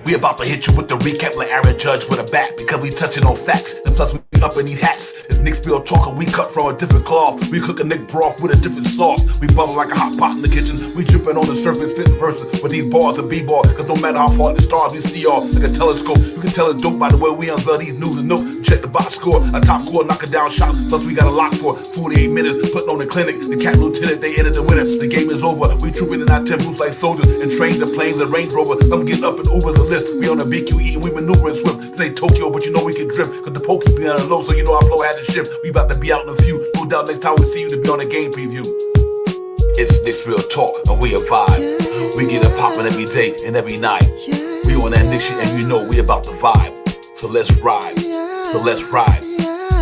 We about to hit you with the recap like Aaron Judge with a bat, because we touching on facts. And plus we up in these hats. It's Knicks Bill talking, we cut from a different cloth. We cook a Nick broth with a different sauce. We bubble like a hot pot in the kitchen. We dripping on the surface, spitting verses with these bars and b-ball. Cause no matter how far in the stars we see y'all like a telescope. You can tell it's dope by the way we unveil these news and notes. Check the box score, a top score, knocking down shots. Plus we got a lock for 48 minutes, putting on the clinic. The Cat Lieutenant, they entered the winner. The game is over. We trooping in our temples like soldiers and trains and planes and Range Rover. I'm getting up and over the list. We on the BQE and we maneuvering swift. This ain't Tokyo, but you know we can drift. Cause the pokey be on the low, so you know our flow had to shift. We about to be out in a few. No doubt next time we see you to be on a game preview. It's Knicks Real Talk and we a vibe. We get it poppin' every day and every night. We on that Knicks shit and you know we about to vibe. So let's ride. So let's ride.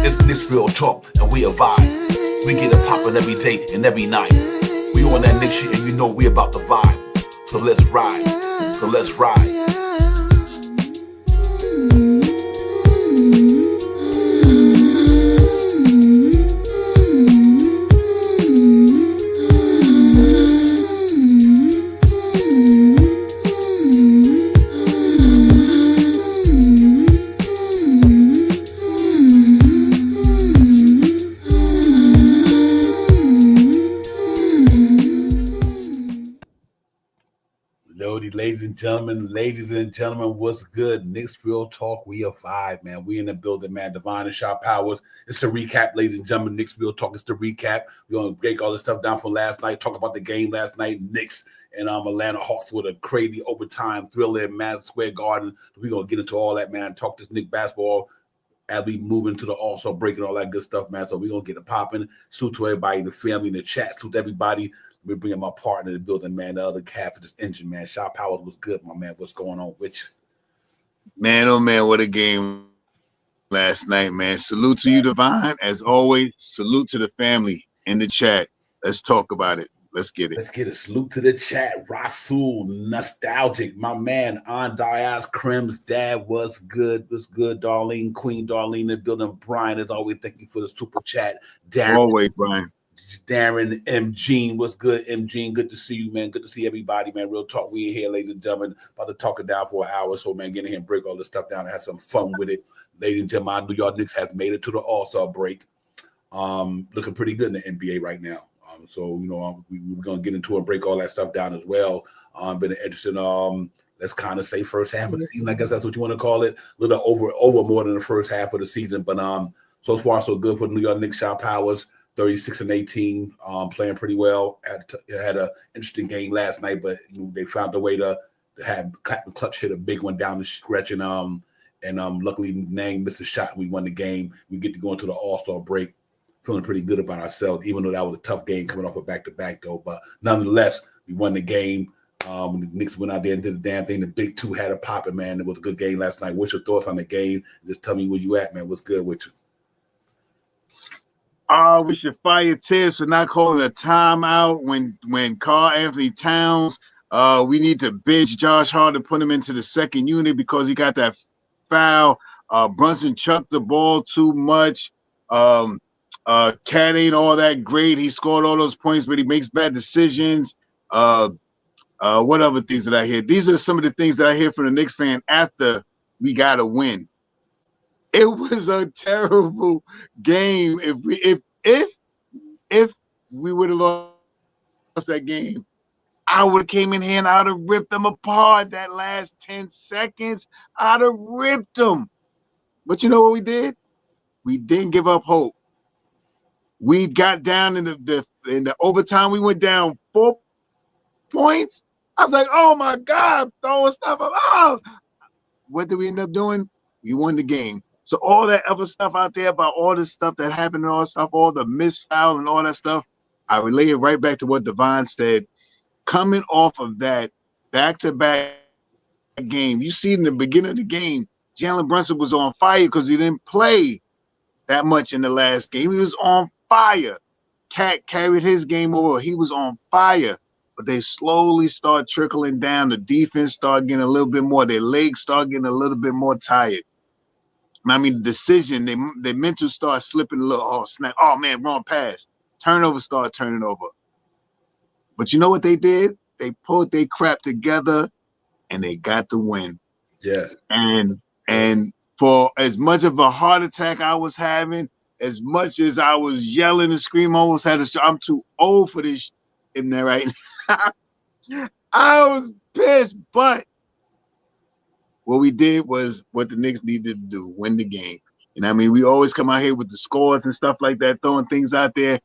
It's Knicks Real Talk and we a vibe. We get it poppin' every day and every night. We on that Knicks shit and you know we about to vibe. So let's ride. So let's ride. Ladies and gentlemen, what's good? Knicks Real Talk, we are five, man. We in the building, man. Divine and Sharp Powers. It's the recap, ladies and gentlemen. Knicks Real Talk, it's the recap. We're going to break all this stuff down from last night, talk about the game last night, Knicks and Atlanta Hawks with a crazy overtime thriller in Madison Square Garden. So we're going to get into all that, man. Talk this Knicks basketball as we move into the All-Star break and all that good stuff, man. So we're going to get it popping. Salute to everybody, the family, in the chat. Salute to everybody. We're bringing my partner to the building, man. The other half of this engine, man. Sharp Powers was good, my man. What's going on with you? Man, oh, man, what a game last night, man. Salute to you, Divine. As always, salute to the family in the chat. Let's talk about it. Let's get it. Let's get a salute to the chat. Rasul, Nostalgic, my man. On Diaz, Crim's dad was good. Was good, Darlene. Queen Darlene in the building. Brian, as always, thank you for the super chat. Darren, always, Brian. Darren, M. Gene, what's good? M. Gene, good to see you, man. Good to see everybody, man. Real talk. We in here, ladies and gentlemen, about to talk it down for an hour. So, man, get in here and break all this stuff down and have some fun with it. Ladies and gentlemen, our New York Knicks have made it to the All-Star break. Looking pretty good in the NBA right now. So, you know, we're going to get into it and break all that stuff down as well. Been an interesting, let's kind of say first half of the season. I guess that's what you want to call it. A little over more than the first half of the season. But so far, so good for the New York Knicks. Sharp Powers. 36-18, playing pretty well. Had an interesting game last night, but they found a way to have Clapton Clutch hit a big one down the stretch, and luckily Nang missed a shot and we won the game. We get to go into the All-Star break feeling pretty good about ourselves, even though that was a tough game coming off a back-to-back though. But nonetheless, we won the game. The Knicks went out there and did the damn thing. The big two had a popping, man. It was a good game last night. What's your thoughts on the game? Just tell me where you at, man. What's good with you? We should fire Tibbs for not calling a timeout when Karl Anthony Towns. We need to bench Josh Hart and put him into the second unit because he got that foul. Brunson chucked the ball too much. Cat ain't all that great. He scored all those points, but he makes bad decisions. What other things did I hear? These are some of the things that I hear from the Knicks fan after we got a win. It was a terrible game. If we would have lost that game, I would have came in here and I'd have ripped them apart. That last 10 seconds, I'd have ripped them. But you know what we did? We didn't give up hope. We got down in the overtime. We went down 4 points. I was like, oh my God, throwing stuff up. Oh. What did we end up doing? We won the game. So all that other stuff out there about all this stuff that happened and all that stuff, all the missed foul and all that stuff, I relate it right back to what Devon said. Coming off of that back-to-back game, you see in the beginning of the game, Jalen Brunson was on fire because he didn't play that much in the last game. He was on fire. Cat carried his game over. He was on fire. But they slowly start trickling down. The defense started getting a little bit more. Their legs start getting a little bit more tired. I mean, the decision, their mental start slipping a little. Oh, snap. Oh, man, wrong pass. Turnover started turning over. But you know what they did? They pulled their crap together, and they got the win. Yes. And for as much of a heart attack I was having, as much as I was yelling and screaming, almost had a I'm too old for this in there right now. I was pissed, but what we did was what the Knicks needed to do, win the game. And I mean, we always come out here with the scores and stuff like that, throwing things out there.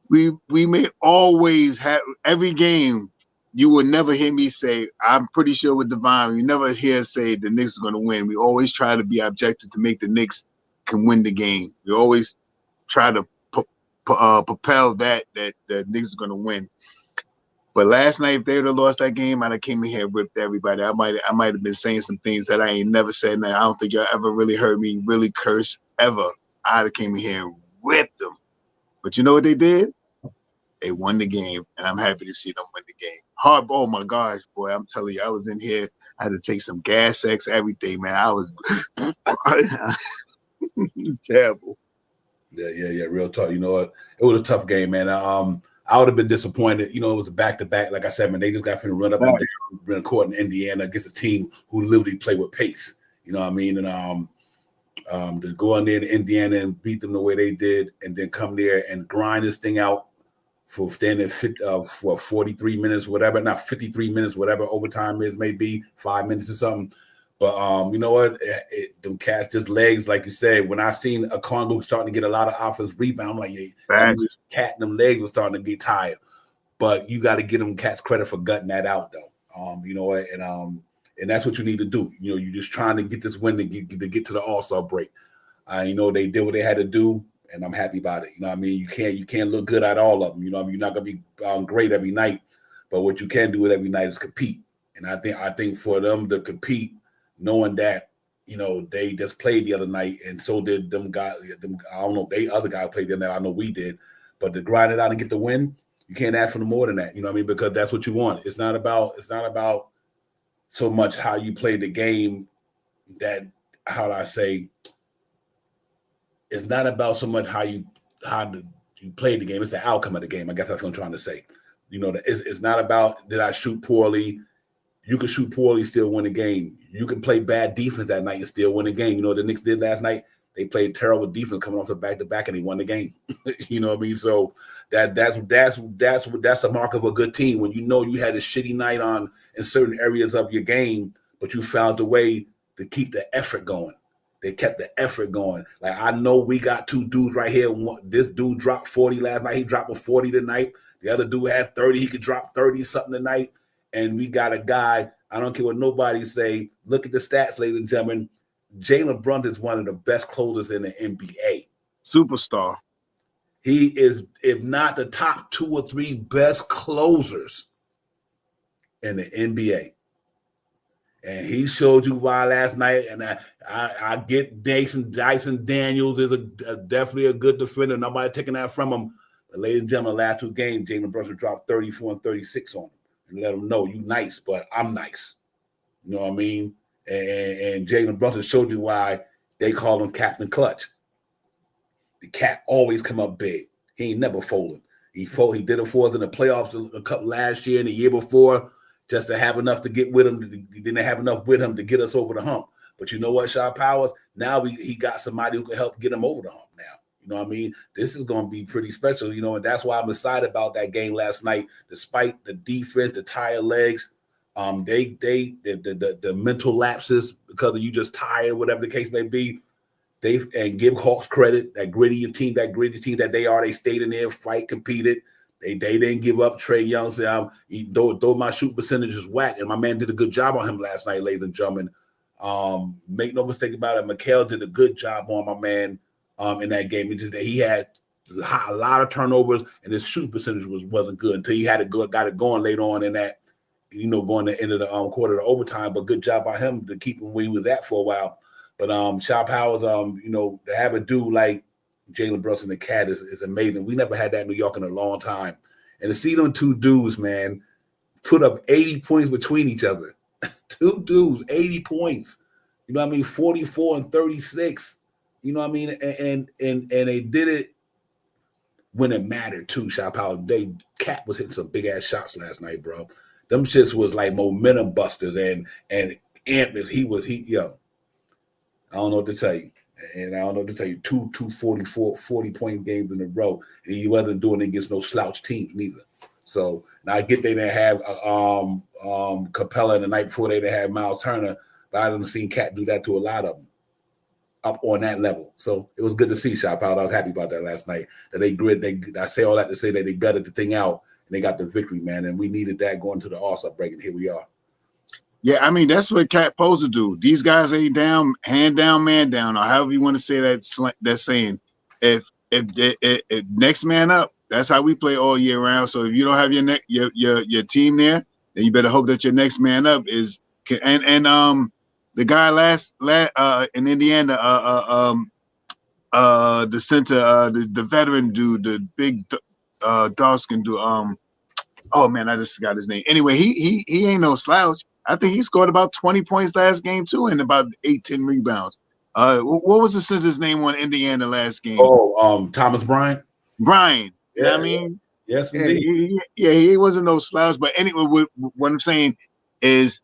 We may always have every game. You will never hear me say, I'm pretty sure with Divine, you never hear us say the Knicks are going to win. We always try to be objective to make the Knicks can win the game. We always try to propel that the Knicks are going to win. But last night, if they would have lost that game, I'd have came in here and ripped everybody. I might have been saying some things that I ain't never said. And I don't think y'all ever really heard me really curse ever. I'd have came in here and ripped them. But you know what they did? They won the game, and I'm happy to see them win the game. Hard, oh my gosh, boy, I'm telling you, I was in here. I had to take some gas X, everything, man. I was terrible. Yeah. Real talk. You know what? It was a tough game, man. I would have been disappointed. You know, it was a back-to-back. Like I said, man, they just got finna run up and down, run court in Indiana against a team who literally play with pace. You know what I mean? And to go in there to Indiana and beat them the way they did, and then come there and grind this thing out for standing for 43 minutes, whatever, not 53 minutes, whatever overtime is, maybe 5 minutes or something. But you know what? Them cats just legs, like you said. When I seen a Congo starting to get a lot of offensive rebound, I'm like, yeah, cat and them legs were starting to get tired. But you got to give them cats credit for gutting that out, though. You know what? And that's what you need to do. You know, you're just trying to get this win to get to the All-Star break. You know, they did what they had to do, and I'm happy about it. You know what I mean? You can't look good at all of them. You know what I mean? You're not gonna be great every night, but what you can do with every night is compete. And I think for them to compete, knowing that, you know, they just played the other night, and so did them guys. I don't know if other guys played them there. I know we did, but to grind it out and get the win, you can't ask for more than that. You know what I mean? Because that's what you want. It's not about so much how you play the game. That, how do I say? It's not about so much how you play the game. It's the outcome of the game. I guess that's what I'm trying to say. You know, it's not about did I shoot poorly. You can shoot poorly, still win a game. You can play bad defense that night and still win a game. You know what the Knicks did last night? They played terrible defense coming off the back-to-back, and they won the game. You know what I mean? So that's a mark of a good team. When you know you had a shitty night in certain areas of your game, but you found a way to keep the effort going. They kept the effort going. Like, I know we got two dudes right here. This dude dropped 40 last night. He dropped a 40 tonight. The other dude had 30. He could drop 30-something tonight. And we got a guy, I don't care what nobody say, look at the stats, ladies and gentlemen. Jalen Brunson is one of the best closers in the NBA. Superstar. He is, if not the top 2 or 3 best closers in the NBA. And he showed you why last night. And I get Dyson Daniels is definitely a good defender. Nobody taking that from him. But ladies and gentlemen, the last 2 games, Jalen Brunson dropped 34 and 36 on him. And let them know you nice, but I'm nice. You know what I mean? And Jalen Brunson showed you why they call him Captain Clutch. The cat always come up big. He ain't never folding. He did it for us in the playoffs a couple last year and the year before, just to have enough to get with him. He didn't have enough with him to get us over the hump. But you know what, Shaw Powers? Now he got somebody who can help get him over the hump now. You know what I mean? This is going to be pretty special, you know, and that's why I'm excited about that game last night. Despite the defense, the tired legs, the mental lapses because of you just tired, whatever the case may be. And give Hawks credit, that gritty team that they are. They stayed in there, fight, competed. They didn't give up. Trae Young said, though my shooting percentage is whack, and my man did a good job on him last night, ladies and gentlemen. Make no mistake about it, Mikal did a good job on my man in that game. He had a lot of turnovers, and his shooting percentage wasn't good until he got it going later on in that, you know, going to the end of the quarter of overtime. But good job by him to keep him where he was at for a while. But Shaw Powers, you know, to have a dude like Jalen Brunson, the cat, is amazing. We never had that in New York in a long time. And to see them 2 dudes, man, put up 80 points between each other. 2 dudes, 80 points. You know what I mean? 44 and 36. You know what I mean? And they did it when it mattered too, Shaw Powers. Cat was hitting some big ass shots last night, bro. Them shits was like momentum busters, and antlers. Yo, I don't know what to tell you. And I don't know what to tell you. 40-point games in a row. And he wasn't doing it against no slouch teams neither. So now I get they didn't have Capella the night before they didn't have Miles Turner, but I didn't see Cat do that to a lot of them up on that level. So it was good to see Shop Out. I was happy about that last night. That I say all that to say that they gutted the thing out and they got the victory, man. And we needed that going to the All-Star break, and here we are. Yeah, I mean, that's what Cat supposed to do. These guys ain't down, hand down, man down, or however you want to say that saying. If next man up, that's how we play all year round. So if you don't have your team there, then you better hope that your next man up is the guy last in Indiana, the center, the veteran dude, the big dark skin dude. Oh man, I just forgot his name. Anyway, he ain't no slouch. I think he scored about 20 points last game too, and about 8-10 rebounds. What was the center's name on Indiana last game? Oh, Thomas Bryant. Brian. Yeah, you know what I mean? Yes, indeed. He wasn't no slouch. But anyway, what I'm saying is,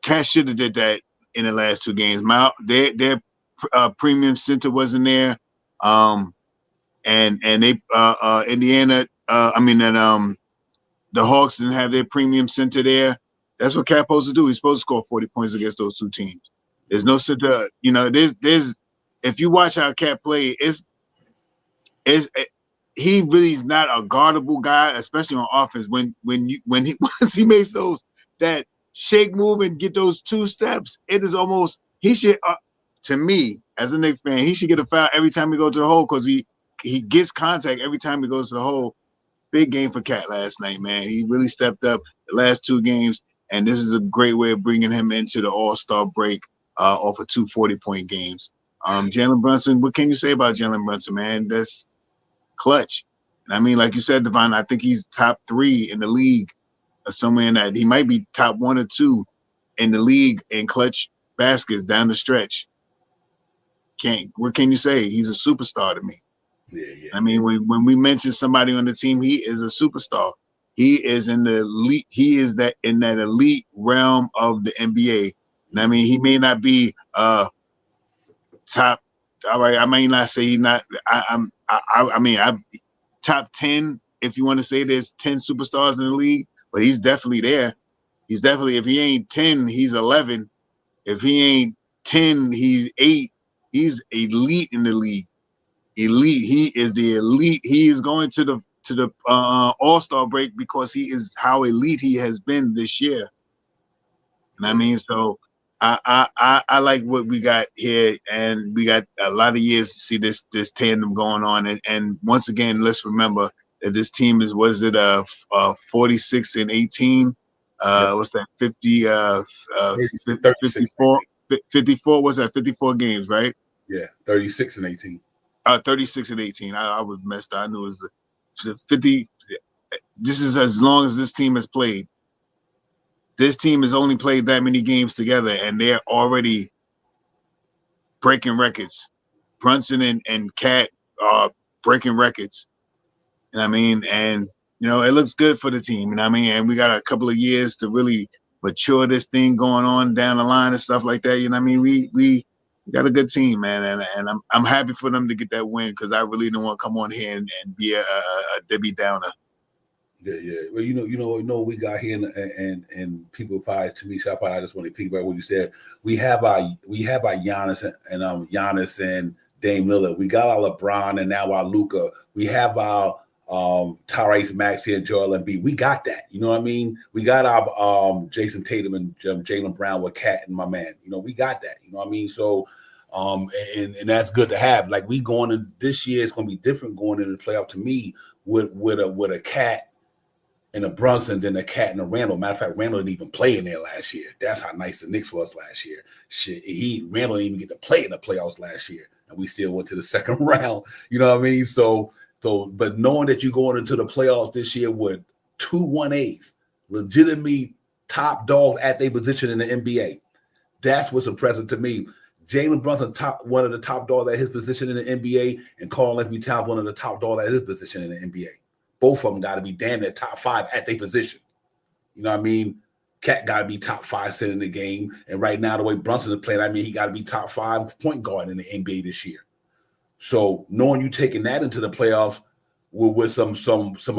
Cat should have did that in the last two games. Their premium center wasn't there, and they Indiana. The Hawks didn't have their premium center there. That's what Cat supposed to do. He's supposed to score 40 points against those two teams. There's no center. You know, there's if you watch how Cat play, he really is not a guardable guy, especially on offense. When he once he makes that shake move and get those two steps, it is almost he should to me as a Knicks fan, he should get a foul every time he goes to the hole because he gets contact every time he goes to the hole. Big game for Cat last night, man. He really stepped up the last two games, and this is a great way of bringing him into the All-Star break off of 2 40-point games. Jalen Brunson, what can you say about Jalen Brunson, man? That's clutch. And I mean, like you said, Devon, I think he's top 3 in the league, or somewhere in that. He might be top 1 or 2 in the league in clutch baskets down the stretch. What can you say? He's a superstar to me. Yeah. I mean, when we mention somebody on the team, he is a superstar. He is in the elite. He is in that elite realm of the NBA. And I mean, he may not be top. All right, I may not say he's not. I mean, top 10. If you want to say there's 10 superstars in the league, but he's definitely there. He's definitely, if he ain't 10, he's 11. If he ain't 10, he's 8. He's elite in the league. Elite. He is the elite. He is going to the All-Star break because he is how elite he has been this year. And I mean, so I like what we got here, and we got a lot of years to see this tandem going on. And once again, let's remember that this team is 46 and 18. What's that? 54. 54. What's that? 54 games, right? Yeah, 36 and 18. 36 and 18. I was messed up. I knew it was 50. This is as long as this team has played. This team has only played that many games together, and they're already breaking records. Brunson and Cat are breaking records. And I mean, and you know, it looks good for the team. And I mean, and we got a couple of years to really mature this thing going on down the line and stuff like that. You know what I mean? We got a good team, man, and I'm happy for them to get that win because I really don't want to come on here and be a Debbie Downer. Yeah. Well, you know, we got here, and people probably to me, I just want to piggyback what you said. We have our Giannis and Giannis and Dame Lillard. We got our LeBron and now our Luka. We have our Tyrese Maxey and Joel Embiid. We got that. You know what I mean? We got our Jason Tatum and Jaylen Brown with Cat and my man. You know, we got that. You know what I mean? So and that's good to have. Like we going in this year, it's going to be different going into the playoff to me with a Cat and a Brunson than a Cat and a Randall. Matter of fact, Randall didn't even play in there last year. That's how nice the Knicks was last year. Shit, Randall didn't even get to play in the playoffs last year, and we still went to the second round. You know what I mean? So, but knowing that you're going into the playoffs this year with 2 1As, legitimately top dog at their position in the NBA, that's what's impressive to me. Jalen Brunson, one of the top dogs at his position in the NBA, and Karl-Anthony Towns, one of the top dogs at his position in the NBA. Both of them got to be damn near top 5 at their position. You know what I mean? Cat got to be top 5 center in the game. And right now, the way Brunson is playing, I mean, he got to be top 5 point guard in the NBA this year. So knowing you taking that into the playoffs with some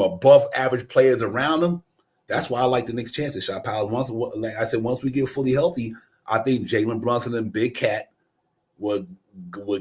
above average players around them, that's why I like the Knicks' chances. Shot Powell. Like I said, once we get fully healthy, I think Jalen Brunson and Big Cat would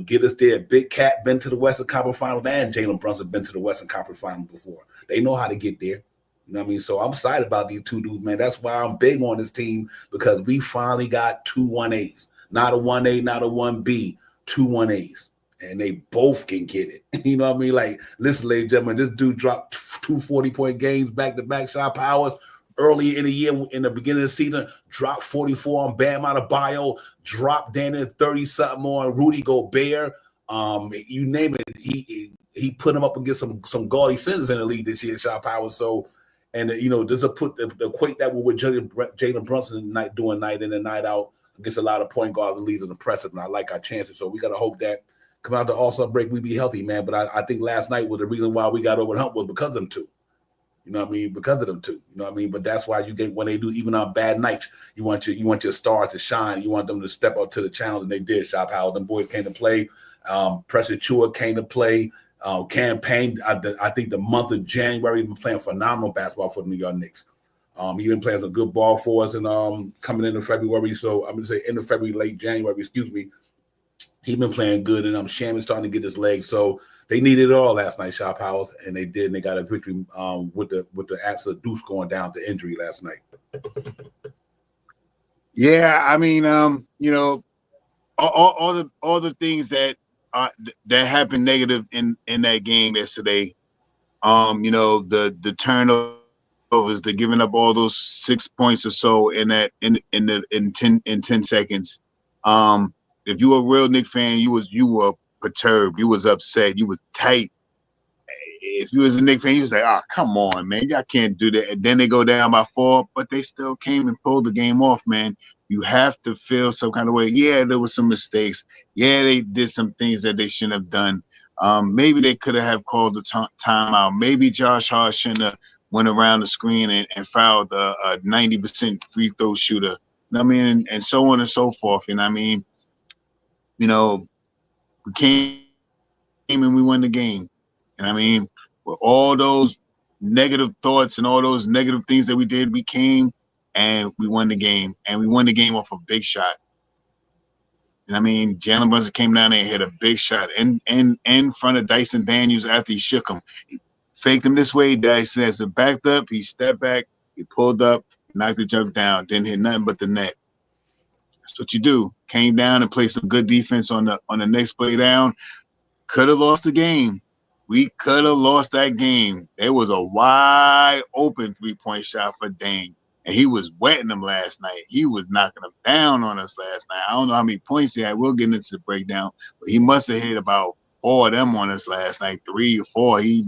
get us there. Big Cat been to the Western Conference Finals, and Jalen Brunson been to the Western Conference Finals before. They know how to get there. You know what I mean? So I'm excited about these two dudes, man. That's why I'm big on this team, because we finally got 2 1As. Not a 1A, not a 1B, 2 1As. And they both can get it. You know what I mean? Like, listen, ladies and gentlemen, this dude dropped 2 40-point games back-to-back. Shot Powers early in the year, in the beginning of the season, dropped 44 on Bam Adebayo, dropped down in 30-something on Rudy Gobert. You name it, he put him up against some gaudy centers in the league this year, Shot Powers. So, and this will equate that with what Jalen Brunson doing night in and night out against a lot of point guards and leaders and impressive. And I like our chances. So we got to hope that come out the All-Star break, we be healthy, man. But I think last night was the reason why we got over the hump was because of them two. You know what I mean? Because of them two. You know what I mean? But that's why you get, when they do, even on bad nights, you want your star to shine. You want them to step up to the challenge, and they did. Shop Howell, them boys came to play. Pressure Chua came to play. Campaign, I think the month of January, he's been playing phenomenal basketball for the New York Knicks. He's been playing some good ball for us, and coming into February. So I'm going to say end of February, late January, excuse me. He's been playing good, and Shaman's starting to get his legs. So they needed it all last night, Shop House, and they did, and they got a victory with the absolute deuce going down to injury last night. Yeah, I mean, all the things that happened negative in that game yesterday. The turnovers, the giving up all those 6 points or so in 10 seconds. If you were a real Knicks fan, you were perturbed, you was upset, you was tight. If you was a Knicks fan, you was like, "Oh, come on, man, y'all can't do that." And then they go down by 4, but they still came and pulled the game off, man. You have to feel some kind of way. Yeah, there was some mistakes. Yeah, they did some things that they shouldn't have done. Maybe they could have called the timeout. Maybe Josh Hart shouldn't have went around the screen and fouled a 90% free throw shooter. I mean, and so on and so forth. And I mean, we came and we won the game. And I mean, with all those negative thoughts and all those negative things that we did, we came and we won the game. And we won the game off a big shot. And I mean, Jalen Brunson came down there and hit a big shot in front of Dyson Daniels after he shook him. He faked him this way. Dyson has it backed up. He stepped back. He pulled up, knocked the jump down, didn't hit nothing but the net. That's what you do. Came down and played some good defense on the next play down. Could have lost the game. We could have lost that game. There was a wide open 3-point shot for Dame, and he was wetting them last night. He was knocking them down on us last night. I don't know how many points he had. We'll get into the breakdown, but he must have hit about 4 of them on us last night, 3 or 4. He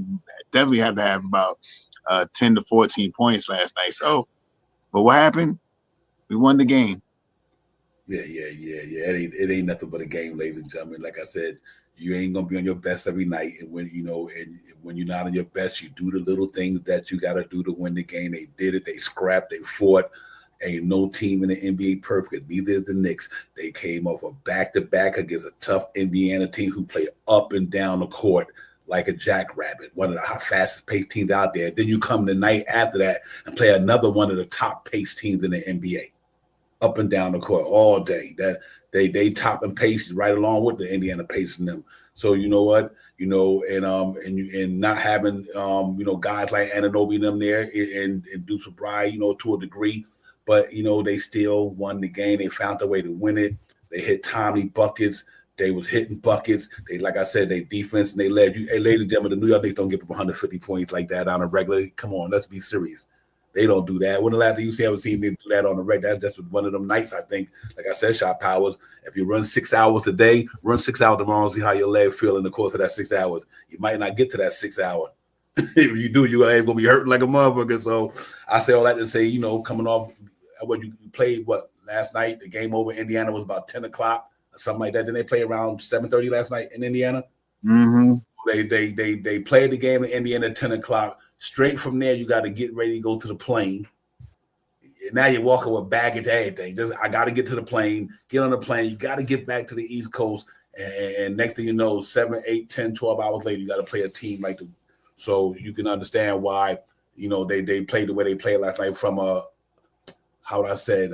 definitely had to have about 10 to 14 points last night. So, but what happened? We won the game. Yeah. It ain't nothing but a game, ladies and gentlemen. Like I said, you ain't gonna be on your best every night, and when you're not on your best, you do the little things that you gotta do to win the game. They did it. They scrapped. They fought. Ain't no team in the NBA perfect. Neither is the Knicks. They came off a back-to-back against a tough Indiana team who play up and down the court like a jackrabbit, one of the fastest paced teams out there. Then you come the night after that and play another one of the top paced teams in the NBA. Up and down the court all day. That they top and pace right along with the Indiana Pacers and them. So you know what, and not having guys like Anunoby and them there and Deuce Bry, to a degree, but they still won the game. They found a way to win it. They hit timely buckets. They was hitting buckets. They, like I said, they defense and they led you. Hey, ladies and gentlemen, the New York Knicks don't give up 150 points like that on a regular. Come on, let's be serious. They don't do that. When the last time you haven't seen them do that on the regular? That's just one of them nights, I think. Like I said, Shot Powers, if you run 6 hours today, run 6 hours tomorrow and see how your leg feel in the course of that 6 hours. You might not get to that 6 hour. If you do, you ain't going to be hurting like a motherfucker. So I say all that to say, coming off what you played, last night, the game over Indiana was about 10 o'clock or something like that. Then they played around 7:30 last night in Indiana. Mm-hmm. They played the game in Indiana at 10 o'clock. Straight from there, you got to get ready to go to the plane. now you're walking with baggage, everything. I got to get to the plane, get on the plane. You got to get back to the East Coast. And next thing you know, 7, 8, 10, 12 hours later, you got to play a team like the. So you can understand why, they played the way they played last night from a, how would I said,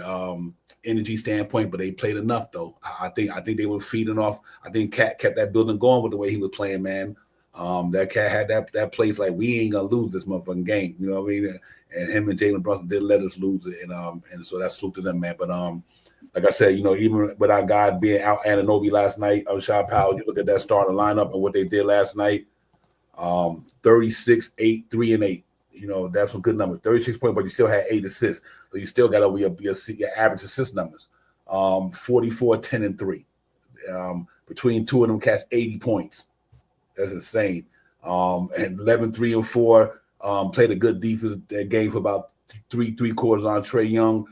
energy standpoint, but they played enough though. I think they were feeding off. I think Cat kept that building going with the way he was playing, man. That Cat had that place like we ain't gonna lose this motherfucking game. You know what I mean? And him and Jalen Brunson didn't let us lose it, and so that's salute to them, man. But like I said, even with our guy being out Ananobi last night, Shah Powell, you look at that starting lineup and what they did last night. 36, 8, 3, and 8. That's some good numbers. 36 points, but you still had 8 assists. So you still got over your average assist numbers. 44, 10, and 3. Between two of them cats, 80 points. That's insane. And 11, 3, and 4. Played a good defense game for about three quarters on Trae Young.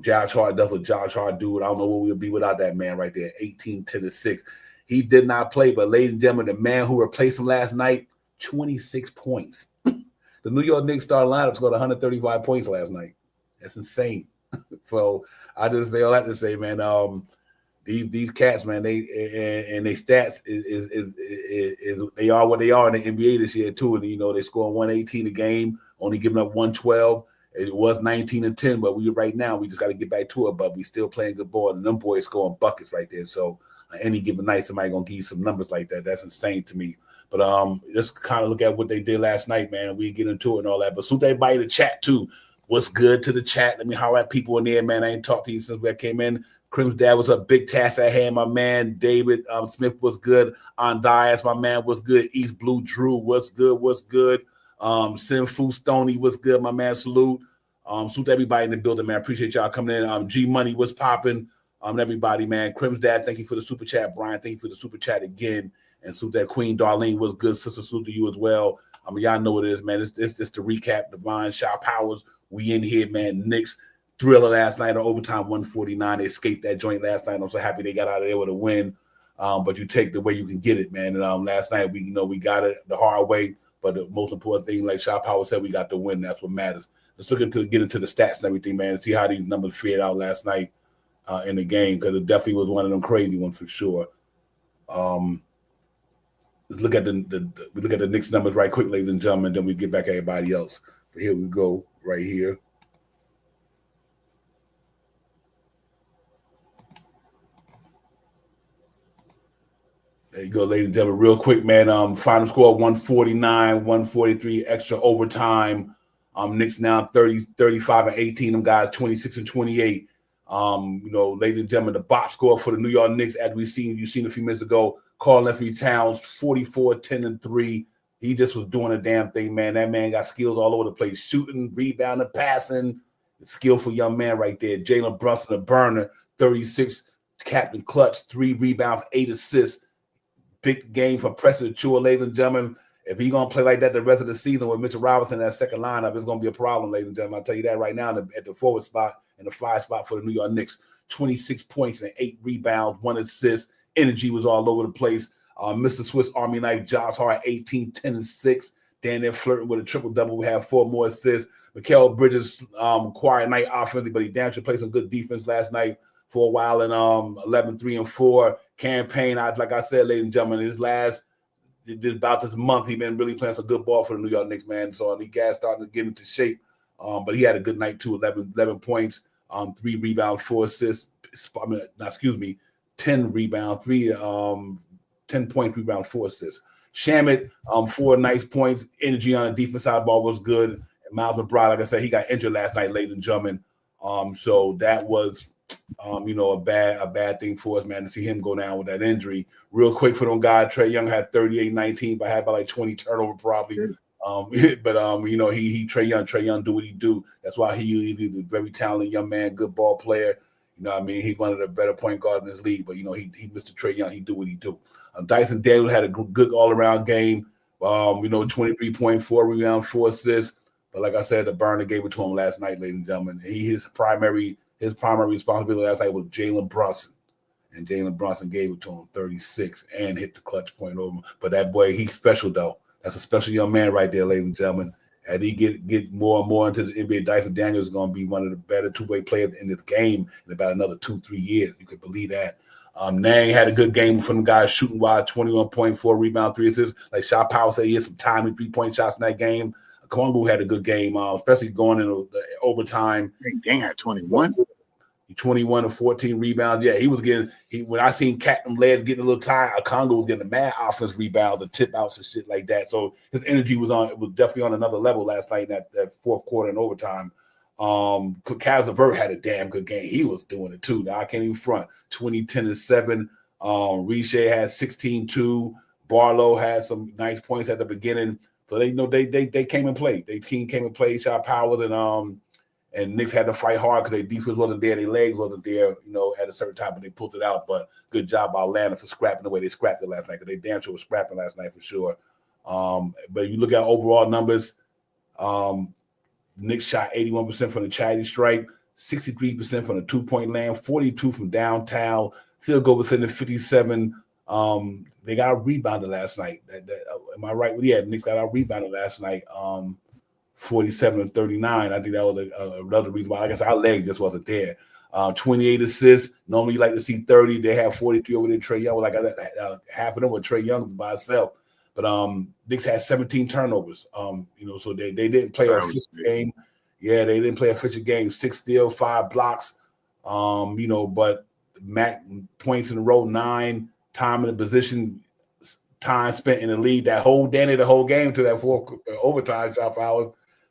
Josh Hart, that's what Josh Hart do. I don't know what we'll be without that man right there. 18, 10, and 6. He did not play, but ladies and gentlemen, the man who replaced him last night, 26 points. The New York Knicks starting lineup scored 135 points last night. That's insane. So I just say all that to say, man. These cats, man, they stats is they are what they are in the NBA this year too. And they scored 118 a game, only giving up 112. It was 19 and 10, but right now we just got to get back to it. But we still playing good ball, and them boys scoring buckets right there. So any given night, somebody gonna give you some numbers like that. That's insane to me. But just kind of look at what they did last night, man. We get into it and all that. But salute everybody in the chat too. What's good to the chat? Let me holler at people in there, man. I ain't talked to you since we came in. Crim's dad was a big task at hand, my man. David Smith was good. Andias, my man, was good. East Blue Drew, what's good? What's good? Sinfu Stoney, what's good, my man? Salute. Salute everybody in the building, man. Appreciate y'all coming in. G Money, what's popping? Everybody, man. Crim's dad, thank you for the super chat. Brian, thank you for the super chat again. And salute that Queen Darlene was good. Sister, salute to you as well. Y'all know what it is, man. It's just to recap. Divine, Shaw Powers, we in here, man. Knicks thriller last night on overtime 149. They escaped that joint last night. I'm so happy they got out of there with a win. But you take the way you can get it, man. And last night we got it the hard way. But the most important thing, like Shaw Powers said, we got the win. That's what matters. Let's get into the stats and everything, man, and see how these numbers fared out last night in the game, because it definitely was one of them crazy ones for sure. Look at the Knicks numbers right quick, ladies and gentlemen, then we get back at everybody else. But here we go, right here. There you go, ladies and gentlemen. Real quick, man. Final score 149, 143, extra overtime. Knicks now 30, 35, and 18. Them guys 26 and 28. Ladies and gentlemen, the box score for the New York Knicks, as you've seen a few minutes ago, Karl-Anthony Towns, 44, 10, and 3. He just was doing a damn thing, man. That man got skills all over the place, shooting, rebounding, passing. Skillful young man right there. Jalen Brunson, a burner, 36, captain clutch, 3 rebounds, 8 assists. Big game for Preston Chua, ladies and gentlemen. If he's going to play like that the rest of the season with Mitchell Robinson in that second lineup, it's going to be a problem, ladies and gentlemen. I'll tell you that right now at the forward spot and the 5 spot for the New York Knicks. 26 points and 8 rebounds, 1 assist. Energy was all over the place. Mr. Swiss Army Knife, Josh Hart, 18, 10, and 6. Dan there flirting with a triple-double. We have 4 more assists. Mikal Bridges, quiet night offensively, but he damn sure played some good defense last night for a while in 11, 3, and 4. Campaign, like I said, ladies and gentlemen, about this month, he's been really playing some good ball for the New York Knicks, man. So he got starting to get into shape. But he had a good night too, 11 points, 3 rebounds, 4 assists. 10 rebounds, 10 points, rebound, 4 assists. Shamet, 4 nice points. Energy on the defense side of the ball was good. And Miles McBride, like I said, he got injured last night, ladies and gentlemen. So that was a bad thing for us, man, to see him go down with that injury. Real quick for them guys, Trae Young had 38-19, but had about like 20 turnover probably. But Trae Young do what he do. That's why he's a very talented young man, good ball player. You know what I mean? He's one of the better point guards in this league, but he Mr. Trae Young, he do what he do. Dyson Daniels had a good all-around game. 23.4 rebounds, 4 assists. But like I said, the burner gave it to him last night, ladies and gentlemen. His primary responsibility last night was Jalen Brunson. And Jalen Brunson gave it to him 36 and hit the clutch point over him. But that boy, he's special, though. That's a special young man right there, ladies and gentlemen. as he get more and more into the NBA, Dyson Daniels is going to be one of the better two-way players in this game in about another 2-3 years. You could believe that. Nang had a good game from the guys shooting wide, 21.4 rebound, 3 assists. Like Shaw Powell said, he had some timely 3-point shots in that game. Kwangu had a good game, especially going into the overtime. Dang, had 21. 21 or 14 rebounds. Yeah, he was getting when I seen Captain Led getting a little tired, Congo was getting a mad offense rebounds and tip outs and shit like that. So his energy was definitely on another level last night in that fourth quarter and overtime. Kaz LeVert had a damn good game. He was doing it too. Now I can't even front. 20, 10, and 7. Riche had 16-2. Barlow had some nice points at the beginning. So they came and played. Their team came and played. Shot Powell and Knicks had to fight hard because their defense wasn't there, their legs wasn't there, at a certain time, but they pulled it out. But good job by Atlanta for scrapping the way they scrapped it last night, because they damn sure was scrapping last night for sure. But if you look at overall numbers, Knicks shot 81% from the charity stripe, 63% from the two-point land, 42% from downtown, field goal within the 57. They got rebounded last night. Am I right? Yeah, Knicks got out rebounded last night. 47 and 39. I think that was another reason why. I guess our leg just wasn't there. 28 assists. Normally, you like to see 30. They have 43 over there. Trae Young, like half of them were Trae Young by himself. But Knicks had 17 turnovers. So they didn't play a efficient game. Yeah, they didn't play a efficient game. 6 steals, 5 blocks. But Mac points in a row, 9 time in the position. Time spent in the lead the whole game to that fourth overtime shot for hours.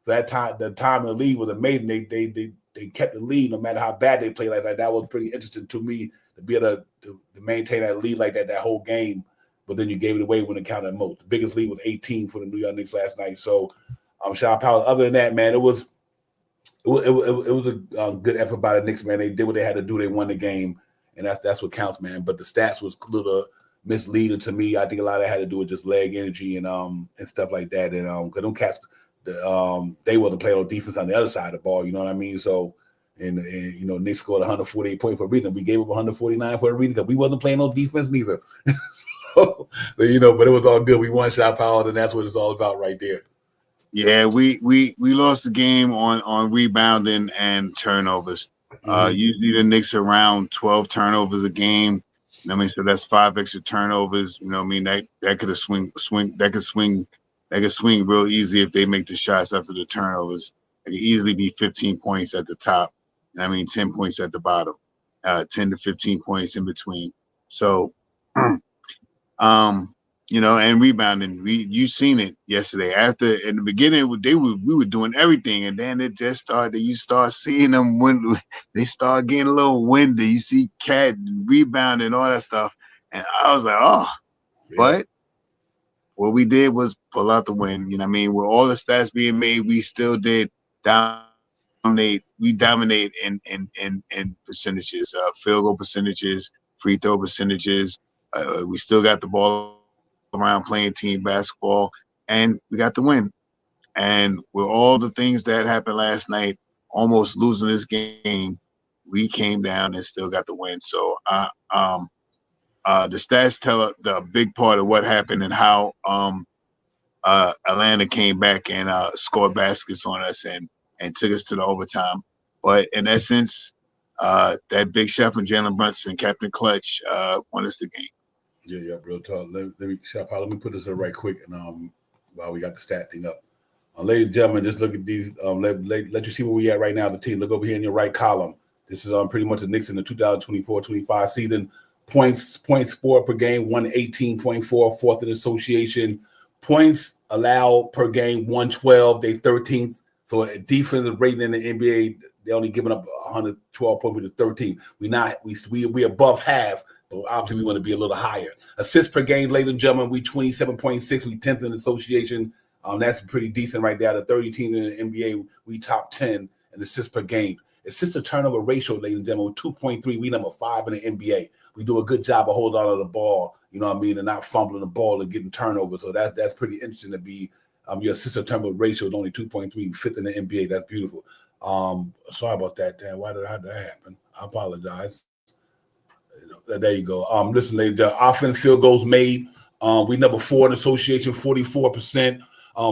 That time, the time in the lead was amazing. They kept the lead no matter how bad they played like that. That was pretty interesting to me to be able to maintain that lead like that whole game. But then you gave it away when it counted most. The biggest lead was 18 for the New York Knicks last night. So, Shaw Powell. Other than that, man, it was a good effort by the Knicks, man. They did what they had to do. They won the game, and that's what counts, man. But the stats was a little misleading to me. I think a lot of that had to do with just leg energy and stuff like that. And because them cats, they wasn't playing on defense on the other side of the ball. You know what I mean? So, and Knicks scored 148 points for a reason. We gave up 149 for a reason because we wasn't playing on defense neither. But it was all good. We won Shot Power, and that's what it's all about right there. Yeah, we lost the game on rebounding and turnovers. Usually the Knicks are around 12 turnovers a game. So that's 5 extra turnovers. That could swing real easy if they make the shots after the turnovers. It could easily be 15 points at the top. 10 points at the bottom. 10 to 15 points in between. So, and rebounding. You seen it yesterday. In the beginning, we were doing everything, and then it just started. You start seeing them when they start getting a little windy. You see Cat rebounding and all that stuff, and I was like, oh. Yeah. But what we did was pull out the win. With all the stats being made, we still did dominate. We dominate in percentages, field goal percentages, free throw percentages. We still got the ball around playing team basketball, and we got the win. And with all the things that happened last night, almost losing this game, we came down and still got the win. So the stats tell the big part of what happened and how Atlanta came back and scored baskets on us and took us to the overtime. But in essence, that big shot from Jalen Brunson, Captain Clutch, won us the game. Yeah, real talk. Let me put this in right quick, and while we got the stat thing up, ladies and gentlemen, just look at these. Let you see where we at right now. The team. Look over here in your right column. This is pretty much the Knicks in the 2024-25 season. Points scored per game 118.4, fourth in association. Points allowed per game 112. They 13th. So a defensive rating in the NBA, they only giving up 112 points with the 13th. We above half. But obviously, we want to be a little higher. Assists per game, ladies and gentlemen, we 27.6. We 10th in the association. That's pretty decent right there. The 30 team in the NBA, we top 10 in assists per game. Assist to turnover ratio, ladies and gentlemen, 2.3. We number 5 in the NBA. We do a good job of holding on to the ball, and not fumbling the ball and getting turnovers. So that's pretty interesting to be. Your assist to turnover ratio is only 2.3, 5th in the NBA. That's beautiful. Sorry about that, Dan. How did that happen? I apologize. There you go. Listen, ladies, offense field goals made. We number 4 in association, 44%.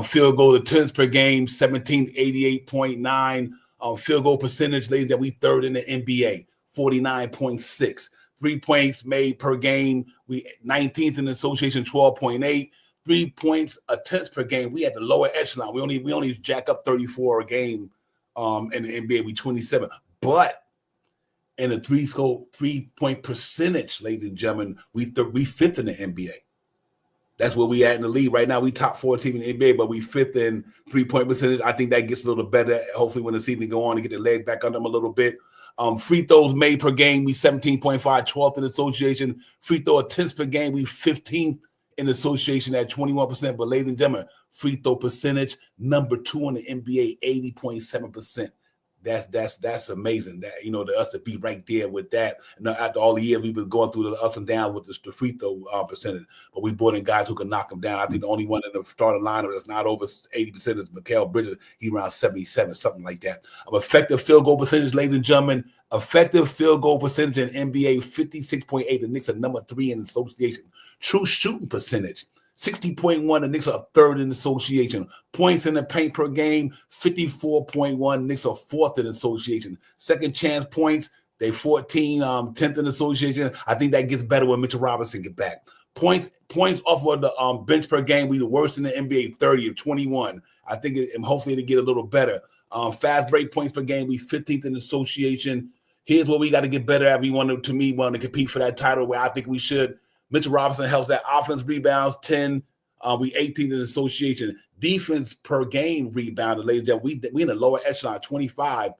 Field goal attempts per game, 1788.9. Field goal percentage, ladies, that we third in the NBA, 49.6. 3 points made per game, we 19th in the association, 12.8. 3 points attempts per game, we had the lower echelon. We only jack up 34 a game in the NBA. We 27, but in the 3-point percentage, ladies and gentlemen, we fifth in the NBA. That's where we at in the league right now. We top 4 team in the NBA, but we fifth in 3-point percentage. I think that gets a little better. Hopefully, when the season go on, and get the leg back under them a little bit. Free throws made per game, we 17.5, 12th in the association. Free throw attempts per game, we 15th in the association at 21%. But ladies and gentlemen, free throw percentage, number 2 in the NBA, 80.7%. That's amazing. That, you know, to us to be right there with that. And after all the years we've been going through the ups and downs with the free throw percentage, but we brought in guys who can knock them down. I think the only one in the starting lineup that's not over 80% is Mikal Bridges. He around 77, something like that. Effective field goal percentage, ladies and gentlemen. Effective field goal percentage in NBA, 56.8. The Knicks are number 3 in the association. True shooting percentage, 60.1. The Knicks are third in the association. Points in the paint per game, 54.1. Knicks are 4th in the association. Second chance points, they 14, 10th in the association. I think that gets better when Mitchell Robinson get back. Points off of the bench per game, we the worst in the NBA, 30 of 21. I think hopefully to get a little better. Fast break points per game, we 15th in the association. Here's what we got to get better at. We want to compete for that title where I think we should. Mitchell Robinson helps that. Offense rebounds, 10. We 18th in the association. Defense per game rebounded, ladies and gentlemen. We in the lower echelon, 25.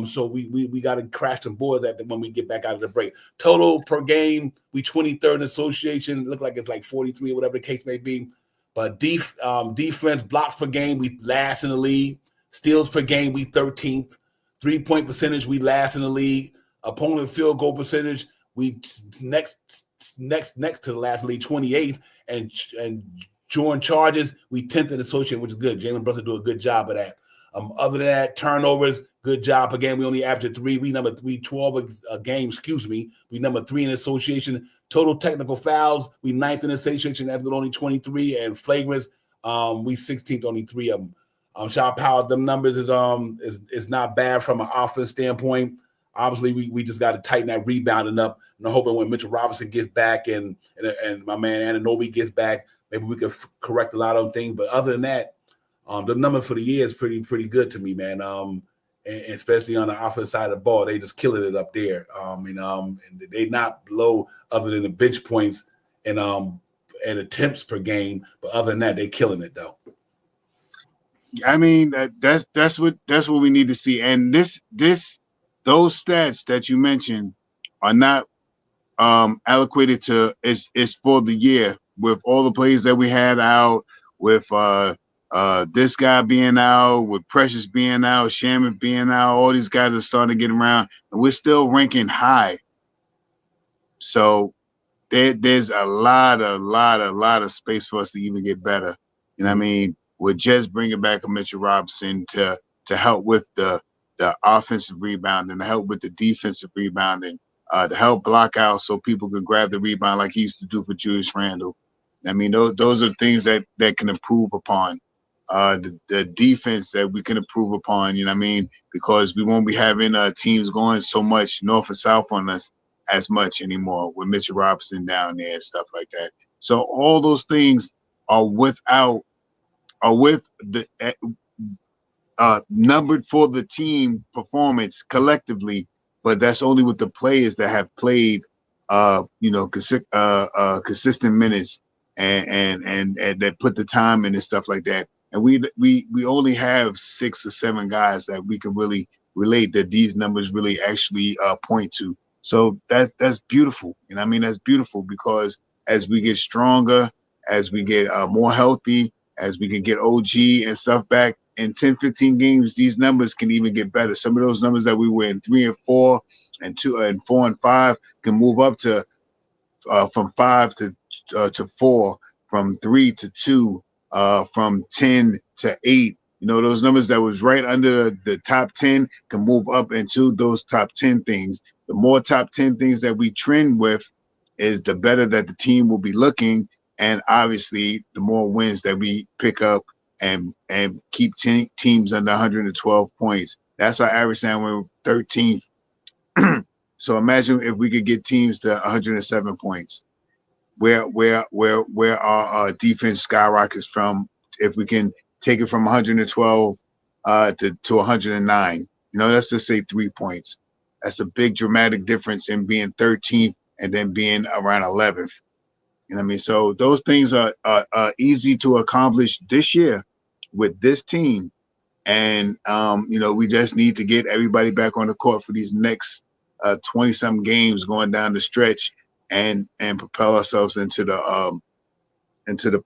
So we got to crash them boards when we get back out of the break. Total per game, we 23rd in the association. Look like it's like 43 or whatever the case may be. But defense blocks per game, we last in the league. Steals per game, we 13th. 3-point percentage, we last in the league. Opponent field goal percentage, we next to the last league, 28th, and joint charges, we 10th in the association, which is good. Jalen Brunson do a good job of that. Other than that, turnovers, good job. Again, we only average 3. We number 12 a game, We number 3 in the association. Total technical fouls, we 9th in the association, that's with only 23. And flagrants, we 16th, only 3 of them. Shot power, them numbers is not bad from an offense standpoint. Obviously, we just got to tighten that rebounding up. And I'm hoping when Mitchell Robinson gets back and my man Anunoby gets back, maybe we could correct a lot of things. But other than that, the number for the year is pretty good to me, man. And especially on the offensive side of the ball, they just killing it up there. And they not below other than the bench points and attempts per game. But other than that, they killing it though. I mean, that's what we need to see. And those stats that you mentioned are not allocated to is for the year, with all the players that we had out, with this guy being out, with Precious being out, Shaman being out. All these guys are starting to get around, and we're still ranking high. So there's a lot of space for us to even get better. You know what I mean? We're just bringing back a Mitchell Robinson to help with the offensive rebounding, to help with the defensive rebounding, to help block out so people can grab the rebound like he used to do for Julius Randle. I mean, those are things that can improve upon. The defense that we can improve upon, you know what I mean? Because we won't be having teams going so much north and south on us as much anymore with Mitchell Robinson down there and stuff like that. So all those things are with the numbered for the team performance collectively, but that's only with the players that have played consistent minutes and that put the time in and stuff like that. And we only have 6 or 7 guys that we can really relate that these numbers really actually point to. So that's beautiful. You know what I mean? That's beautiful, because as we get stronger, as we get more healthy, as we can get OG and stuff back in 10, 15 games, these numbers can even get better. Some of those numbers that we were in 3 and 4 and 2 and 4 and 5 can move up to from 5 to 4, from 3 to 2, from 10 to 8. You know, those numbers that was right under the top 10 can move up into those top 10 things. The more top 10 things that we trend with is the better that the team will be looking. And obviously, the more wins that we pick up and keep teams under 112 points. That's our average now. We're 13th. So imagine if we could get teams to 107 points, where our defense skyrockets from. If we can take it from 112 to 109, let's just say 3 points. That's a big dramatic difference in being 13th and then being around 11th. You know what I mean? So those things are easy to accomplish this year with this team. And, we just need to get everybody back on the court for these next 20-some games going down the stretch and propel ourselves into the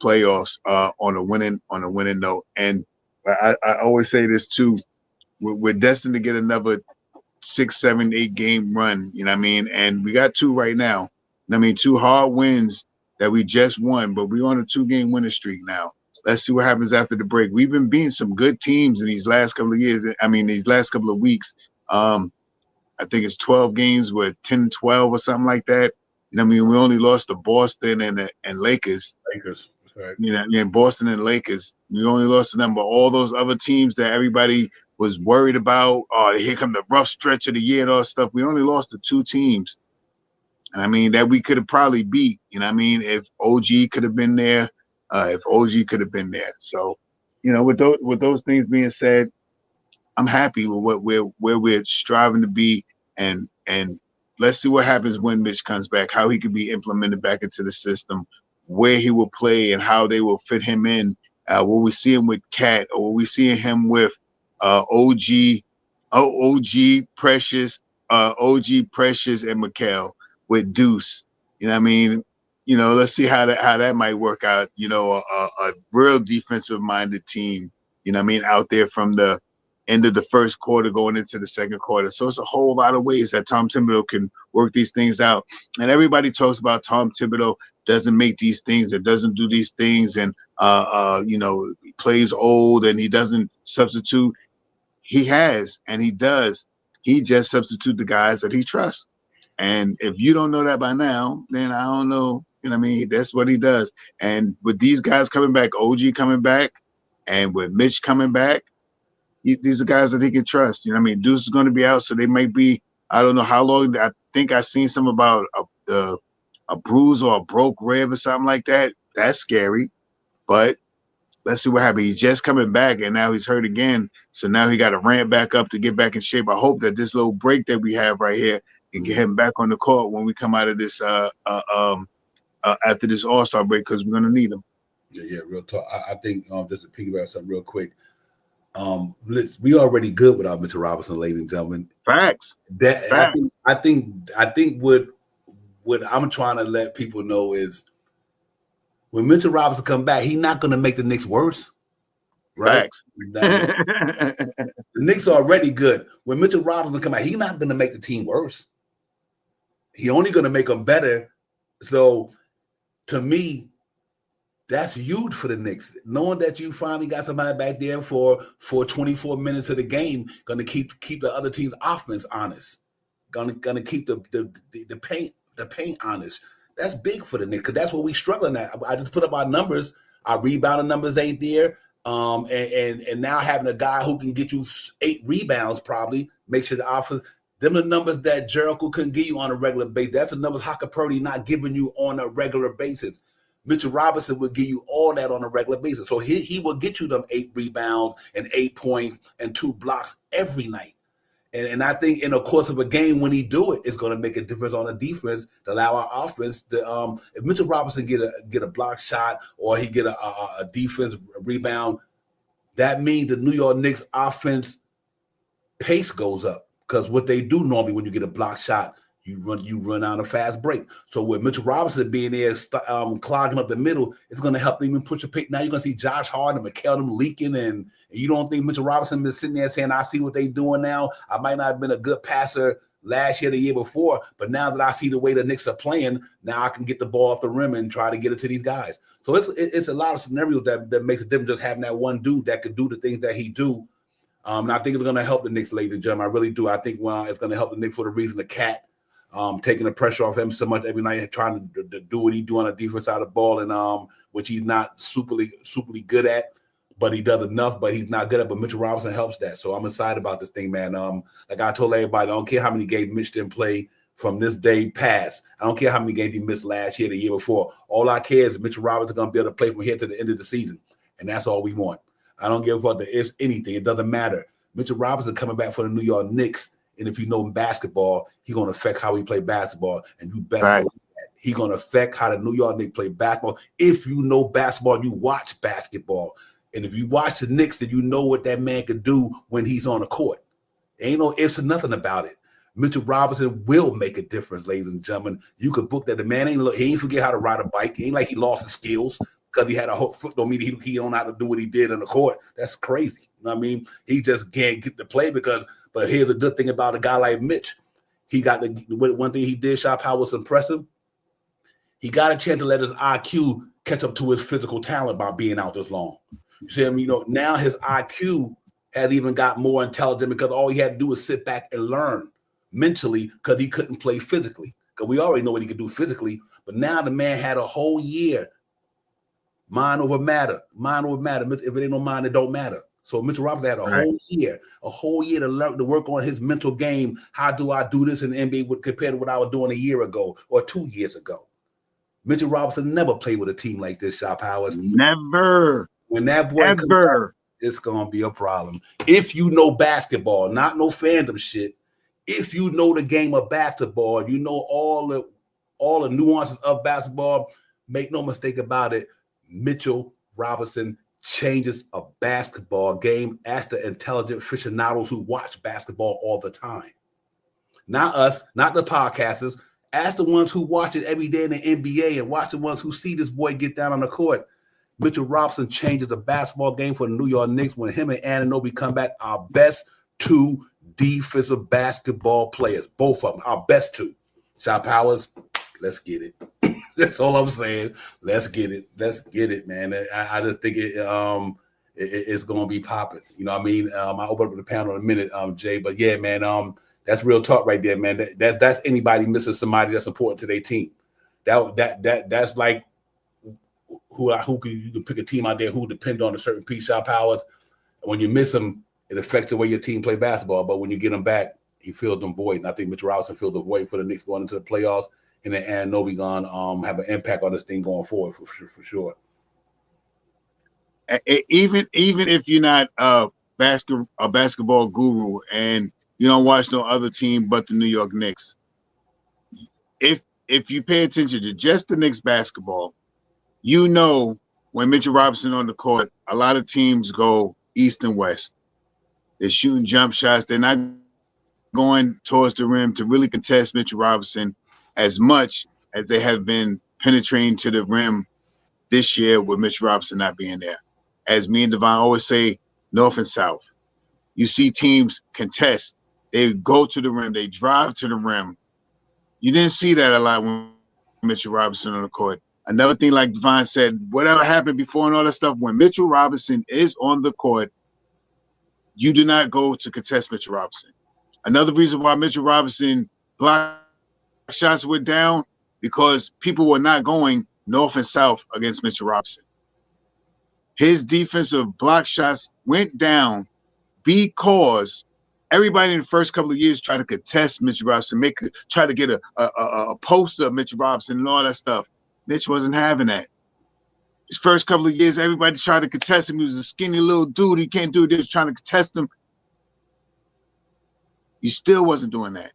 playoffs on a winning note. And I always say this too: we're destined to get another 6, 7, 8 game run. You know what I mean? And we got 2 right now. I mean, 2 hard wins that we just won, but we're on a 2-game winning streak now. Let's see what happens after the break. We've been beating some good teams in these last couple of years. I mean, these last couple of weeks. I think it's 12 games with 10-12 or something like that. You know what I mean? We only lost to Boston and Lakers. Lakers, right. And Boston and Lakers. We only lost to them, but all those other teams that everybody was worried about, here come the rough stretch of the year and all that stuff. We only lost to 2 teams. And I mean, that we could have probably beat, you know what I mean, if OG could have been there, So, with those things being said, I'm happy with where we're striving to be, and let's see what happens when Mitch comes back, how he can be implemented back into the system, where he will play and how they will fit him in. Will we see him with Cat, or will we see him with OG Precious, and Mikal with Deuce? You know what I mean? Let's see how that might work out. A real defensive minded team, you know what I mean, out there from the end of the first quarter going into the second quarter. So it's a whole lot of ways that Tom Thibodeau can work these things out. And everybody talks about Tom Thibodeau doesn't make these things or doesn't do these things, and he plays old and he doesn't substitute. He has, and he does. He just substitute the guys that he trusts. And if you don't know that by now, then I don't know. You know what I mean? That's what he does. And with these guys coming back, OG coming back, and with Mitch coming back, these are guys that he can trust. You know what I mean? Deuce is going to be out, so they might be, I don't know how long. I think I've seen some about a bruise or a broke rib or something like that. That's scary. But let's see what happens. He's just coming back, and now he's hurt again. So now he got to ramp back up to get back in shape. I hope that this little break that we have right here can get him back on the court when we come out of this after this All-Star break, because we're going to need him. Yeah, real talk. I think just to piggyback something real quick. We already good without Mitchell Robinson, ladies and gentlemen. Facts. I think what I'm trying to let people know is when Mitchell Robinson come back, he's not going to make the Knicks worse. Right? Facts. The Knicks are already good. When Mitchell Robinson come back, he's not going to make the team worse. He's only going to make them better. So, to me, that's huge for the Knicks. Knowing that you finally got somebody back there for 24 minutes of the game, going to keep the other team's offense honest. Going to keep the paint honest. That's big for the Knicks, because that's what we struggling at. I just put up our numbers. Our rebounding numbers ain't there. And now having a guy who can get you 8 rebounds probably makes sure the offense. Them are the numbers that Jericho couldn't give you on a regular basis. That's the numbers Haka Purdy not giving you on a regular basis. Mitchell Robinson will give you all that on a regular basis. So he will get you them 8 rebounds and 8 points and 2 blocks every night. And I think in the course of a game, when he do it, it's going to make a difference on the defense to allow our offense to. If Mitchell Robinson get a block shot or he get a defense rebound, that means the New York Knicks offense pace goes up, because what they do normally when you get a block shot, you run out a fast break. So with Mitchell Robinson being there, clogging up the middle, it's going to help them even push a pick. Now you're going to see Josh Hart and Mikal them leaking, and you don't think Mitchell Robinson been sitting there saying, I see what they doing now. I might not have been a good passer last year, the year before, but now that I see the way the Knicks are playing, now I can get the ball off the rim and try to get it to these guys. So it's a lot of scenarios that makes a difference, just having that one dude that could do the things that he do. And I think it's going to help the Knicks, ladies and gentlemen. I really do. I think it's going to help the Knicks for the reason the Cat. Taking the pressure off him so much every night, trying to do what he do on the defense side of the ball, and which he's not superly good at. but he does enough, but he's not good at it. But Mitchell Robinson helps that. So I'm excited about this thing, man. Like I told everybody, I don't care how many games Mitch didn't play from this day past. I don't care how many games he missed last year, the year before. All I care is Mitchell Robinson is going to be able to play from here to the end of the season. And that's all we want. I don't give a fuck if anything. It doesn't matter. Mitchell Robinson coming back for the New York Knicks. And if you know basketball, he's going to affect how we play basketball. And you best believe that. He's going to affect how the New York Knicks play basketball. If you know basketball, you watch basketball. And if you watch the Knicks, then you know what that man could do when he's on the court. Ain't no ifs or nothing about it. Mitchell Robinson will make a difference, ladies and gentlemen. You could book that. The man ain't forget how to ride a bike. He ain't like he lost his skills because he had a whole foot. Don't mean he don't know how to do what he did on the court. That's crazy. You know what I mean? He just can't get to play because. But here's the good thing about a guy like Mitch. He got the one thing he did. Shop how was impressive. He got a chance to let his IQ catch up to his physical talent by being out this long. You see him? You know now his IQ has even got more intelligent because all he had to do was sit back and learn mentally because he couldn't play physically. Because we already know what he could do physically, but now the man had a whole year. Mind over matter. Mind over matter. If it ain't no mind, it don't matter. So Mitchell Robinson had a whole year to learn to work on his mental game. How do I do this in the NBA compared to what I was doing a year ago or 2 years ago? Mitchell Robinson never played with a team like this, Shop Howard. Never. When that boy comes out, it's gonna be a problem. If you know basketball, not no fandom shit. If you know the game of basketball, you know all the nuances of basketball. Make no mistake about it. Mitchell Robinson changes a basketball game. Ask the intelligent aficionados who watch basketball all the time. Not us, not the podcasters. Ask the ones who watch it every day in the NBA and watch the ones who see this boy get down on the court. Mitchell Robinson changes the basketball game for the New York Knicks when him and Anunoby come back. Our best two defensive basketball players, both of them, our best two. Shot Powers, let's get it. That's all I'm saying. Let's get it. Let's get it, man. I just think it's gonna be popping. You know what I mean? I open up the panel in a minute, Jay. But yeah, man, that's real talk right there, man. That's anybody missing somebody that's important to their team. That's like who you can pick a team out there who depend on a certain piece. Shot Powers. When you miss them, it affects the way your team play basketball. But when you get them back, he filled them void. And I think Mitchell Robinson filled the void for the Knicks going into the playoffs. And then Anunoby gonna have an impact on this thing going forward for sure. Even if you're not a basketball guru and you don't watch no other team but the New York Knicks, if you pay attention to just the Knicks basketball, you know when Mitchell Robinson on the court, a lot of teams go east and west. They're shooting jump shots. They're not going towards the rim to really contest Mitchell Robinson as much as they have been penetrating to the rim this year with Mitch Robinson not being there. As me and Devon always say, north and south. You see teams contest. They go to the rim. They drive to the rim. You didn't see that a lot when Mitchell Robinson on the court. Another thing, like Devon said, whatever happened before and all that stuff, when Mitchell Robinson is on the court, you do not go to contest Mitchell Robinson. Another reason why Mitchell Robinson blocked shots went down because people were not going north and south against Mitchell Robinson. His defensive block shots went down because everybody in the first couple of years tried to contest Mitchell Robinson, try to get a poster of Mitchell Robinson and all that stuff. Mitch wasn't having that. His first couple of years, everybody tried to contest him. He was a skinny little dude. He can't do it. They was trying to contest him. He still wasn't doing that.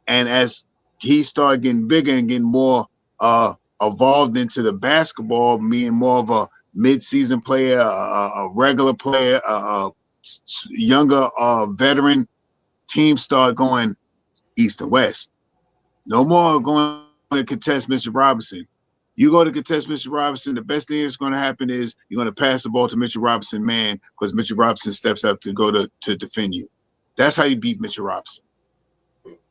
And as he started getting bigger and getting more evolved into the basketball, being more of a mid-season player, a regular player, a younger veteran, teams start going east and west. No more going to contest Mr. Robinson. You go to contest Mr. Robinson, the best thing that's going to happen is you're going to pass the ball to Mitchell Robinson, man, because Mitchell Robinson steps up to go to defend you. That's how you beat Mitchell Robinson.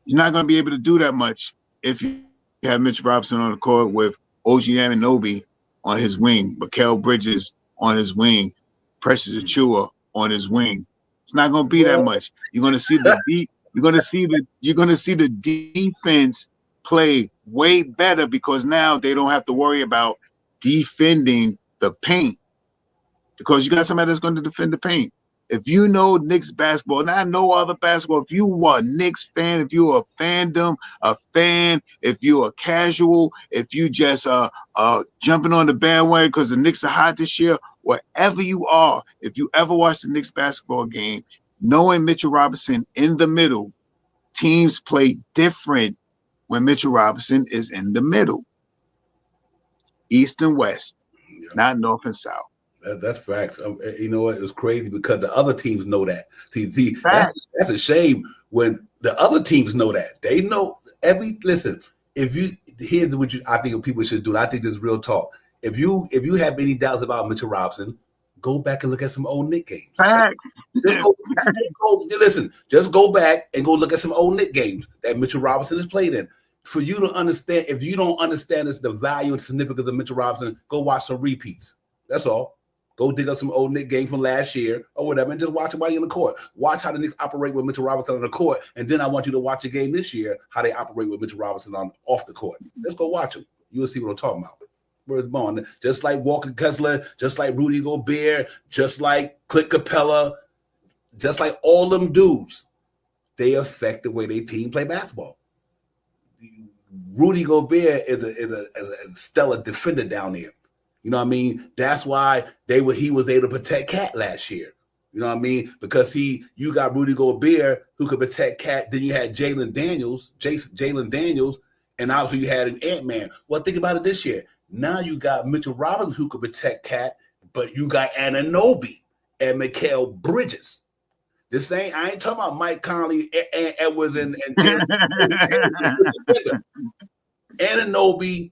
You're not going to be able to do that much if you have Mitchell Robinson on the court with OG Anunoby on his wing, Mikal Bridges on his wing, Precious Achiuwa on his wing. It's not going to be that much. You're going to see the defense play way better because now they don't have to worry about defending the paint. because you got somebody that's going to defend the paint. If you know Knicks basketball, and I know other basketball, if you are a Knicks fan, if you're a fandom, a fan, if you're a casual, if you just jumping on the bandwagon because the Knicks are hot this year, wherever you are, if you ever watch the Knicks basketball game, knowing Mitchell Robinson in the middle, teams play different when Mitchell Robinson is in the middle. East and West, not North and South. That's facts. You know what? It was crazy because the other teams know that. See, that's a shame when the other teams know that. They know listen. Here's what I think people should do. And I think this is real talk. If you have any doubts about Mitchell Robinson, go back and look at some old Knick games. Listen, just go back and go look at some old Knick games that Mitchell Robinson has played in. For you to understand, if you don't understand the value and significance of Mitchell Robinson, go watch some repeats. That's all. Go dig up some old Knicks game from last year or whatever and just watch it while you're in the court. Watch how the Knicks operate with Mitchell Robinson on the court, and then I want you to watch a game this year, how they operate with Mitchell Robinson off the court. Let's go watch them. You'll see what I'm talking about. Where's Bond? Just like Walker Kessler, just like Rudy Gobert, just like Clint Capella, just like all them dudes, they affect the way their team play basketball. Rudy Gobert is a stellar defender down there. You know what I mean? That's why he was able to protect Cat last year. You know what I mean? Because you got Rudy Gobert who could protect Cat. Then you had Jalen Daniels, and obviously you had an Ant-Man. Well, think about it this year. Now you got Mitchell Robinson who could protect Cat, but you got Anunoby and Mikal Bridges. I ain't talking about Mike Conley, and Edwards, and Anunoby.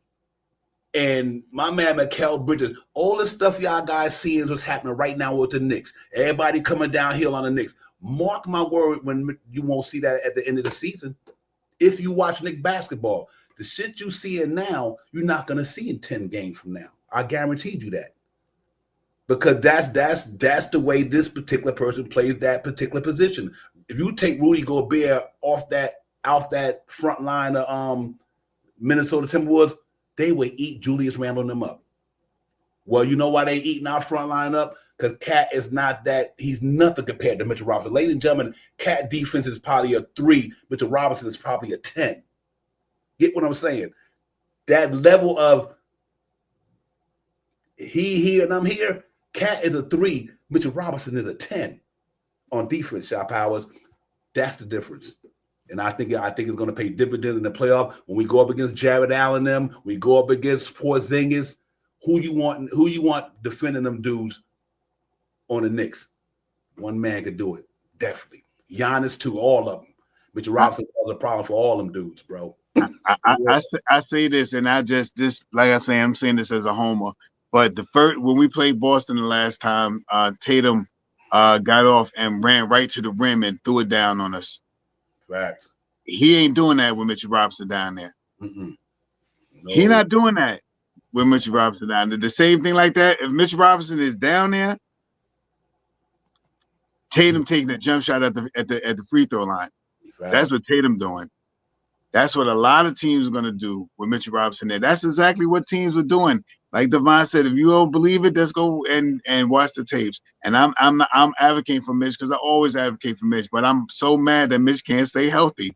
And my man Mikal Bridges, all the stuff y'all guys seeing is what's happening right now with the Knicks. Everybody coming downhill on the Knicks. Mark my word, when you won't see that at the end of the season. If you watch Knicks basketball, the shit you seeing now, you're not gonna see in 10 games from now. I guarantee you that. Because that's the way this particular person plays that particular position. If you take Rudy Gobert off that front line of Minnesota Timberwolves, they would eat Julius Randle and them up. Well, you know why they eating our front line up? Because Cat is not that. He's nothing compared to Mitchell Robinson. Ladies and gentlemen, Cat defense is probably a 3. Mitchell Robinson is probably a 10. Get what I'm saying? That level of he here and I'm here, Cat is a 3. Mitchell Robinson is a 10 on defense, Shot Powers. That's the difference. And I think it's going to pay dividends in the playoff when we go up against Jared Allen. We go up against Porzingis. Who you want defending them dudes on the Knicks? One man could do it, definitely. Giannis too, all of them. Mitchell Robinson was a problem for all them dudes, bro. I say this, and like I say, I'm saying this as a homer. But when we played Boston the last time, Tatum got off and ran right to the rim and threw it down on us. Facts. He ain't doing that with Mitchell Robinson down there. No. He not doing that with Mitchell Robinson down there. The same thing like that. If Mitchell Robinson is down there, Tatum taking a jump shot at the free throw line. Facts. That's what Tatum doing. That's what a lot of teams are going to do with Mitchell Robinson there. That's exactly what teams were doing. Like Devon said, if you don't believe it, let's go and watch the tapes. And I'm advocating for Mitch because I always advocate for Mitch. But I'm so mad that Mitch can't stay healthy.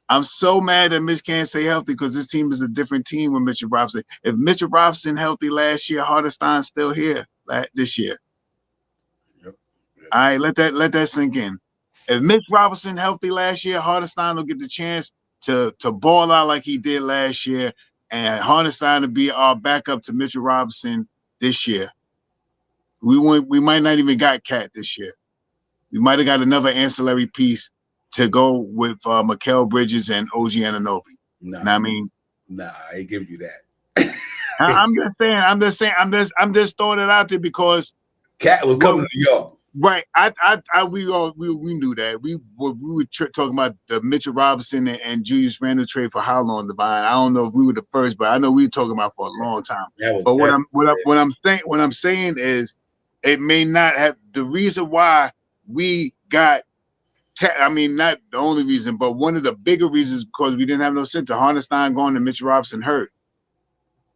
I'm so mad that Mitch can't stay healthy because this team is a different team with Mitchell Robinson. If Mitchell Robinson healthy last year, Hartenstein's still here this year. Yep. All right, let that sink in. If Mitch Robinson healthy last year, Hartenstein will get the chance to ball out like he did last year, and Hartenstein to be our backup to Mitchell Robinson this year. We might not even got Cat this year. We might have got another ancillary piece to go with Mikal Bridges and OG Anunoby. Nah, you know what I mean? Nah, I ain't give you that. I'm just throwing it out there because Cat was coming to York. Right. We knew that. We were talking about the Mitchell Robinson and Julius Randle trade for how long, Divine? I don't know if we were the first, but I know we were talking about for a long time. But what I'm saying is it may not have the reason why we got I mean, not the only reason, but one of the bigger reasons because we didn't have no center. Hartenstein gone and Mitchell Robinson hurt.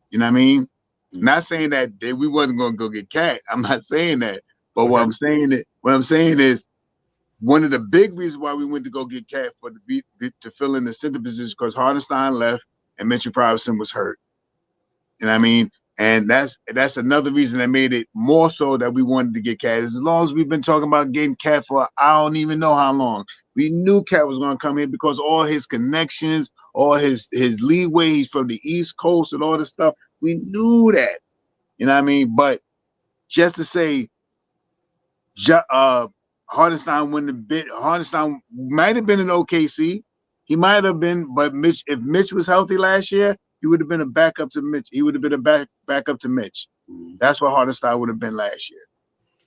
You know what I mean? Not saying that we wasn't going to go get Cat. I'm not saying that. But what I'm saying is one of the big reasons why we went to go get Cat to fill in the center position because Hardenstein left and Mitchell Robinson was hurt. You know what I mean? And that's another reason that made it more so that we wanted to get Cat. As long as we've been talking about getting Cat for I don't even know how long. We knew Cat was going to come here because all his connections, all his leeway, he's from the East Coast and all this stuff. We knew that. You know what I mean? But just to say, Hardenstein wouldn't have been. Hardenstein might have been in OKC. He might have been, but if Mitch was healthy last year, he would have been a backup to Mitch. He would have been a backup to Mitch. That's what Hardenstein would have been last year.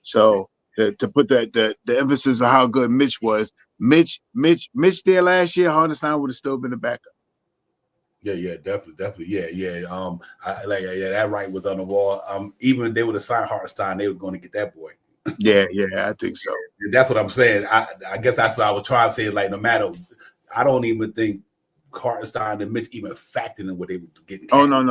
So to put the emphasis on how good Mitch was, Mitch there last year, Hardenstein would have still been a backup. Yeah, definitely. Yeah. That right was on the wall. Even if they would have signed Hartenstein, they were going to get that boy. Yeah, I think so. That's what I'm saying. I guess that's what I was trying to say. Like, no matter, I don't even think Hartenstein and Mitch even factored in what they were getting. Oh no.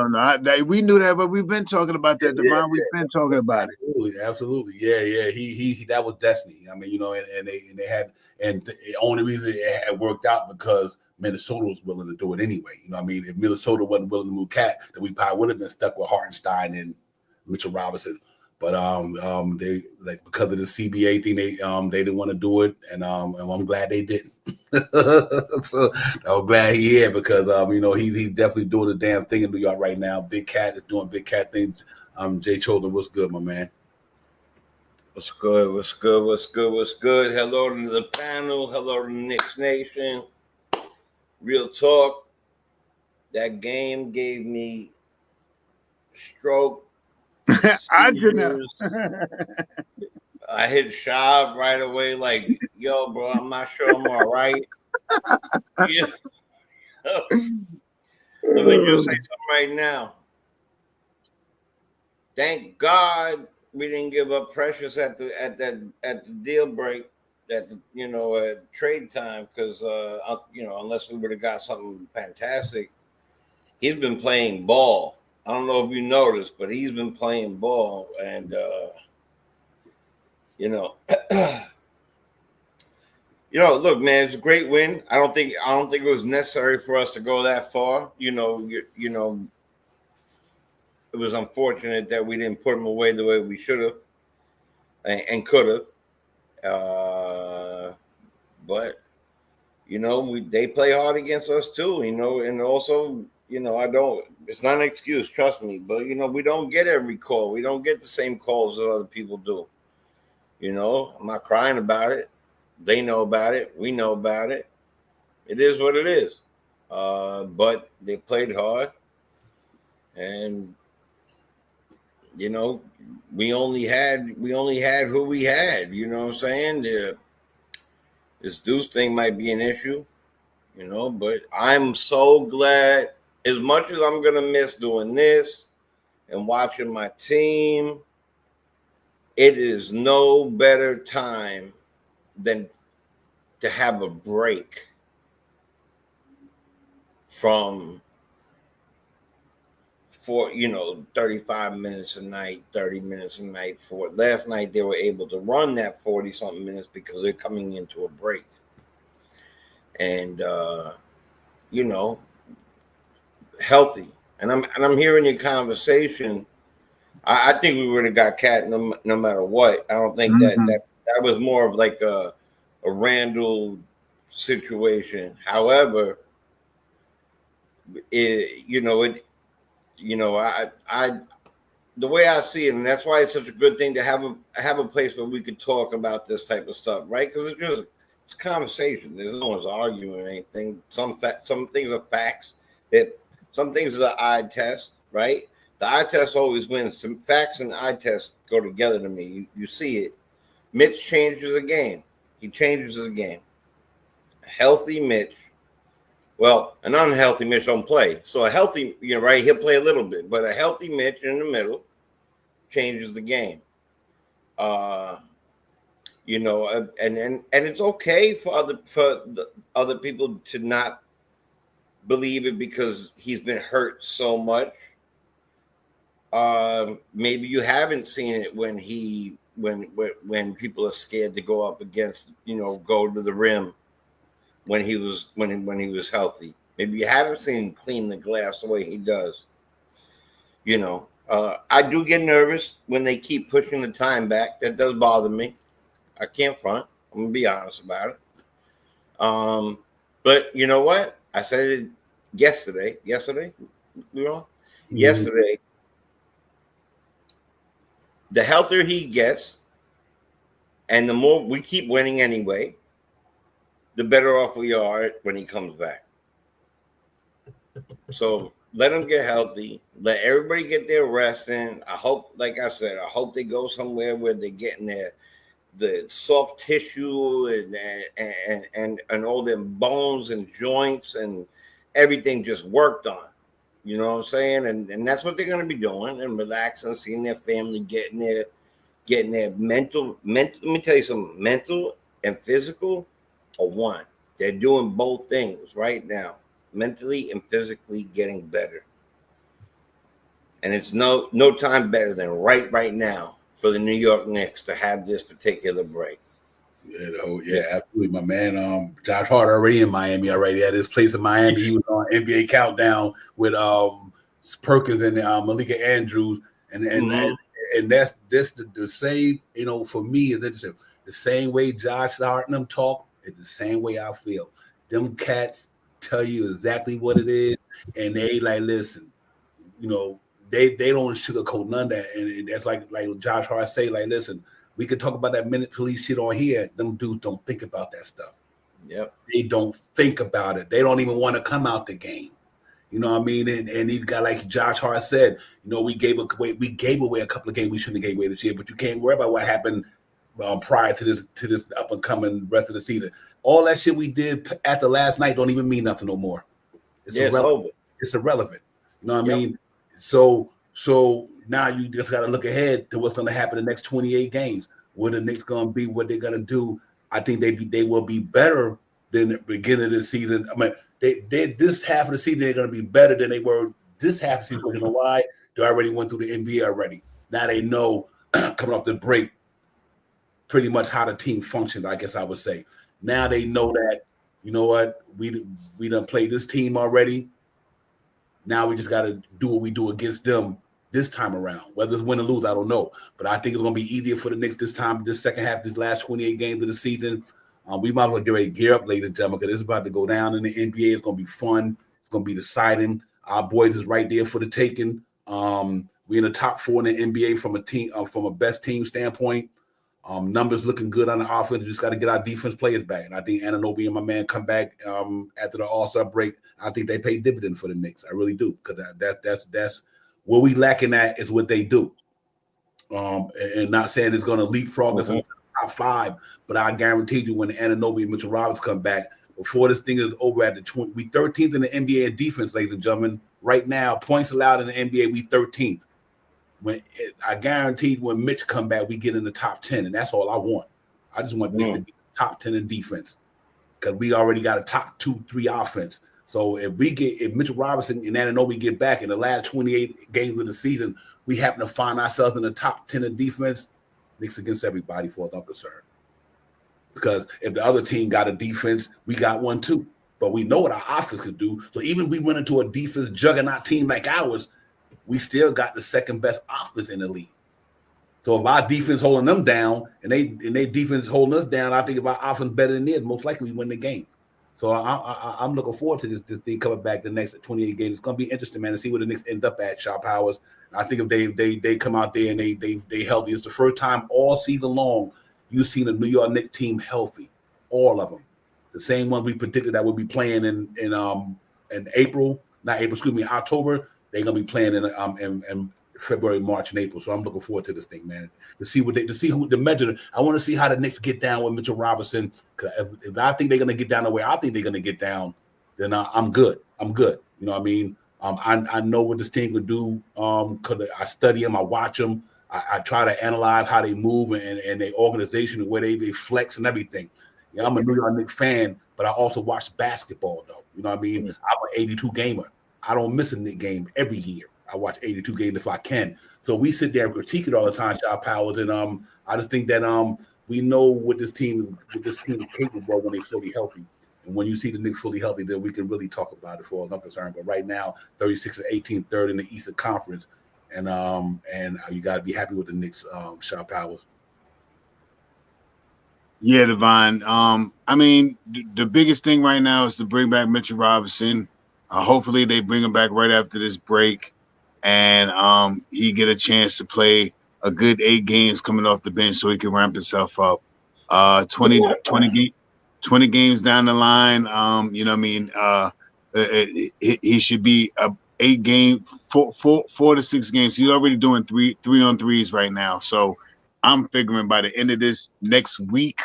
We knew that, but we've been talking about that, Devon. We've been talking about it. Absolutely. Yeah. He that was destiny. I mean, and they had, and the only reason it had worked out because Minnesota was willing to do it anyway. You know what I mean? If Minnesota wasn't willing to move Cat, then we probably would have been stuck with Hartenstein and Mitchell Robinson. But they because of the CBA thing, they didn't want to do it, and I'm glad they didn't. So I'm glad he here because he's definitely doing the damn thing in New York right now. Big Cat is doing Big Cat things. Jay Cholder, what's good, my man? What's good? Hello to the panel. Hello to the Knicks Nation. Real talk. That game gave me stroke. I did not. I hit Shab right away, like, yo, bro, I'm not sure I'm all right. Yeah. Let me just say something right now. Thank God we didn't give up Precious at the deal break at trade time because unless we would have got something fantastic, he's been playing ball. I don't know if you noticed, but he's been playing ball, and look, man, it's a great win. I don't think it was necessary for us to go that far. It was unfortunate that we didn't put him away the way we should have and could have. But they play hard against us too. And also. It's not an excuse, trust me, but we don't get every call. We don't get the same calls that other people do. I'm not crying about it. They know about it. We know about it. It is what it is. But they played hard, and we only had who we had. You know what I'm saying? This Deuce thing might be an issue, but I'm so glad. As much as I'm going to miss doing this and watching my team, it is no better time than to have a break from 35 minutes a night, 30 minutes a night. For last night, they were able to run that 40-something minutes because they're coming into a break. And, healthy, and I'm hearing your conversation. I think we would have got Cat no matter what. I don't think that was more of like a Randall situation. However, I the way I see it, and that's why it's such a good thing to have a place where we could talk about this type of stuff, right? Because it's a conversation. There's no one's arguing anything. Some things are facts. Some things are the eye test, right? The eye test always wins. Some facts and eye test go together to me. You see it. Mitch changes the game. He changes the game. A healthy Mitch. Well, an unhealthy Mitch don't play. So a healthy, right? He'll play a little bit, but a healthy Mitch in the middle changes the game. And it's okay for the other people to not believe it because he's been hurt so much. Maybe you haven't seen it when people are scared to go up against, go to the rim when he was healthy. Maybe you haven't seen him clean the glass the way he does. I do get nervous when they keep pushing the time back. That does bother me. I can't front. I'm gonna be honest about it. But you know what? I said it yesterday. Yesterday. The healthier he gets, and the more we keep winning anyway, the better off we are when he comes back. So let him get healthy. Let everybody get their rest in. I hope, like I said, I hope they go somewhere where they're getting the soft tissue and all them bones and joints and everything just worked on. You know what I'm saying? And that's what they're going to be doing, and relaxing, seeing their family getting their mental. Let me tell you something. Mental and physical are one. They're doing both things right now, mentally and physically getting better. And it's no time better than right now for the New York Knicks to have this particular break. Absolutely, my man. Josh Hart already in Miami already at his place in Miami. He was on NBA Countdown with Perkins and Malika Andrews, and that's the same. For me, is the same way Josh Hart and them talk. It's the same way I feel. Them cats tell you exactly what it is, and they like listen. They don't sugarcoat none of that, and that's like Josh Hart say, like listen. We could talk about that minute police shit on here. Them dudes don't think about that stuff. Yep. They don't think about it. They don't even want to come out the game. You know what I mean? And these guys, like Josh Hart said, we gave away a couple of games we shouldn't have gave away this year, but you can't worry about what happened prior to this up and coming rest of the season. All that shit we did after last night don't even mean nothing no more. It's irrelevant. It's irrelevant. You know what I mean? So now you just got to look ahead to what's going to happen in the next 28 games. What the Knicks going to be, what they're going to do. I think they will be better than the beginning of the season. I mean, they this half of the season they're going to be better than they were this half of the season. You know why? They already went through the NBA already. Now they know coming off the break pretty much how the team functions. I guess I would say. Now they know that we done played this team already. Now we just got to do what we do against them this time around. Whether it's win or lose, I don't know. But I think it's going to be easier for the Knicks this time, this second half, this last 28 games of the season. We might as well get ready to gear up, ladies and gentlemen, because it's about to go down in the NBA. It's going to be fun. It's going to be deciding. Our boys is right there for the taking. We're in the top 4 in the NBA from a team, from a best team standpoint. Numbers looking good on the offense. We just got to get our defense players back. And I think Anunoby and my man come back after the All-Star break. I think they pay dividend for the Knicks. I really do, because that's what we lacking at is what they do. And not saying it's going to leapfrog us into the top 5, but I guarantee you when Anunoby and Mitchell Roberts come back, before this thing is over at the 20, we 13th in the NBA in defense, ladies and gentlemen. Right now, points allowed in the NBA, we 13th. I guaranteed when Mitch come back, we get in the top 10, and that's all I want. I just want Mitch to be top 10 in defense, because we already got a top 2-3 offense. So if Mitchell Robinson and Anunoby get back in the last 28 games of the season, we happen to find ourselves in the top 10 in defense, Knicks against everybody for I'm concerned. Because if the other team got a defense, we got one too. But we know what our offense could do. So even if we went into a defense juggernaut team like ours, we still got the second best offense in the league. So if our defense holding them down and they defense holding us down, I think if our offense better than theirs, most likely we win the game. So I'm looking forward to this thing coming back the next 28 games. It's going to be interesting, man, to see where the Knicks end up at, Sharp Powers. I think if they come out there and they healthy, it's the first time all season long you've seen a New York Knicks team healthy, all of them. The same one we predicted that would be playing in April, not April, excuse me, October. They're gonna be playing in February, March, and April. So I'm looking forward to this thing, man. To see who the measure. I want to see how the Knicks get down with Mitchell Robinson. If I think they're gonna get down the way I think they're gonna get down, then I'm good. I'm good. You know what I mean? I know what this team could do. Cause I study them, I watch them, I try to analyze how they move and their organization and where they flex and everything. Yeah, I'm a New York Knicks fan, but I also watch basketball though. You know what I mean? I'm an 82 gamer. I don't miss a Knicks game every year. I watch 82 games if I can. So we sit there and critique it all the time, Shaw Powers, and I just think that we know what this team is capable of when they're fully healthy. And when you see the Knicks fully healthy, then we can really talk about it for I'm concerned. But right now, 36-18, third in the Eastern Conference, and you got to be happy with the Knicks, Shaw Powers. Yeah, Divine. I mean, the biggest thing right now is to bring back Mitchell Robinson. Hopefully, they bring him back right after this break, and he get a chance to play a good 8 games coming off the bench, so he can ramp himself up. 20 games down the line. You know what I mean? He should be a 8 game, 4 to 6 games. He's already doing 3-on-3s right now, so. I'm figuring by the end of this next week,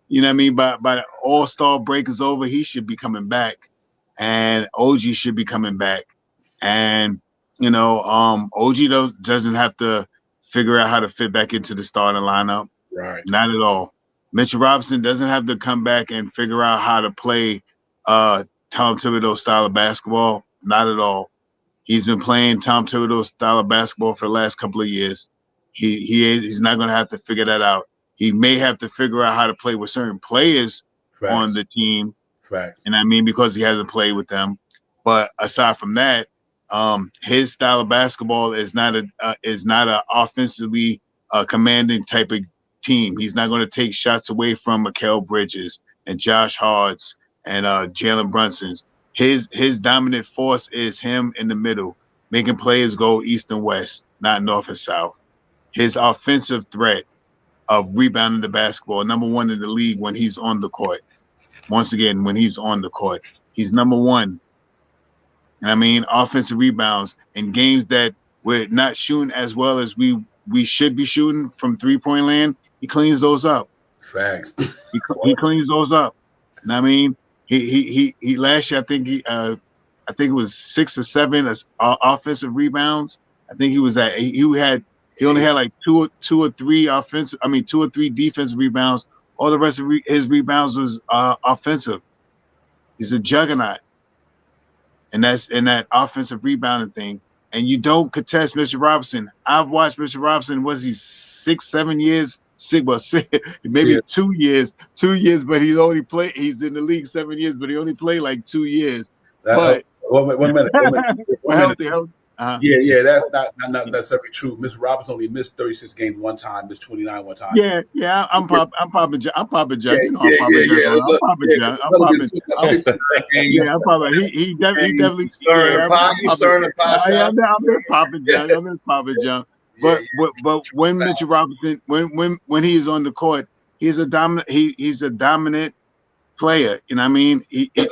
you know what I mean? By the All-Star break is over, he should be coming back, and OG should be coming back. And you know, OG doesn't have to figure out how to fit back into the starting lineup, right? Not at all. Mitchell Robinson doesn't have to come back and figure out how to play Tom Thibodeau style of basketball, not at all. He's been playing Tom Thibodeau style of basketball for the last couple of years. He's not going to have to figure that out. He may have to figure out how to play with certain players on the team. Facts. And I mean, because he hasn't played with them. But aside from that, his style of basketball is not a offensively commanding type of team. He's not going to take shots away from Mikal Bridges and Josh Hart's and Jalen Brunson's. His dominant force is him in the middle, making players go east and west, not north and south. His offensive threat of rebounding the basketball, number 1 in the league when he's on the court. Once again, when he's on the court, he's number 1. And I mean, offensive rebounds in games that we're not shooting as well as we should be shooting from 3-point land. He cleans those up. Facts. He cleans those up. And I mean, he last year I think it was 6 or 7 offensive rebounds. I think he only had like two or three defensive rebounds. All the rest of his rebounds was offensive. He's a juggernaut, and that's in that offensive rebounding thing. And you don't contest Mr. Robinson. I've watched Mr. Robinson. Was he 6-7 years? Maybe 2 years. 2 years, but he's only played. He's in the league 7 years, but he only played like 2 years. But one minute. Yeah, that's not necessarily true. Mr. Roberts only missed 36 games one time, missed 29 one time. Yeah. I'm popping John. I'm popping John. He definitely. I'm popping John. But when Mitchell Robinson, when he is on the court, he's a dominant player. You know what I mean?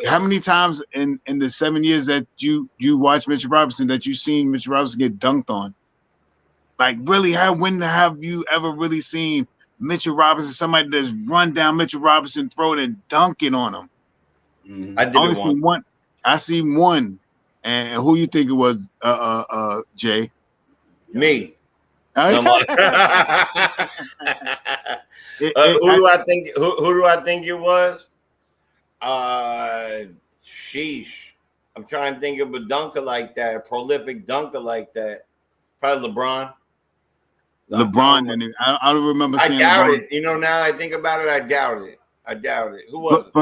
How many times in the 7 years that you watch Mitchell Robinson that you seen Mitchell Robinson get dunked on? Like, really, when have you ever really seen Mitchell Robinson, somebody that's run down Mitchell Robinson, throw it and dunk it on him? Mm-hmm. I did it one. I seen one. And who you think it was, Jay? Me. Who do I think? Who do I think it was? Sheesh. I'm trying to think of a dunker like that, a prolific dunker like that. Probably LeBron. LeBron. I don't remember seeing I doubt LeBron. it. You know, now I think about it, I doubt it. Who was it?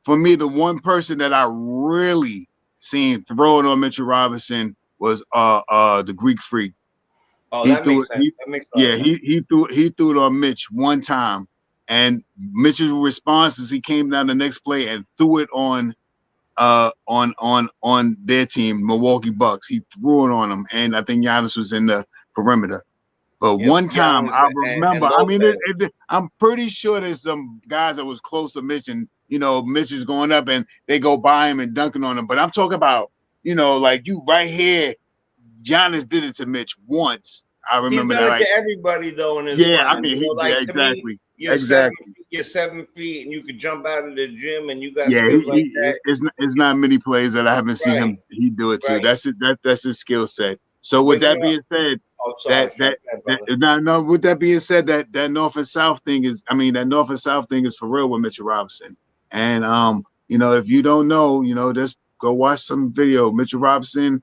For me, the one person that I really seen throw it on Mitchell Robinson was the Greek Freak. Oh, that makes sense. Yeah, he threw it on Mitch one time, and Mitch's response is he came down the next play and threw it on their team, Milwaukee Bucks. He threw it on them, and I think Giannis was in the perimeter. But one time I remember, I'm pretty sure there's some guys that was close to Mitch, and Mitch is going up and they go by him and dunking on him. But I'm talking about, like you right here. Giannis did it to Mitch once. I remember that. Like, to everybody though. In his prime. Exactly. You're 7 feet and you could jump out of the gym and you got skills like that. It's not many plays that I haven't seen him do it to. Right. That's his skill set. So with that being said, with that being said, that North and South thing is for real with Mitchell Robinson. And if you don't know, just go watch some video. Mitchell Robinson.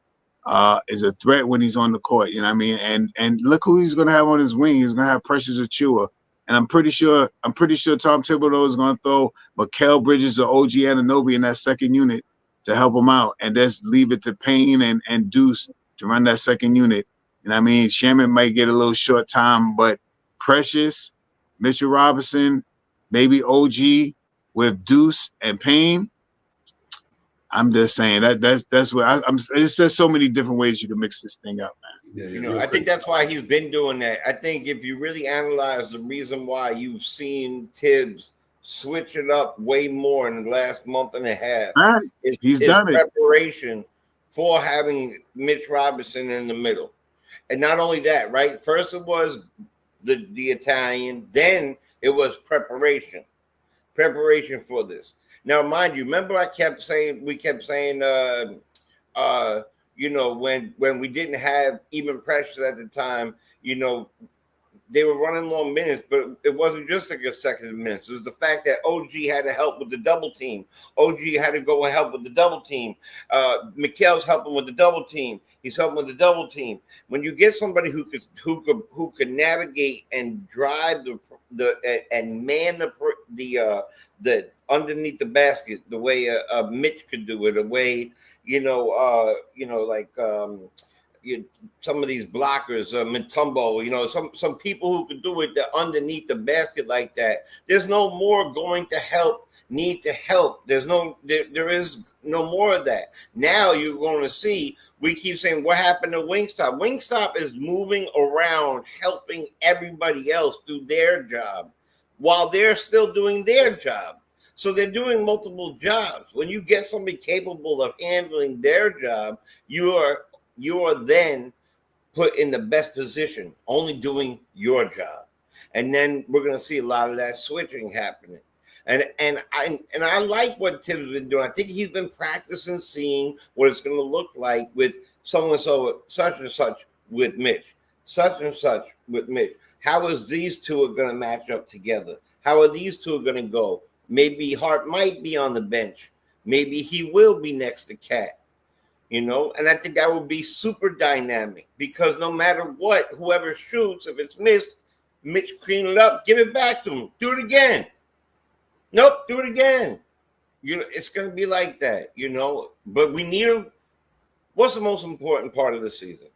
is a threat when he's on the court. You know what I mean? And look who he's going to have on his wing. He's going to have Precious Achua. And I'm pretty sure Tom Thibodeau is going to throw Mikal Bridges or OG Anunoby in that second unit to help him out, and just leave it to Payne and Deuce to run that second unit. You know what I mean? Shaman might get a little short time, but Precious, Mitchell Robinson, maybe OG with Deuce and Payne. I'm just saying that's what I'm. There's so many different ways you can mix this thing up, man. Yeah, I think that's why he's been doing that. I think if you really analyze the reason why you've seen Tibbs switch it up way more in the last month and a half, he's done it. Preparation for having Mitch Robinson in the middle, and not only that, right? First it was the Italian, then it was preparation for this. Now, mind you, remember we kept saying, you know, when we didn't have even Precious at the time, you know, they were running long minutes, but it wasn't just the consecutive minutes. It was the fact that OG had to help with the double team. OG had to go and help with the double team. Mikel's helping with the double team. He's helping with the double team. When you get somebody who could navigate and drive and man the underneath the basket, the way Mitch could do it, the way some of these blockers, Mutombo, some people who could do it underneath the basket like that. There's no more going to help, need to help. There is no more of that. Now you're going to see, we keep saying, what happened to Wingstop? Wingstop is moving around, helping everybody else do their job while they're still doing their job. So they're doing multiple jobs. When you get somebody capable of handling their job, you are then put in the best position, only doing your job. And then we're going to see a lot of that switching happening. And I like what Tim's been doing. I think he's been practicing, seeing what it's going to look like with so such and such with Mitch, such and such with Mitch. How is these two are going to match up together? How are these two going to go? Maybe Hart might be on the bench. Maybe he will be next to Cat. And I think that would be super dynamic because no matter what, whoever shoots, if it's missed, Mitch clean it up, give it back to him. Do it again. Nope, do it again. It's going to be like that, But we need him. What's the most important part of the season?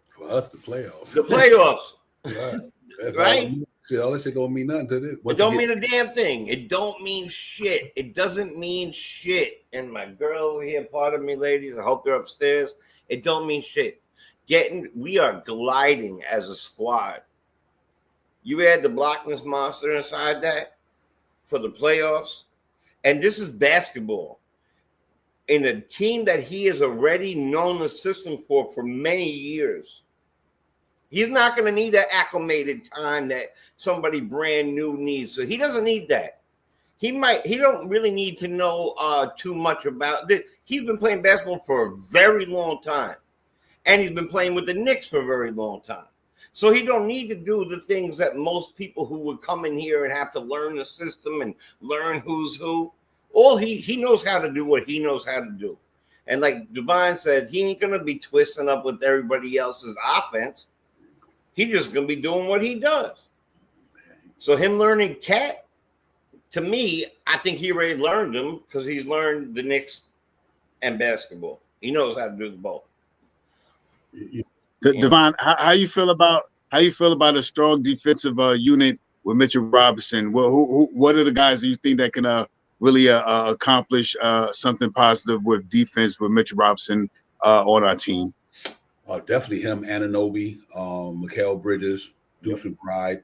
For us, the playoffs. The playoffs. Right. Right? All that shit don't mean nothing to this. It don't mean a damn thing. It don't mean shit. It doesn't mean shit. And my girl over here, pardon me, ladies, I hope they're upstairs. It don't mean shit. We are gliding as a squad. You add the blockness monster inside that for the playoffs. And this is basketball. In a team that he has already known the system for many years. He's not going to need that acclimated time that somebody brand new needs. So he doesn't need that. He don't really need to know too much about this. He's been playing basketball for a very long time. And he's been playing with the Knicks for a very long time. So he don't need to do the things that most people who would come in here and have to learn the system and learn who's who. All he knows how to do what he knows how to do. And like Divine said, he ain't going to be twisting up with everybody else's offense. He's just going to be doing what he does. So him learning Cat, to me, I think he already learned them because he's learned the Knicks and basketball. He knows how to do the both. Devon, how you feel about a strong defensive unit with Mitchell Robinson? Well, what are the guys that you think that can really accomplish something positive with defense with Mitchell Robinson on our team? Definitely him, Anunoby, Mikal Bridges, Deuce McBride.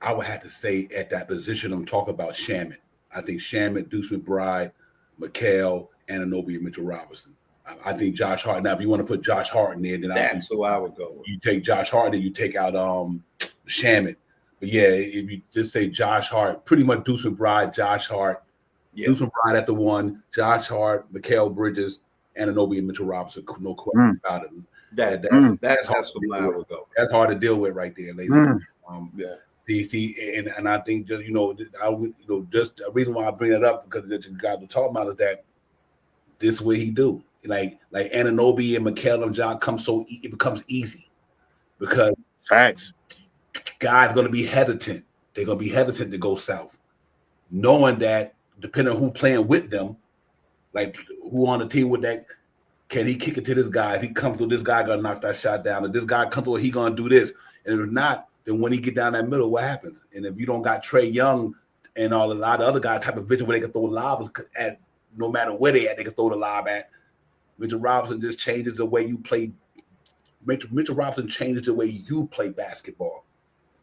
I would have to say at that position, I'm talking about Shaman. I think Shaman, Deuce McBride, Mikal, Anunoby, and Mitchell Robinson. I think Josh Hart. Now, if you want to put Josh Hart in there, then that's who I would go with. You take Josh Hart, then you take out Shaman. But yeah, if you just say Josh Hart, pretty much Deuce McBride, Josh Hart, Deuce McBride at the one, Josh Hart, Mikal Bridges, Anunoby, and Mitchell Robinson. No question about it. That's who I would go. That's hard to deal with right there, ladies. And I think just just the reason why I bring that up because that you guys were talking about is that This is what he do. Like Anunoby and McCallum John it becomes easy because Facts. guys going to be hesitant. They're going to be hesitant to go south, knowing that depending on who playing with them, like who on the team with that, can he kick it to this guy? If he comes through, this guy going to knock that shot down. If this guy comes through, he going to do this. And if not, then when he get down that middle, what happens? And if you don't got Trae Young and a lot of other guys type of vision where they can throw lobs at no matter where they at, they can throw the lob at. Mitchell Robinson just changes the way you play. Mitchell Robinson changes the way you play basketball.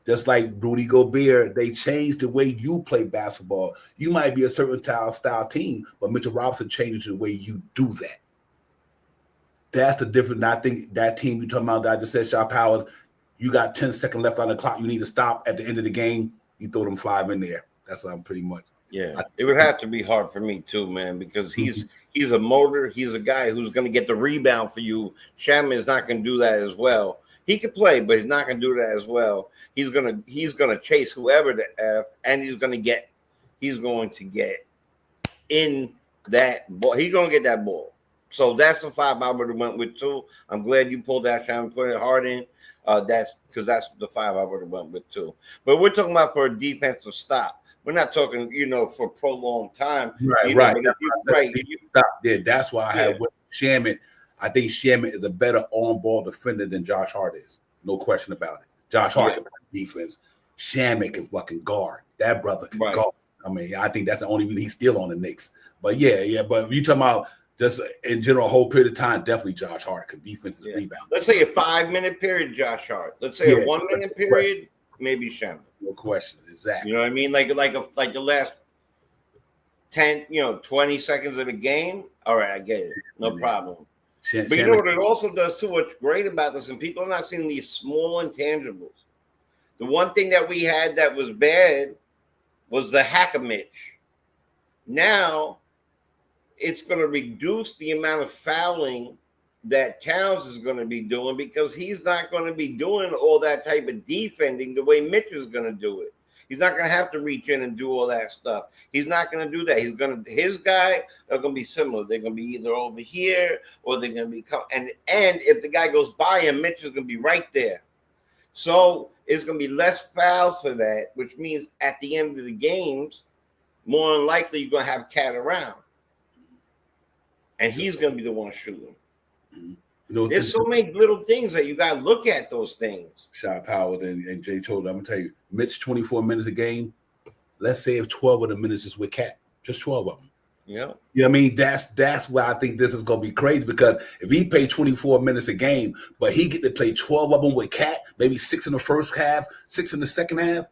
Just like Rudy Gobert, they changed the way you play basketball. You might be a certain style team, but Mitchell Robinson changes the way you do that. That's the difference. I think that team you're talking about that I just said, Shaw Powers, you got 10 seconds left on the clock. You need to stop at the end of the game. You throw them 5 in there. That's what I'm pretty much. Yeah, it would have to be hard for me too, man, because he's a motor. He's a guy who's going to get the rebound for you. Shaman is not going to do that as well. He could play, but he's not going to do that as well. He's gonna chase whoever and he's going to get in that ball. He's going to get that ball. So that's the 5 I would have went with too. I'm glad you pulled that shot and put it hard in. That's because that's the 5 I would have went with too. But we're talking about for a defensive stop. We're not talking, for prolonged time. Right. Yeah, that's why I had with Shaman. I think Shaman is a better on-ball defender than Josh Hart is. No question about it. Josh Hart can play defense. Shaman can fucking guard. That brother can guard. I mean, I think that's the only reason he's still on the Knicks. But yeah. But you talking about just in general, a whole period of time, definitely Josh Hart because defense is rebound. Let's say a 5-minute period, Josh Hart. Let's say a 1-minute period, maybe Shaman. No question, exactly. You know what I mean? Like the last 10, 20 seconds of the game. All right, I get it. No problem. But you know what it also does too? What's great about this, and people are not seeing these small intangibles. The one thing that we had that was bad was the hack-a-mitch. Now it's going to reduce the amount of fouling that Towns is going to be doing because he's not going to be doing all that type of defending the way Mitch is going to do it. He's not going to have to reach in and do all that stuff. He's not going to do that. His guy are going to be similar. They're going to be either over here or they're going to be and if the guy goes by him, Mitch is going to be right there. So it's going to be less fouls for that, which means at the end of the games, more than likely you're going to have Cat around. And he's going to be the one shooting. There's so many little things that you got to look at those things. Shot Powell and Jay told I'm going to tell you, Mitch, 24 minutes a game. Let's say if 12 of the minutes is with Cat, just 12 of them. Yeah. You know what I mean? That's why I think this is going to be crazy because if he played 24 minutes a game, but he get to play 12 of them with Cat, maybe 6 in the first half, 6 in the second half,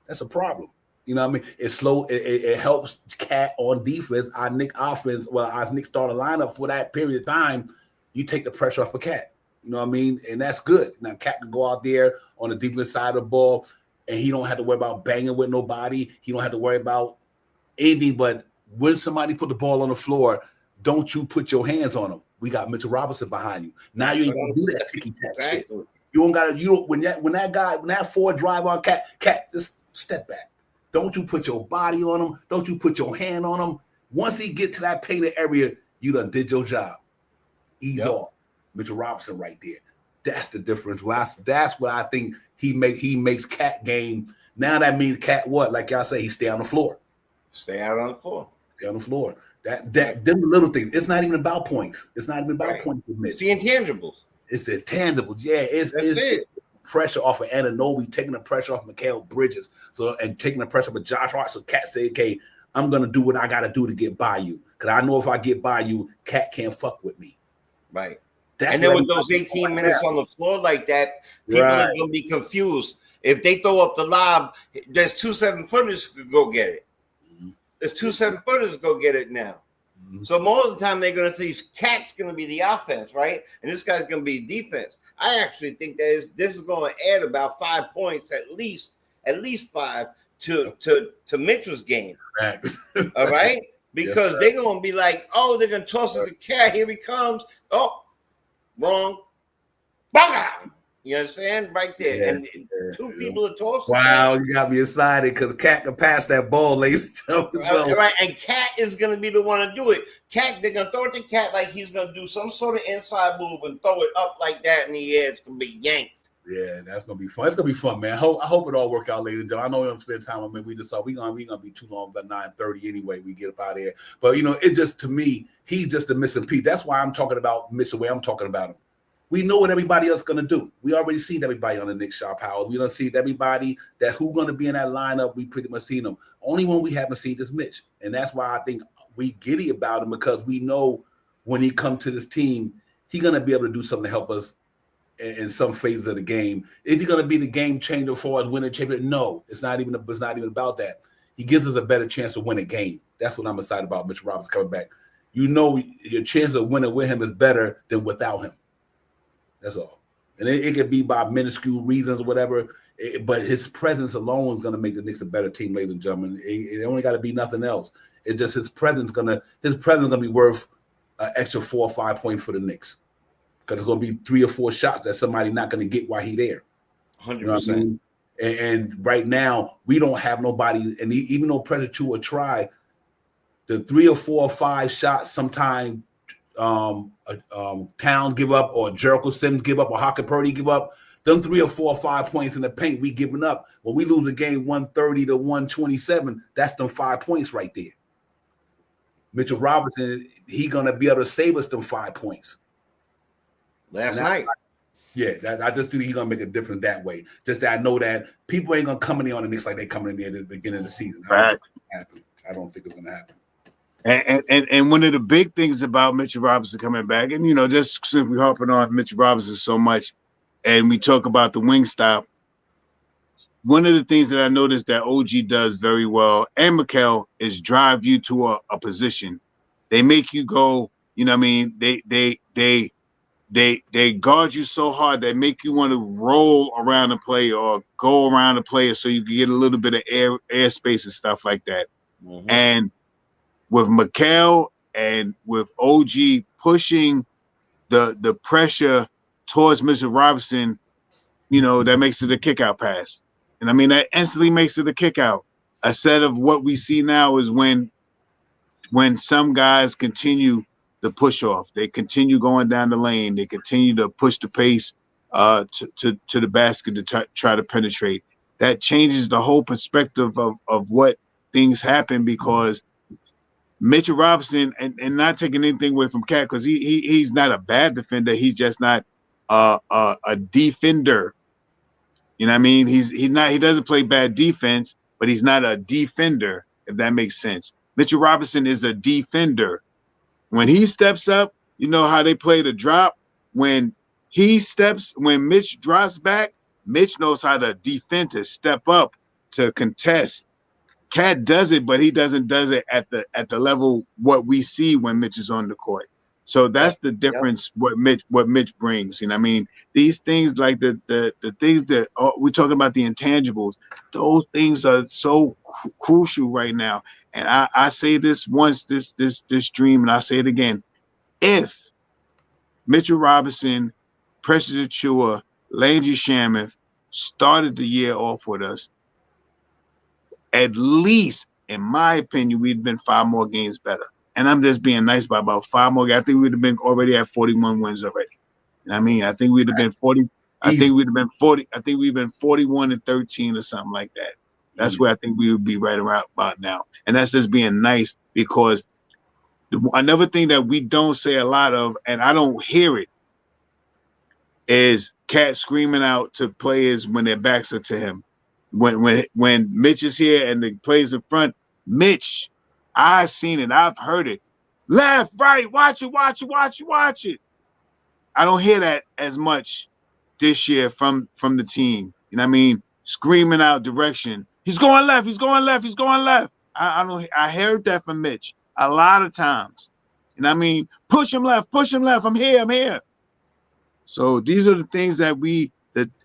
that's a problem. You know what I mean? It's slow. It helps Cat on defense. Our Knicks offense, our Knicks start a lineup for that period of time. You take the pressure off of Cat. You know what I mean? And that's good. Now, Cat can go out there on the defense side of the ball, and he don't have to worry about banging with nobody. He don't have to worry about anything. But when somebody put the ball on the floor, don't you put your hands on them. We got Mitchell Robinson behind you. Now you ain't gonna do that ticky-tack shit. You don't gotta. You don't when that forward drive on Cat, just step back. Don't you put your body on him. Don't you put your hand on him. Once he get to that painted area, you done did your job. Ease off. Mitchell Robinson right there. That's the difference. That's what I think he makes Cat game. Now that means Cat what? Like y'all say, he stay on the floor. Stay out on the floor. Stay on the floor. Them little things. It's not even about points. It's not even about points. It's the intangibles. It's the intangibles. Yeah, it's pressure off of Anunoby, taking the pressure off Mikal Bridges, and taking the pressure off of Josh Hart. So Cat say, okay, I'm gonna do what I gotta do to get by you. Because I know if I get by you, Cat can't fuck with me. Right. And then with those 18 minutes on the floor like that, people are gonna be confused. If they throw up the lob, there's 2 7-footers who could go get it. Mm-hmm. There's 2 7-footers go get it now. Mm-hmm. So most of the time they're gonna say Cat's gonna be the offense, right? And this guy's gonna be defense. I actually think that this is going to add about 5 points, at least 5 to Mitchell's game. All right, because they're going to be like, oh, they're going to toss it to Cat. Here he comes. Oh, wrong. Bang! You understand? Right there. two people to toss it. Wow, you got me excited because Cat can pass that ball, ladies and gentlemen. So. Right, and Cat is going to be the one to do it. Cat, they're going to throw it to Cat like he's going to do some sort of inside move and throw it up like that in the air. It's going to be yanked. Yeah, that's gonna be fun. It's gonna be fun, man. I hope it all work out, ladies and gentlemen. I know we don't spend time on me. We just saw we gonna be too long, about 9:30 anyway. We get up out of here, but it just to me, he's just a missing piece. That's why I'm talking about Mitch the way I'm talking about him. We know what everybody else gonna do. We already seen everybody on the Knicks Sharp Howard. We done seen everybody that who gonna be in that lineup. We pretty much seen them. Only one we haven't seen is Mitch, and that's why I think we giddy about him because we know when he come to this team, he gonna be able to do something to help us in some phases of the game. Is he going to be the game changer for us winning championship? No, it's not even about that. He gives us a better chance to win a game. That's what I'm excited about. Mitch Roberts coming back. Your chance of winning with him is better than without him. That's all. And it could be by minuscule reasons or whatever. But his presence alone is going to make the Knicks a better team, ladies and gentlemen. It only got to be nothing else. It's just his presence gonna be worth an extra 4 or 5 points for the Knicks. Because it's going to be 3 or 4 shots that somebody not going to get while he there. 100%. I mean? And right now, we don't have nobody. And even though Predator will try, the 3 or 4 or 5 shots sometimes Towns give up or Jericho Sims give up or Hockey Purdy give up. Them 3 or 4 or 5 points in the paint, we giving up. When we lose a game 130 to 127, that's them 5 points right there. Mitchell Robinson, he going to be able to save us them 5 points. Last night. I just think he's gonna make a difference that way. Just that I know that people ain't gonna come in on the Knicks like they coming in there at the beginning of the season. I don't think it's gonna happen. And one of the big things about Mitchell Robinson coming back, and just since we're harping on Mitchell Robinson so much, and we talk about the wing stop, one of the things that I noticed that OG does very well, and Mikal, is drive you to a position. They make you go. I mean, they guard you so hard they make you want to roll around the play or go around the player so you can get a little bit of airspace and stuff like that. Mm-hmm. And with Mikal and with OG pushing the pressure towards Mr. Robinson, that makes it a kick-out pass. And I mean, that instantly makes it a kick-out. A set of what we see now is when some guys continue the push off. They continue going down the lane. They continue to push the pace to the basket to try to penetrate. That changes the whole perspective of what things happen because Mitchell Robinson, and not taking anything away from Cat because he's not a bad defender. He's just not a defender. You know what I mean? He doesn't play bad defense, but he's not a defender, if that makes sense. Mitchell Robinson is a defender. When he steps up, you know how they play the drop. When Mitch drops back, Mitch knows how to defend, to step up, to contest. Cat does it, but he does it at the level what we see when Mitch is on the court. So that's the difference. Yep. What Mitch brings. I mean, these things like the things that we're talking about, the intangibles. Those things are so crucial right now. And I say this once this stream, and I say it again. If Mitchell Robinson, Precious Achiuwa, Landry Shamet started the year off with us, at least, in my opinion, we'd been 5 more games better. And I'm just being nice by about 5 more games. I think we'd have been already at 41 wins already. I mean, I think we'd have been 40. I think we'd have been 40. I think we've been 41-13 or something like that. That's where I think we would be right around about now. And that's just being nice because another thing that we don't say a lot of, and I don't hear it, is Cat screaming out to players when their backs are to him. When Mitch is here and the players in front, Mitch, I've seen it, I've heard it. Left, right, watch it. I don't hear that as much this year from the team. You know what I mean? Screaming out direction. He's going left. I heard that from Mitch a lot of times. And I mean, push him left. I'm here. So these are the things that the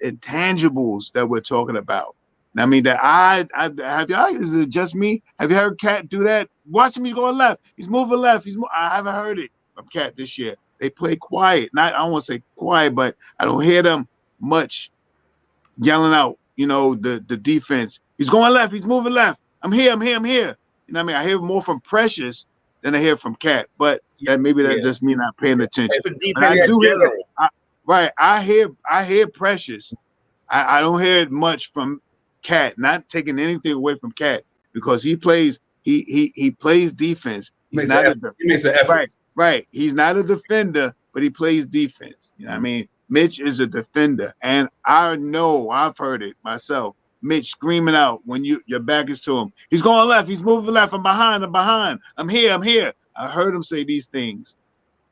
intangibles that we're talking about. And I mean, that I have y'all, is it just me? Have you heard Cat do that? Watch him, he's going left. He's moving left. I haven't heard it from Cat this year. They play quiet. I don't want to say quiet, but I don't hear them much yelling out, you know, the defense. He's going left. He's moving left. I'm here. I'm here. I'm here. You know what I mean? I hear more from Precious than I hear from Cat, but that maybe that's just me not paying attention. But I do hear, right? I hear Precious. I don't hear it much from Cat. Not taking anything away from Cat because he plays defense. He makes an effort. Right. He's not a defender, but he plays defense. You know what I mean? Mitch is a defender, and I know I've heard it myself. Mitch screaming out when your back is to him. He's going left. He's moving left. I'm behind. I'm here. I'm here. I heard him say these things.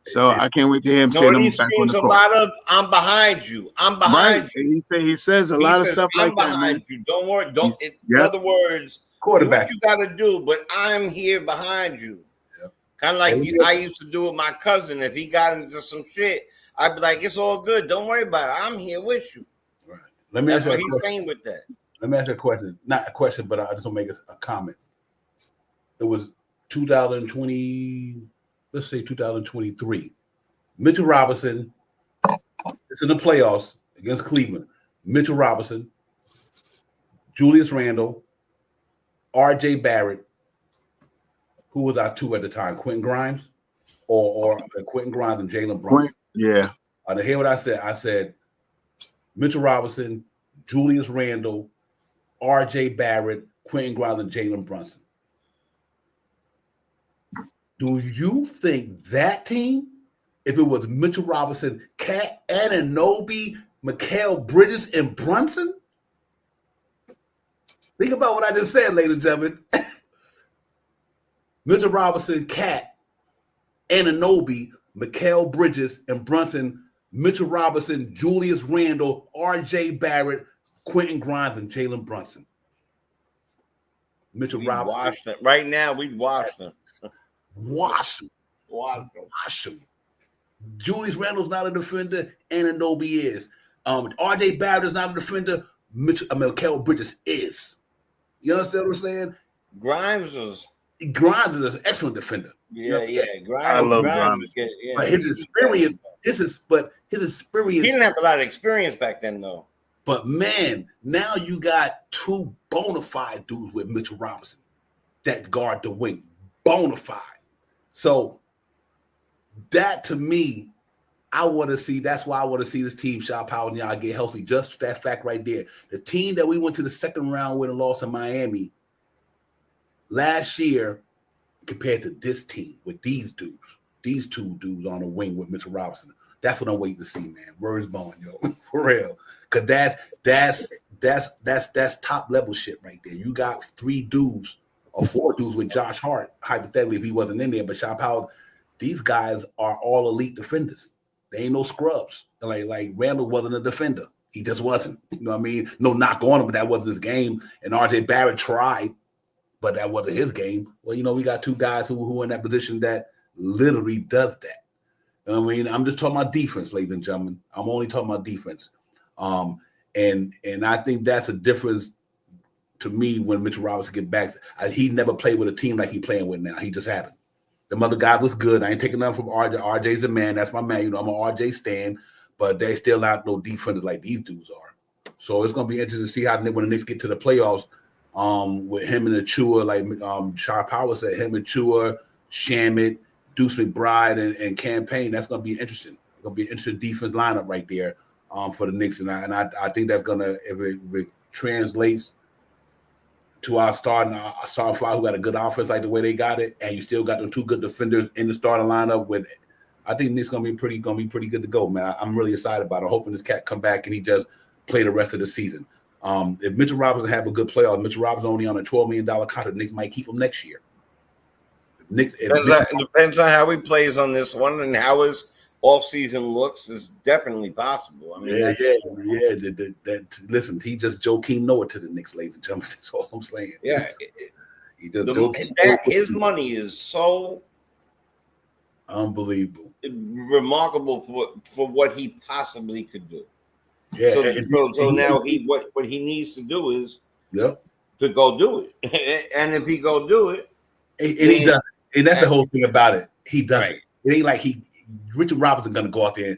So I can't wait to hear him say them back on the court. A lot of "I'm behind you. I'm behind you." He says a lot of stuff like that. I'm behind you. Don't worry. In other words, quarterback. Do what you got to do, but I'm here behind you. Yep. Kind of like I used to do with my cousin. If he got into some shit, I'd be like, "It's all good. Don't worry about it. I'm here with you." Right. Let me ask you what he's saying with that. Let me ask you a question. Not a question, but I just want to make a comment. It was 2020. Let's say 2023. Mitchell Robinson. It's in the playoffs against Cleveland. Mitchell Robinson, Julius Randle, R.J. Barrett. Who was our two at the time? Quentin Grimes, or Quentin Grimes and Jalen Brunson. Yeah. To hear what I said. I said Mitchell Robinson, Julius Randle, R.J. Barrett, Quentin Grimes, and Jalen Brunson. Do you think that team, if it was Mitchell Robinson, Cat, Anunoby, Mikal Bridges, and Brunson? Think about what I just said, ladies and gentlemen. Mitchell Robinson, Cat, Anunoby, Mikal Bridges, and Brunson. Mitchell Robinson, Julius Randle, R.J. Barrett, Quentin Grimes, and Jalen Brunson. Mitchell Robinson. Right now, we'd watch them. Watch him. Julius Randle's not a defender. Anunoby is. R.J. Barrett is not a defender. Mikal Bridges is. You understand what I'm saying? Grimes is an excellent defender. Yeah. Grimes. I love Grimes. But his experience. His experience. He didn't have a lot of experience back then, though. But man, now you got two bona fide dudes with Mitchell Robinson that guard the wing. Bona fide. So that to me, I want to see. That's why I want to see this team, Shaw Powell and y'all get healthy. Just that fact right there. The team that we went to the second round with and lost in Miami last year compared to this team with these dudes, these two dudes on the wing with Mitchell Robinson. That's what I'm waiting to see, man. Word is born, yo, for real. Cause that's top level shit right there. You got 3 dudes or 4 dudes with Josh Hart, hypothetically, if he wasn't in there. But Shaw Powell, these guys are all elite defenders. They ain't no scrubs. Like Randall wasn't a defender. He just wasn't. You know what I mean? No knock on him, but that wasn't his game. And R.J. Barrett tried, but that wasn't his game. Well, you know, we got 2 guys who are in that position that literally does that. You know what I mean? I'm just talking about defense, ladies and gentlemen. I'm only talking about defense. And I think that's a difference to me when Mitchell Robinson get back. He never played with a team like he playing with now. He just happened. The other guys was good. I ain't taking nothing from RJ. RJ's a man. That's my man. You know, I'm an RJ stan, but they still not no defenders like these dudes are. So it's gonna be interesting to see how when the Knicks get to the playoffs, with him and Achua, like Shaw Powell said, him and Achua, Shamet, Deuce McBride, and Campaign. That's gonna be interesting. It's gonna be an interesting defense lineup right there for the Knicks, and I think that's gonna if it translates to our starting five who got a good offense like the way they got it, and you still got them 2 good defenders in the starting lineup. With, I think it's gonna be pretty good to go, man. I'm really excited about it. I'm hoping this cat come back and he just play the rest of the season. If Mitchell Robinson have a good playoff, Mitchell Robinson only on a $12 million contract, the Knicks might keep him next year. Depends on how he plays on this one and how his off-season looks is definitely possible. I mean, listen, he just Joakim Noah to the Knicks, ladies and gentlemen. That's all I'm saying. Yeah, his money is so unbelievable, remarkable for what he possibly could do. Yeah. So now what he needs to do is to go do it, and if he go do it, and he does, and that's the whole thing about it. He does it. It ain't like Richard Robinson gonna go out there.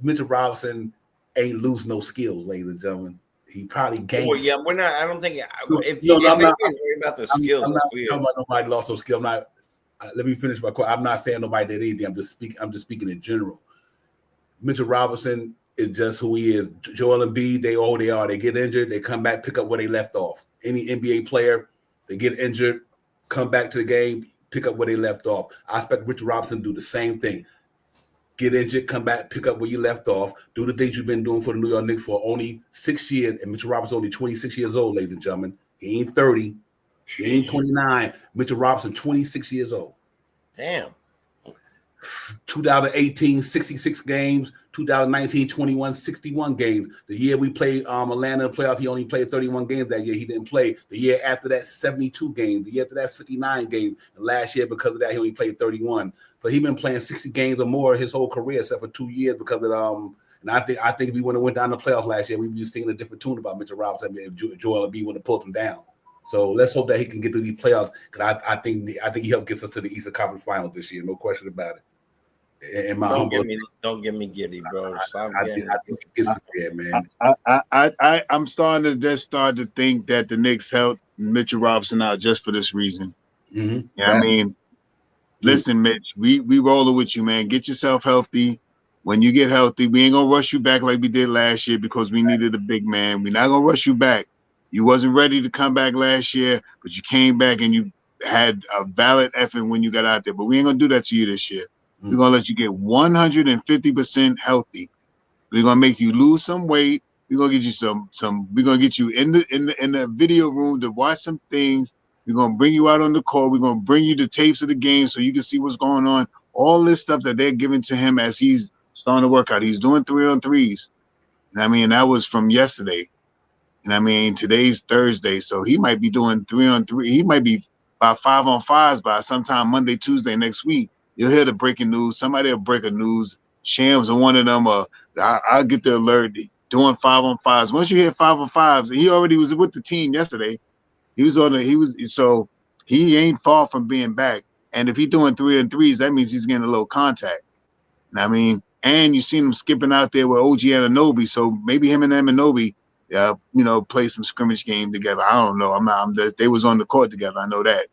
Mitchell Robinson ain't lose no skills, ladies and gentlemen. He probably gained. Well, yeah, we're not. I don't think. If No, you I'm not worried about the skill, I'm not talking about nobody lost no skill. I'm not. Let me finish my quote. I'm not saying nobody did anything. I'm just speaking in general. Mitchell Robinson is just who he is. Joel Embiid, they are. They get injured, they come back, pick up where they left off. Any NBA player, they get injured, come back to the game, pick up where they left off. I expect Mitchell Robinson to do the same thing. Get injured, come back, pick up where you left off, do the things you've been doing for the New York Knicks for only 6 years. And Mitchell Robinson's only 26 years old, ladies and gentlemen. He ain't 30. He ain't 29. Mitchell Robinson, 26 years old. Damn. 2018, 66 games. 2019, 21, 61 games. The year we played Atlanta in the playoff, he only played 31 games that year. He didn't play. The year after that, 72 games. The year after that, 59 games. And last year, because of that, he only played 31. So he's been playing 60 games or more his whole career, except for 2 years because of and I think if we would have went down the playoffs last year, we'd be singing a different tune about Mitchell Robinson if Joel Embiid would have pulled him down. So let's hope that he can get through these playoffs, because I think he helped get us to the Eastern Conference Finals this year, no question about it. In my don't get me giddy, bro. I think it's there, man. I'm starting to think that the Knicks helped Mitchell Robinson out just for this reason. Mm-hmm. Yeah, I mean, listen, Mitch, we rolling with you, man. Get yourself healthy. When you get healthy, we ain't gonna rush you back like we did last year because we needed a big man. We're not gonna rush you back. You wasn't ready to come back last year, but you came back and you had a valid effort when you got out there. But we ain't gonna do that to you this year. Mm-hmm. We're gonna let you get 150% healthy. We're gonna make you lose some weight. We're gonna get you some. We're gonna get you in the video room to watch some things. We're gonna bring you out on the court. We're gonna bring you the tapes of the game so you can see what's going on. All this stuff that they're giving to him as he's starting to work out. He's doing 3-on-3s. And I mean, that was from yesterday. And I mean, today's Thursday, so he might be doing 3-on-3. He might be about 5-on-5s by sometime Monday, Tuesday next week. You'll hear the breaking news. Somebody will break a news. Shams or one of them. I'll get the alert doing 5-on-5s. Once you hear 5-on-5s, he already was with the team yesterday. So he ain't far from being back. And if he's doing 3-on-3s, that means he's getting a little contact. I mean, and you seen him skipping out there with OG Anunoby. So maybe him and Anunoby, play some scrimmage game together. I don't know. They was on the court together. I know that.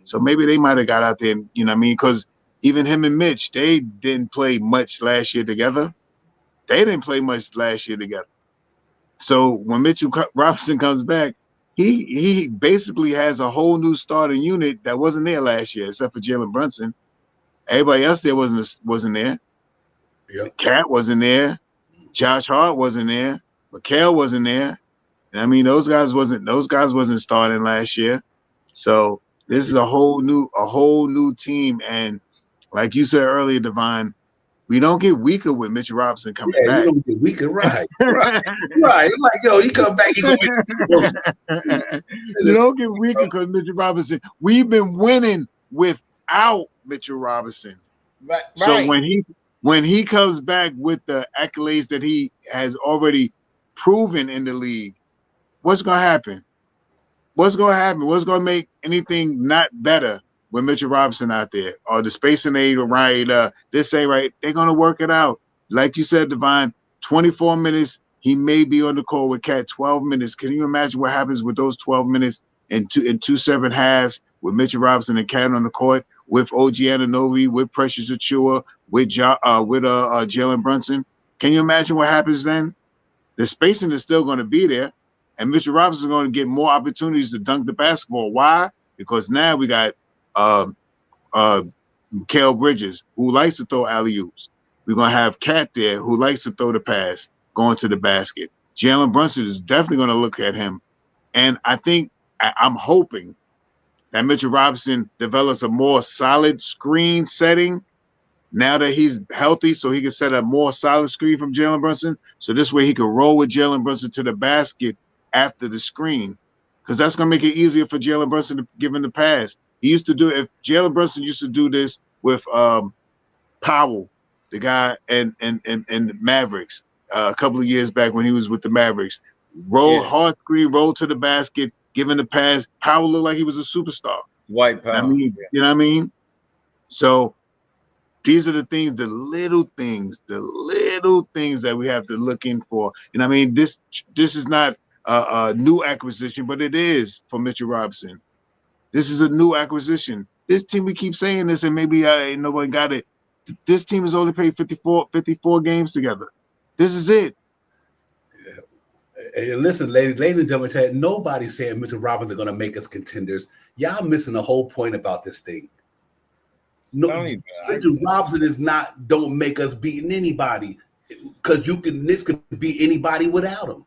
So maybe they might have got out there, because even him and Mitch, they didn't play much last year together. So when Mitchell Robinson comes back, he basically has a whole new starting unit that wasn't there last year, except for Jalen Brunson. Everybody else there wasn't there. Yep. Cat wasn't there. Josh Hart wasn't there. Mikal wasn't there. And I mean, those guys wasn't starting last year. So this is a whole new team. And like you said earlier, Divine, we don't get weaker with Mitchell Robinson coming back. You don't get weaker, right? Right. Like, yo, he come back. You don't get weaker because Mitchell Robinson. We've been winning without Mitchell Robinson. Right. So when he comes back with the accolades that he has already proven in the league, what's going to happen? What's going to make anything not better with Mitchell Robinson out there? Or the spacing ain't right, this ain't right. They're going to work it out. Like you said, Divine, 24 minutes, he may be on the court with Cat 12 minutes. Can you imagine what happens with those 12 minutes in two separate halves with Mitchell Robinson and Cat on the court, with OG Anunoby, with Precious Achiuwa, with Jalen Brunson? Can you imagine what happens then? The spacing is still going to be there, and Mitchell Robinson is going to get more opportunities to dunk the basketball. Why? Because now we got Mikal Bridges, who likes to throw alley-oops. We're going to have Cat there, who likes to throw the pass, going to the basket. Jalen Brunson is definitely going to look at him. And I'm hoping that Mitchell Robinson develops a more solid screen setting now that he's healthy, so he can set a more solid screen from Jalen Brunson. So this way he can roll with Jalen Brunson to the basket after the screen, because that's going to make it easier for Jalen Brunson to give him the pass. If Jalen Brunson used to do this with Powell, the guy and the Mavericks, a couple of years back when he was with the Mavericks, hard screen, roll to the basket, giving the pass. Powell looked like he was a superstar. White Powell. I mean, you know what I mean? So these are the things, the little things that we have to look in for. And I mean, this is not new acquisition, but it is for Mitchell Robinson. This is a new acquisition. This team, we keep saying this, and maybe nobody got it. This team has only played 54 games together. This is it. Hey, listen, ladies and gentlemen, nobody's saying Mitchell Robinson are going to make us contenders. Y'all missing the whole point about this thing. No, Mitchell Robinson don't make us beating anybody, because this could be anybody without him.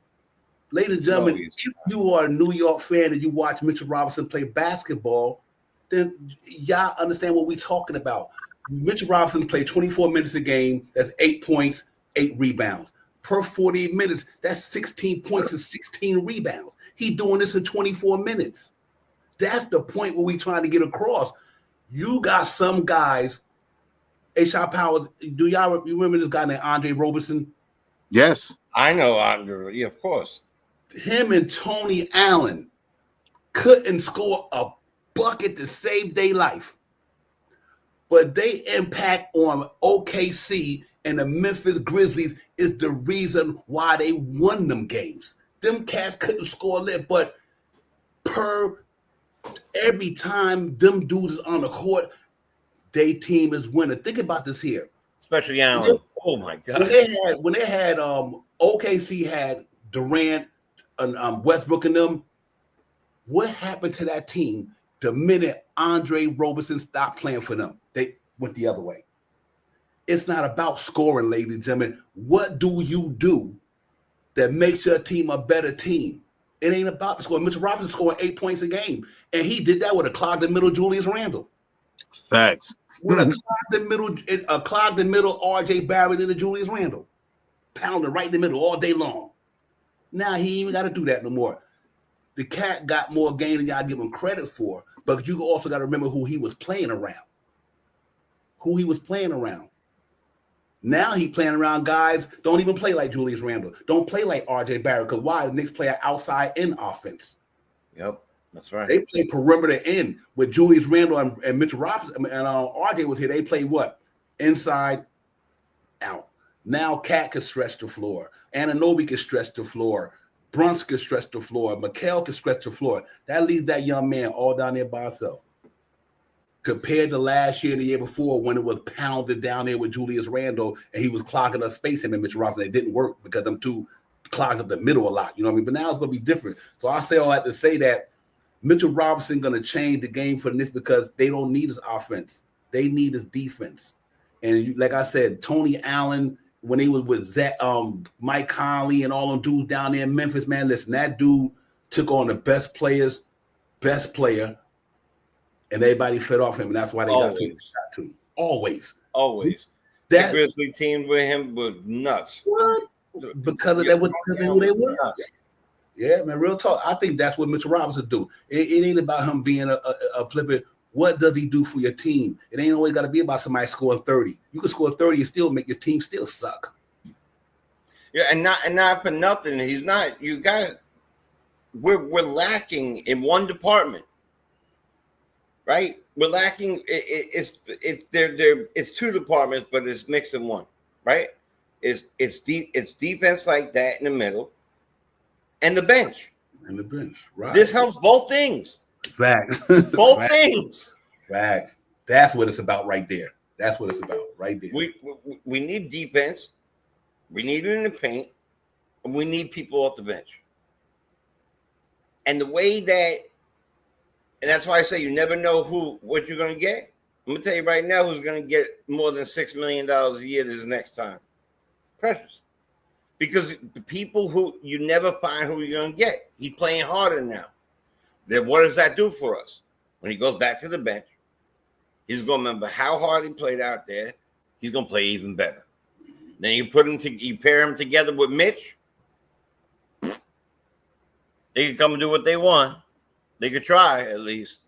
Ladies and gentlemen, if you are a New York fan and you watch Mitchell Robinson play basketball, then y'all understand what we're talking about. Mitchell Robinson played 24 minutes a game. That's 8 points, 8 rebounds. Per 48 minutes, that's 16 points and 16 rebounds. He's doing this in 24 minutes. That's the point where we're trying to get across. You got some guys, A-Shot Power, do y'all remember this guy named Andre Roberson? Yes. I know Andre, yeah, of course. Him and Tony Allen couldn't score a bucket to save their life. But their impact on OKC and the Memphis Grizzlies is the reason why they won them games. Them cats couldn't score a lick, but every time them dudes is on the court, their team is winning. Think about this here. Especially Allen. Oh my God. When they had OKC had Durant and Westbrook and them, what happened to that team the minute Andre Roberson stopped playing for them? They went the other way. It's not about scoring, ladies and gentlemen. What do you do that makes your team a better team? It ain't about the score. Mitchell Robinson scoring 8 points a game, and he did that with a clogged in middle Julius Randle. Facts. With a clogged in middle RJ Barrett and a Julius Randle, pounding right in the middle all day long. Now he ain't even got to do that no more. The cat got more game than y'all give him credit for, but you also got to remember who he was playing around. Now he playing around guys don't even play like Julius Randle, don't play like RJ Barrett, because why? The Knicks play an outside in offense. Yep, that's right. They play perimeter in with Julius Randle and Mitchell Robinson and RJ was here. They play what? Inside out. Now Cat can stretch the floor. Anunoby can stretch the floor. Brunson can stretch the floor. Mikal can stretch the floor. That leaves that young man all down there by himself. Compared to last year and the year before when it was pounded down there with Julius Randle and he was clogging up space, him and Mitchell Robinson. It didn't work because them two clogged up the middle a lot. You know what I mean? But now it's going to be different. So I say all that to say that Mitchell Robinson going to change the game for the Knicks because they don't need his offense. They need his defense. And like I said, Tony Allen, when he was with Mike Conley and all them dudes down there in Memphis, man, listen, that dude took on the best player, and everybody fed off him, and that's why they got to him. Always. That Grizzly team with him was nuts. What? Because of that, because of who they were. Yeah, man, real talk. I think that's what Mitchell Robinson do. It ain't about him being a flipper. What does he do for your team? It ain't always got to be about somebody scoring 30. You can score 30 and still make your team still suck. Yeah, and not for nothing. He's not. You got. We're lacking in one department, right? We're lacking. It's two departments, but it's mixed in one, right? It's defense like that in the middle, and the bench. Right. This helps both things. Facts. Both things. Facts. That's what it's about right there. That's what it's about right there. We need defense. We need it in the paint. And we need people off the bench. And the way that, and that's why I say you never know what you're going to get. I'm going to tell you right now who's going to get more than $6 million a year this next time. Precious. Because the people who you never find who you're going to get. He's playing harder now. Then what does that do for us? When he goes back to the bench, he's going to remember how hard he played out there. He's going to play even better. Then you pair him together with Mitch. They can come and do what they want. They could try at least,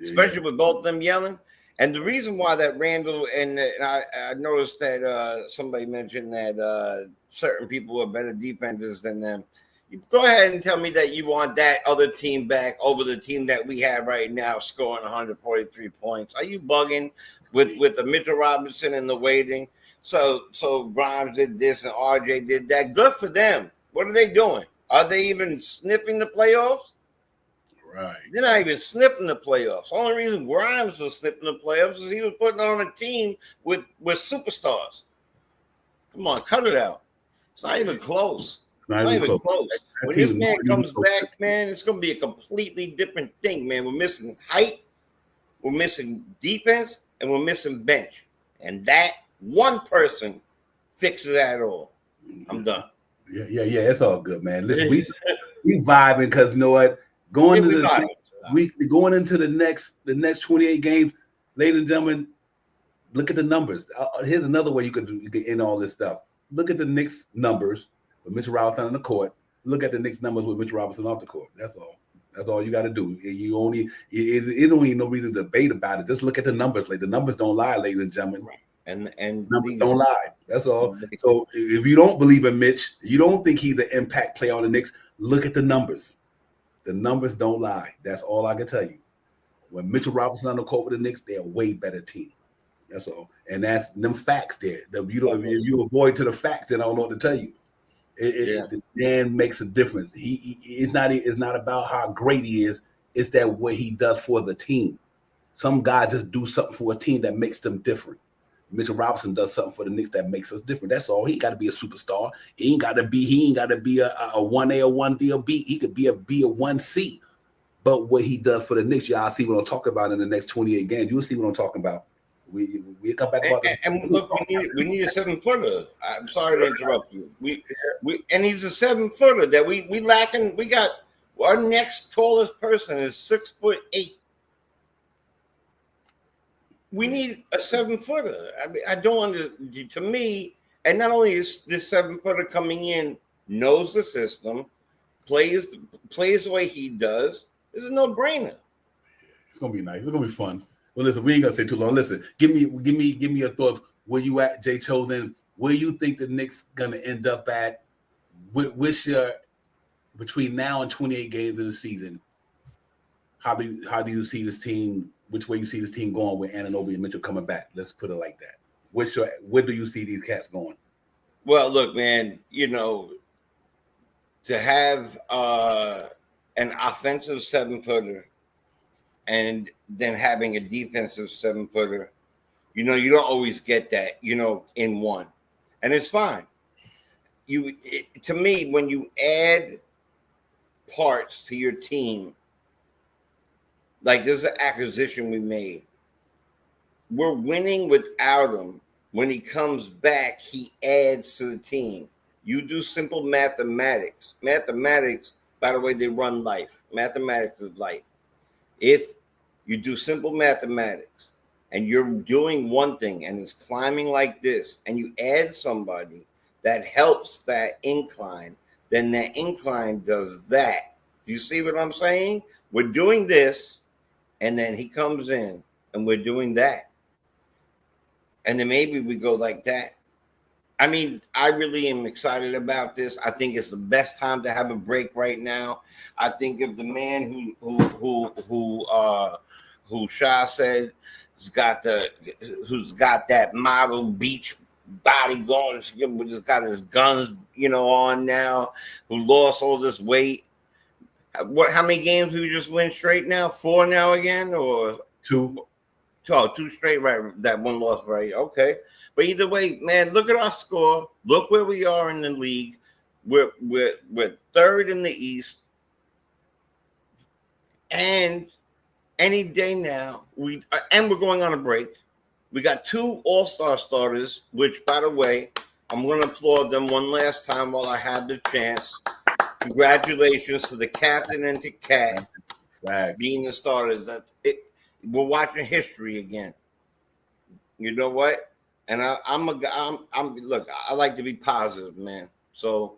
especially with both of them yelling. And the reason why that Randall and I noticed that somebody mentioned that certain people are better defenders than them. You go ahead and tell me that you want that other team back over the team that we have right now scoring 143 points. Are you bugging with the Mitchell Robinson and the waiting? So Grimes did this and RJ did that. Good for them. What are they doing? Are they even sniffing the playoffs? Right. They're not even sniffing the playoffs. The only reason Grimes was sniffing the playoffs is he was putting on a team with superstars. Come on, cut it out. It's not even close. It's not even close. When this man comes back, man, it's going to be a completely different thing, man. We're missing height, we're missing defense, and we're missing bench. And that one person fixes that all. I'm done. Yeah. It's all good, man. Listen, we vibing because you know what? Going into the next 28 games, ladies and gentlemen, look at the numbers. Here's another way you can end all this stuff. Look at the Knicks numbers with Mitchell Robinson on the court. Look at the Knicks numbers with Mitchell Robinson off the court. That's all. That's all you got to do. It don't even no reason to debate about it. Just look at the numbers. Like the numbers don't lie, ladies and gentlemen. Right. And numbers don't lie. That's all. So if you don't believe in Mitch, you don't think he's an impact player on the Knicks, look at the numbers. The numbers don't lie. That's all I can tell you. When Mitchell Robinson on the court with the Knicks, they're a way better team. That's all. And that's them facts there. If you avoid to the facts, then I don't know what to tell you. The man makes a difference. It's not about how great he is. It's that what he does for the team. Some guys just do something for a team that makes them different. Mitchell Robinson does something for the Knicks that makes us different. That's all. He ain't got to be a superstar. He ain't got to be a 1A or 1D or B. He could be a B or 1C. But what he does for the Knicks, y'all see what I'm talking about in the next 28 games. You'll see what I'm talking about. We come back about this. And look, we need a 7-footer. I'm sorry to interrupt you. And he's a 7-footer that we lacking. We got our next tallest person is 6'8". We need a 7-footer. I mean, I don't understand. To me, and not only is this 7-footer coming in, knows the system, plays the way he does. It's a no-brainer. It's gonna be nice. It's gonna be fun. Well, listen, we ain't gonna say too long. Listen, give me your thoughts. Where you at, Jay Chosen? Where you think the Knicks gonna end up at? What's your between now and 28 games of the season? How do you see this team? Which way you see this team going with Anunoby and Mitchell coming back? Let's put it like that. Where do you see these cats going? Well, look, man, to have an offensive 7-footer and then having a defensive 7-footer, you don't always get that, in one. And it's fine. To me, when you add parts to your team, like this is an acquisition we made. We're winning without him. When he comes back, he adds to the team. You do simple mathematics. Mathematics, by the way, they run life. Mathematics is life. If you do simple mathematics and you're doing one thing and it's climbing like this, and you add somebody that helps that incline, then that incline does that. You see what I'm saying? We're doing this, and then he comes in, and we're doing that. And then maybe we go like that. I mean, I really am excited about this. I think it's the best time to have a break right now. I think if the man who Shah said who's got that model beach body going, who's got his guns, on now, who lost all this weight. How many games do we just win straight now? 4 now again, or 2? 2 straight, right? That one loss, right? Okay. But either way, man, look at our score. Look where we are in the league. We're 3rd in the East. And any day now, we're going on a break. We got 2 all-star starters, which, by the way, I'm going to applaud them one last time while I have the chance. Congratulations to the captain and to Cat being the starters. We're watching history again. You know what? And look, I like to be positive, man. So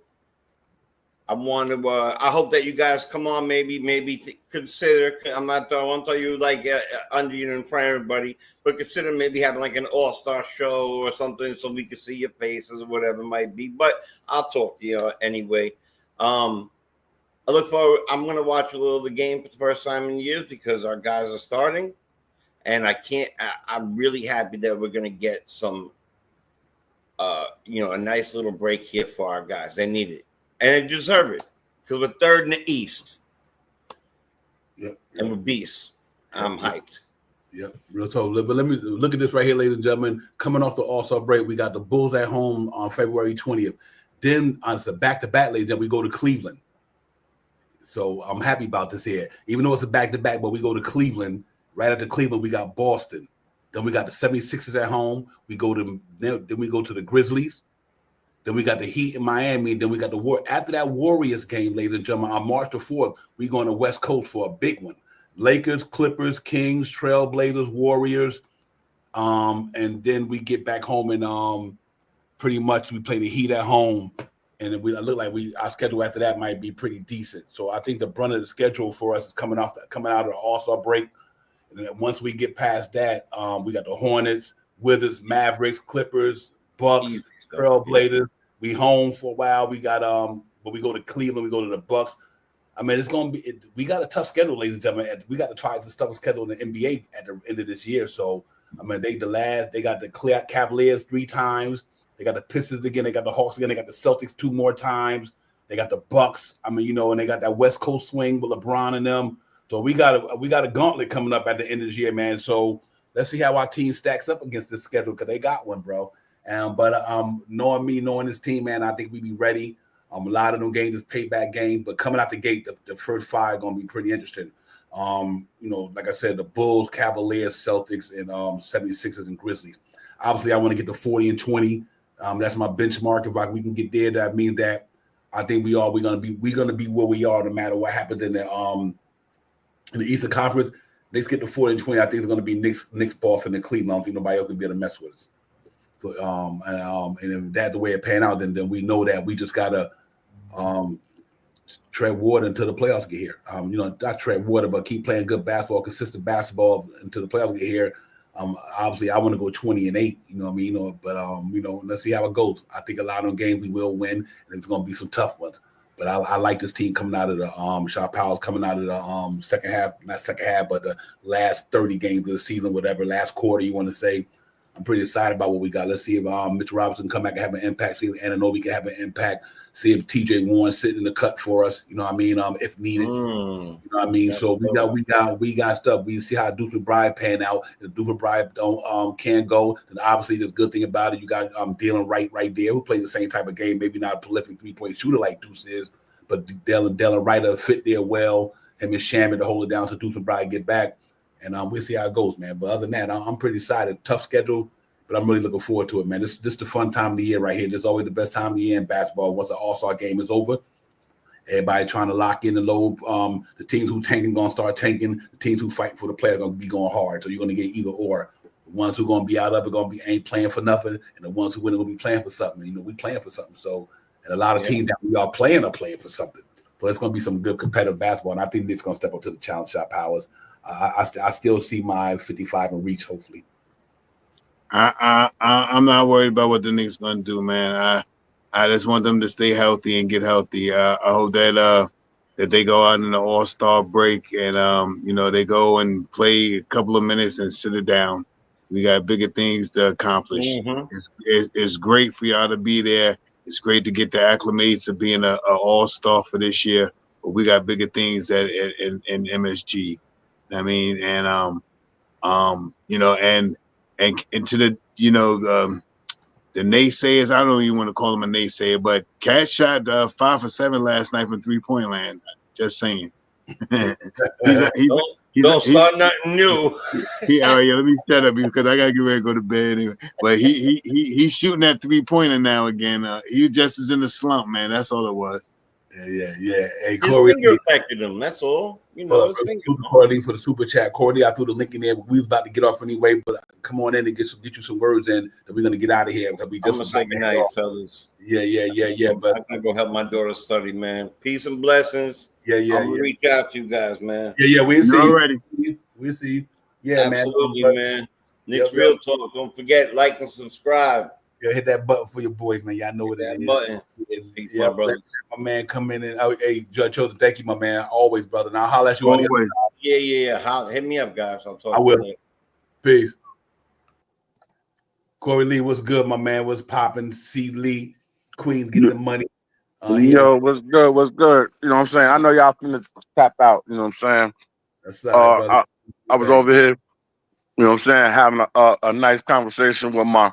I want to. I hope that you guys come on. Maybe consider. I won't tell you like under you in front of everybody, but consider maybe having like an all-star show or something so we can see your faces or whatever it might be. But I'll talk to you anyway. I look forward. I'm going to watch a little of the game for the first time in years because our guys are starting, and I'm really happy that we're going to get some, a nice little break here for our guys. They need it, and they deserve it. because we're third in the East. Yep. And we're beasts. I'm hyped. Yep, real talk. But let me look at this right here, ladies and gentlemen. Coming off the All-Star break, we got the Bulls at home on February 20th. Then on the back-to-back, ladies and gentlemen, we go to Cleveland. So I'm happy about this here. Even though it's a back-to-back, but we go to Cleveland. Right after Cleveland, we got Boston. Then we got the 76ers at home. Then we go to the Grizzlies. Then we got the Heat in Miami. Then we got the War. After that Warriors game, ladies and gentlemen, on March the 4th, we go on the West Coast for a big one. Lakers, Clippers, Kings, Trailblazers, Warriors. And then we get back home and pretty much we play the Heat at home. And then look like our schedule after that might be pretty decent. So I think the brunt of the schedule for us is coming out of the All-Star break. And then once we get past that, we got the Hornets, Wizards, Mavericks, Clippers, Bucks, Trailblazers. We home for a while. We got but we go to Cleveland, we go to the Bucks. I mean, it's going to be. We got a tough schedule, ladies and gentlemen. We got to try the toughest schedule in the NBA at the end of this year. So, I mean, they got the Cavaliers 3 times. They got the Pistons again. They got the Hawks again. They got the Celtics 2 more times. They got the Bucks. I mean, and they got that West Coast swing with LeBron and them. So we got a gauntlet coming up at the end of this year, man. So let's see how our team stacks up against this schedule because they got one, bro. But knowing this team, man, I think we be ready. A lot of them games is payback games, but coming out the gate, the first 5 going to be pretty interesting. Like I said, the Bulls, Cavaliers, Celtics, and 76ers and Grizzlies. Obviously, I want to get to 40 and 20. That's my benchmark. If we can get there, that means that I think we're gonna be where we are no matter what happens in the Eastern Conference. Let's get to 40 and 20. I think it's gonna be Knicks, Boston, and Cleveland. I don't think nobody else can be able to mess with us. So, and if that's the way it pan out, then we know that we just gotta tread water until the playoffs get here. Not tread water, but keep playing good basketball, consistent basketball until the playoffs get here. Obviously, I want to go 20 and 8. You know what I mean? But let's see how it goes. I think a lot of them games we will win, and it's going to be some tough ones. But I like this team coming out of the Shaw Powell's coming out of the second half, not second half, but the last 30 games of the season, whatever, last quarter you want to say. I'm pretty excited about what we got. Let's see if Mitch Robinson can come back and have an impact. See if Anunoby can have an impact. See if T.J. Warren sitting in the cut for us. You know what I mean? If needed. You know what I mean? So we got stuff. We see how Deuce McBride pan out. If Deuce McBride can't go, then obviously there's a good thing about it. You got Dylan right there who plays the same type of game. Maybe not a prolific 3-point shooter like Deuce is, but Dylan Wright fit there well. Him and Shaman to hold it down so Deuce McBride get back. And we'll see how it goes, man. But other than that, I'm pretty excited. Tough schedule, but I'm really looking forward to it, man. This is the fun time of the year right here. This is always the best time of the year in basketball. Once the All-Star game is over, everybody trying to lock in the low. The teams who tanking going to start tanking. The teams who fight for the player are going to be going hard. So you're going to get either or. The ones who are going to be out of it going to be ain't playing for nothing, and the ones who win are going to be playing for something. We playing for something. So, and a lot of teams that we are playing for something. So it's going to be some good competitive basketball, and I think it's going to step up to the challenge. Shot Powers. I still see my 55 and reach, hopefully. I'm not worried about what the Knicks gonna do, man. I just want them to stay healthy and get healthy. I hope that they go out in the All-Star break and they go and play a couple of minutes and sit it down. We got bigger things to accomplish. It's great for y'all to be there. It's great to get the acclimates of being an All-Star for this year. But we got bigger things in MSG. I mean, and and to the the naysayers, I don't even want to call him a naysayer, but Cat shot 5 for 7 last night from 3-point land. Just saying. Don't start nothing new. All right, let me shut up because I gotta get ready to go to bed anyway. But he's shooting that 3-pointer now again. He just is in the slump, man. That's all it was. Yeah. Hey, His Corey, finger affected him. That's all. Corey for the super chat. Corey, I threw the link in there. We was about to get off anyway, but come on in and get you some words in that we're gonna get out of here. I'm gonna say good night, fellas. Yeah. But I can go help my daughter study, man. Peace and blessings. Yeah. I'm gonna reach out to you guys, man. Yeah. We'll see. Already. We'll see. Yeah, absolutely, man. Knicks Yep. Real Talk. Don't forget, like and subscribe. Yeah, hit that button for your boys, man. Y'all know what that is. Button. Peace, my brother. My man, come in and hey, Judge Chosen, thank you, my man. Always, brother. Now I'll holler at you on the Yeah. Hit me up, guys. I'll talk. I will. To you. Peace. Corey Lee, what's good, my man? What's popping? C. Lee, Queens, get the money. Here, Yo, what's good? What's good? You know what I'm saying? I know y'all finna tap out. You know what I'm saying? that's all right, brother. I was over here. You know what I'm saying? Having a nice conversation with my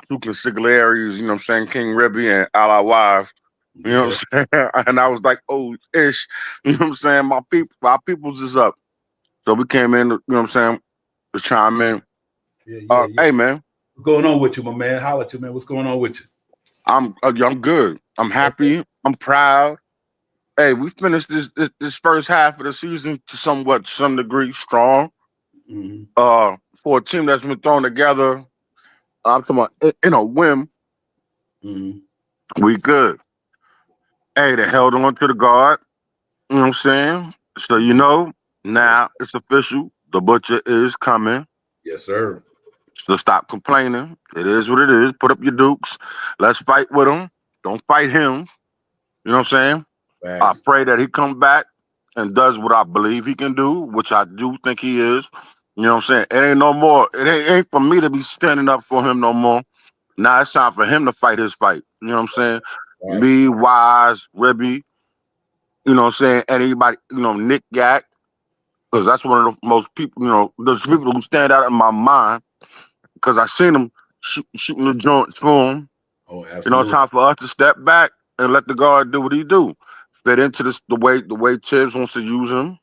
two consigliaries. You know what I'm saying? King Ribby and Ally Wise. You know what I'm saying? And I was like, oh, ish. You know what I'm saying? My peoples is up. So we came in, you know what I'm saying, to chime in. Yeah. Hey, man. What's going on with you, my man? Holla at you, man. What's going on with you? I'm good. I'm happy. I'm proud. Hey, we finished this first half of the season to some degree strong. Mm-hmm. For a team that's been thrown together, I'm talking about in a whim. Mm-hmm. We good. Hey, they held on to the guard. You know what I'm saying? So you know, now it's official. The butcher is coming. Yes, sir. So stop complaining. It is what it is. Put up your dukes. Let's fight with him. Don't fight him. You know what I'm saying? I Facts. pray that he comes back and does what I believe he can do, which I do think he is. You know what I'm saying? It ain't no more. It ain't for me to be standing up for him no more. Now it's time for him to fight his fight. You know what I'm saying? Right. Me, Wise, Ribby, you know what I'm saying? Anybody, Nick Gack, because that's one of the most people, those people who stand out in my mind because I seen him shooting the joints for him. Oh, absolutely. You know, it's time for us to step back and let the guard do what he do. Fit into the way Tibbs wants to use him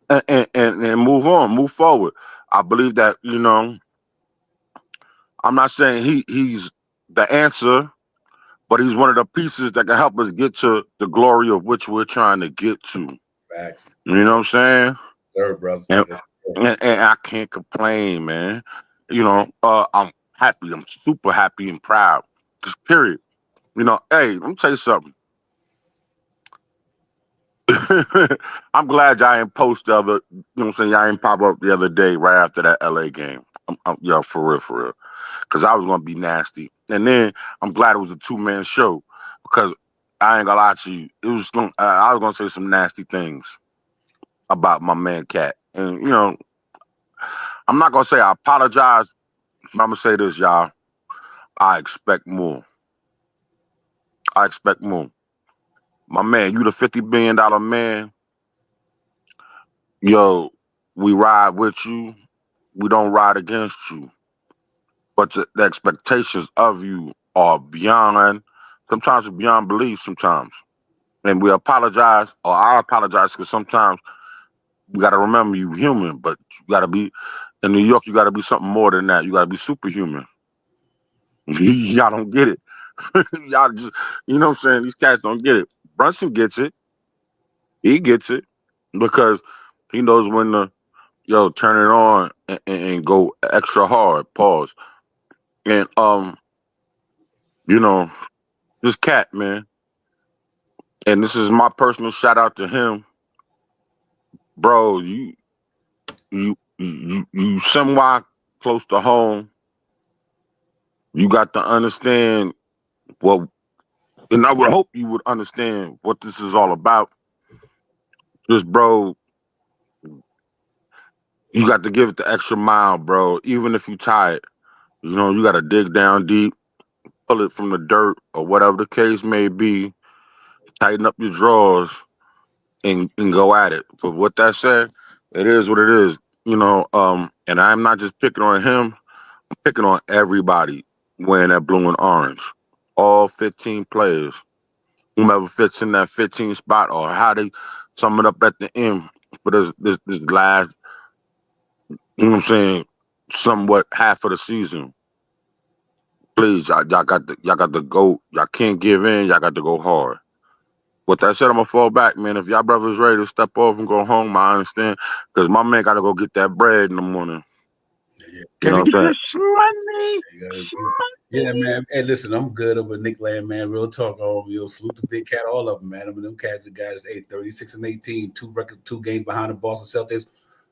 and move on, move forward. I believe that, I'm not saying he's the answer, but he's one of the pieces that can help us get to the glory of which we're trying to get to. Facts. You know what I'm saying? Sir, brother. And, Yes, and I can't complain, man. I'm happy. I'm super happy and proud. Just period. Hey, let me tell you something. I'm glad y'all ain't post the other, you know what I'm saying? Y'all ain't pop up the other day right after that LA game. Yo, for real. Because I was going to be nasty. And then I'm glad it was a 2-man show because I ain't going to lie to you. I was going to say some nasty things about my man Cat. And, I'm not going to say I apologize. But I'm going to say this, y'all. I expect more. My man, you the $50 billion man. Yo, we ride with you. We don't ride against you. But the expectations of you are sometimes beyond belief sometimes. And we apologize, or I apologize because sometimes we got to remember you human, but you got to be, in New York, you got to be something more than that. You got to be superhuman. Y'all don't get it. Y'all just, you know what I'm saying? These cats don't get it. Brunson gets it. He gets it because he knows when to, turn it on and go extra hard, pause. And, this cat, man, and this is my personal shout out to him, bro. You somewhat close to home. You got to understand and I would hope you would understand what this is all about. Just, bro, you got to give it the extra mile, bro. Even if you tired, you got to dig down deep, pull it from the dirt or whatever the case may be. Tighten up your drawers and go at it. But with that said, it is what it is. And I'm not just picking on him. I'm picking on everybody wearing that blue and orange. All 15 players, whomever fits in that 15 spot, or how they sum it up at the end for this last, you know what I'm saying, somewhat half of the season. Please, y'all got to go. Y'all can't give in. Y'all got to go hard. With that said, I'm gonna fall back, man. If y'all brothers ready to step off and go home, I understand. Because my man gotta go get that bread in the morning. Yeah. You know what I'm Money. Yeah, man. Hey, listen, I'm good over Nick Land, man. Real talk. Salute the big cat, all of them, man. I mean, them cats, the guys, 36 and 18, 2 games behind the Boston Celtics.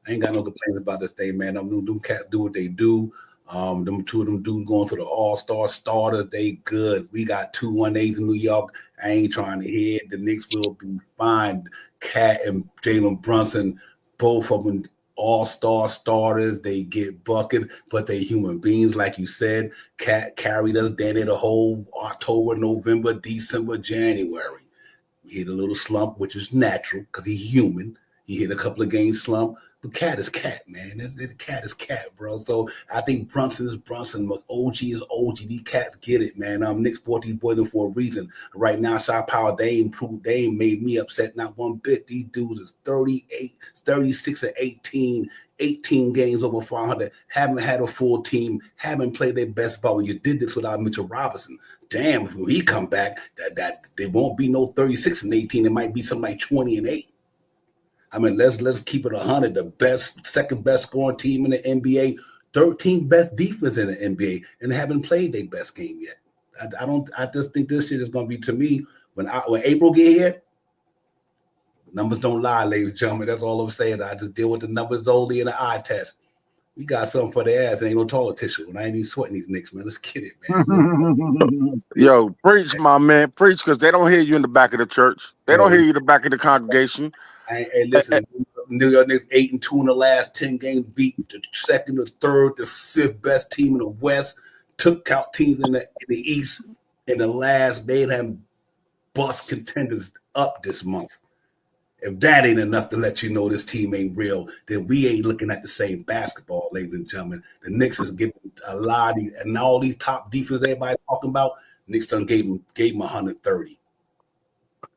I ain't got no complaints about this thing, man. Them cats do what they do. Them two of them dudes going to the All-Star starter, they good. We got 2 1-8s in New York. I ain't trying to hear it. The Knicks will be fine. Cat and Jalen Brunson, both of them all-star starters. They get buckets, but they human beings, like you said. Cat carried us down there the whole October, November, December, January. He hit a little slump, which is natural because he's human. He hit a couple of games slump. But cat is cat, man. The cat is cat, bro. So I think Brunson is Brunson. OG is OG. These cats get it, man. Knicks brought these boys in for a reason. Right now, shot power, they ain't made me upset not one bit. These dudes is 38, 36 and 18 games over 500. Haven't had a full team. Haven't played their best ball. You did this without Mitchell Robinson. Damn, if he come back, that there won't be no 36 and 18. It might be something like 20 and 8. I mean, let's keep it 100. The second best scoring team in the NBA, 13th best defense in the NBA, and haven't played their best game yet. I just think this shit is gonna be, to me, when April get here, numbers don't lie, ladies and gentlemen. That's all I'm saying. I just deal with the numbers only in the eye test. We got something for their ass. Ain't no toilet tissue. And I ain't even sweating these Knicks, man. Let's get it, man. Yo, preach, my man. Preach, because they don't hear you in the back of the church. They don't hear you in the back of the congregation. Hey, listen, New York Knicks 8-2 in the last 10 games, beat the second, the third, the fifth best team in the West, took out teams in the East. In the last, they have bust contenders up this month. If that ain't enough to let you know this team ain't real, then we ain't looking at the same basketball, ladies and gentlemen. The Knicks is giving a lot of these, and all these top defense everybody talking about, Knicks done gave them 130.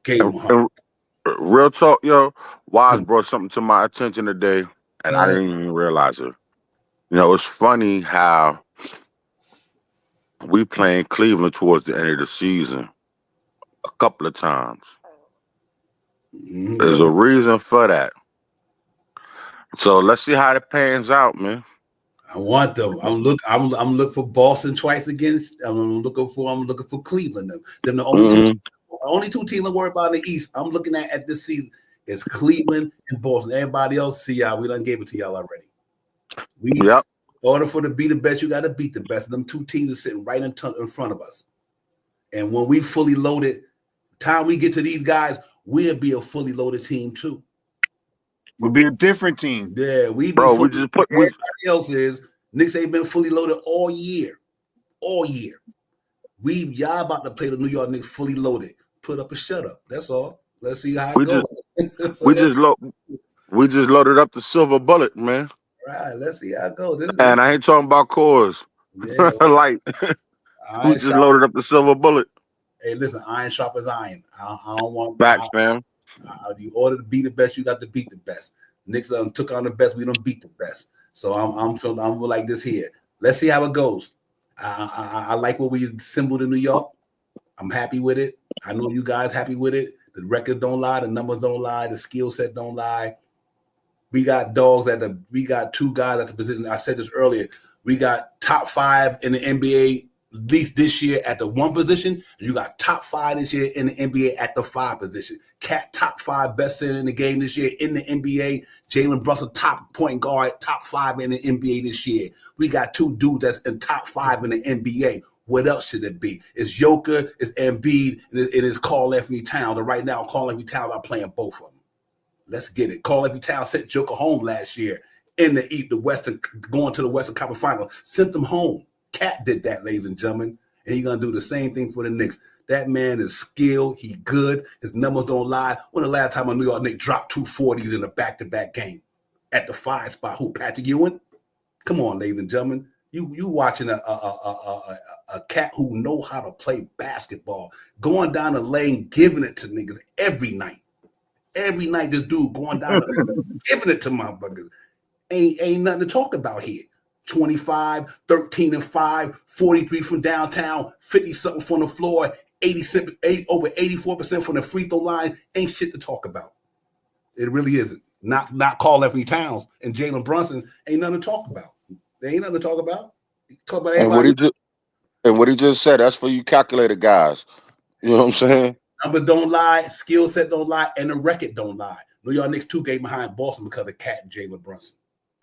Gave them 100. Real talk, yo. Wise brought something to my attention today, and I didn't even realize it. You know, it's funny how we playing Cleveland towards the end of the season a couple of times. Mm-hmm. There's a reason for that. So let's see how it pans out, man. I want them. I'm looking for Boston twice again. I'm looking for Cleveland. Them the only two teams I worry about in the East. I'm looking at this season is Cleveland and Boston. Everybody else, see y'all. We done gave it to y'all already. In order for to be the best, you got to beat the best. Them two teams are sitting right in front of us. And when we fully loaded, time we get to these guys, we'll be a fully loaded team too. We'll be a different team. Yeah, everybody else is. Knicks ain't been fully loaded all year. All year. Y'all about to play the New York Knicks fully loaded. Put up a shut up. That's all. Let's see how it goes. We just loaded up the silver bullet, man. Right. Let's see how it goes. And I ain't talking about cores. Yeah, like we just loaded up the silver bullet. Hey, listen, iron sharp as iron. I don't want facts, man. You order to be the best, you got to beat the best. Knicks took on the best, we don't beat the best. So I'm like this here. Let's see how it goes. I like what we assembled in New York. I'm happy with it. I know you guys happy with it. The records don't lie, the numbers don't lie, the skill set don't lie. We got we got two guys at the position. I said this earlier. We got top 5 in the NBA, at least this year, at the 1 position. And you got top 5 this year in the NBA at the 5 position. Cat top 5 best center in the game this year in the NBA. Jalen Brunson top point guard, top 5 in the NBA this year. We got 2 dudes that's in top 5 in the NBA. What else should it be? It's Joker, it's Embiid, it is Karl-Anthony Towns. And right now, Karl-Anthony Towns are playing both of them. Let's get it. Karl-Anthony Towns sent Joker home last year in the Western, going to the Western Conference Final. Sent them home. Cat did that, ladies and gentlemen. And he's going to do the same thing for the Knicks. That man is skilled. He good. His numbers don't lie. When the last time a New York Knicks dropped 240s in a back-to-back game at the 5 spot? Who, Patrick Ewing? Come on, ladies and gentlemen. You watching a cat who know how to play basketball, going down the lane, giving it to niggas every night. Every night, this dude going down the lane, giving it to motherfuckers. Ain't nothing to talk about here. 25, 13 and 5, 43 from downtown, 50-something from the floor, over 84% from the free throw line. Ain't shit to talk about. It really isn't. Not Karl-Anthony Towns and Jalen Brunson. Ain't nothing to talk about. There ain't nothing to talk about. Talk about everybody. And what he just said, that's for you calculator guys. You know what I'm saying? Numbers don't lie, skill set don't lie, and the record don't lie. New York Knicks 2 games behind Boston because of Cat and Jalen Brunson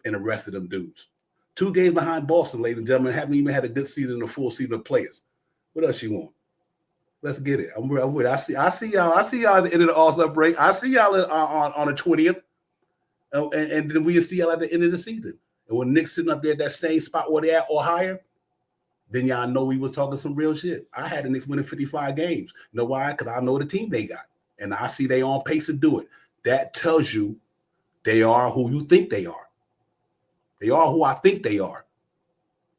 and the rest of them dudes. 2 games behind Boston, ladies and gentlemen. Haven't even had a good season, a full season of players. What else you want? Let's get it. I'm with it. I see y'all. I see y'all at the end of the All-Star break. I see y'all on the 20th. And then we'll see y'all at the end of the season. And when Knicks sitting up there at that same spot where they at or higher, then y'all know we was talking some real shit. I had the Knicks winning 55 games. You know why? Because I know the team they got. And I see they on pace to do it. That tells you they are who you think they are. They are who I think they are.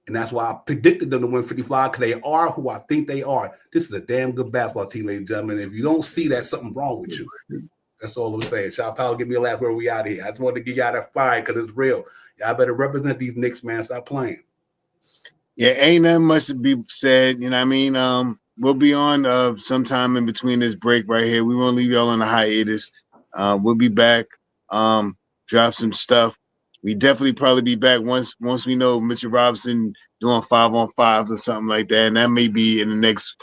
And that's why I predicted them to win 55, because they are who I think they are. This is a damn good basketball team, ladies and gentlemen. If you don't see that, something wrong with you. That's all I'm saying. Shaw Powell, give me a last word. We out of here. I just wanted to give y'all that fire because it's real. Y'all better represent these Knicks, man. Stop playing. Yeah, ain't nothing much to be said. You know what I mean? We'll be on sometime in between this break right here. We won't leave y'all on a hiatus. We'll be back. Drop some stuff. We definitely probably be back once we know Mitchell Robinson doing 5-on-5s or something like that, and that may be in the next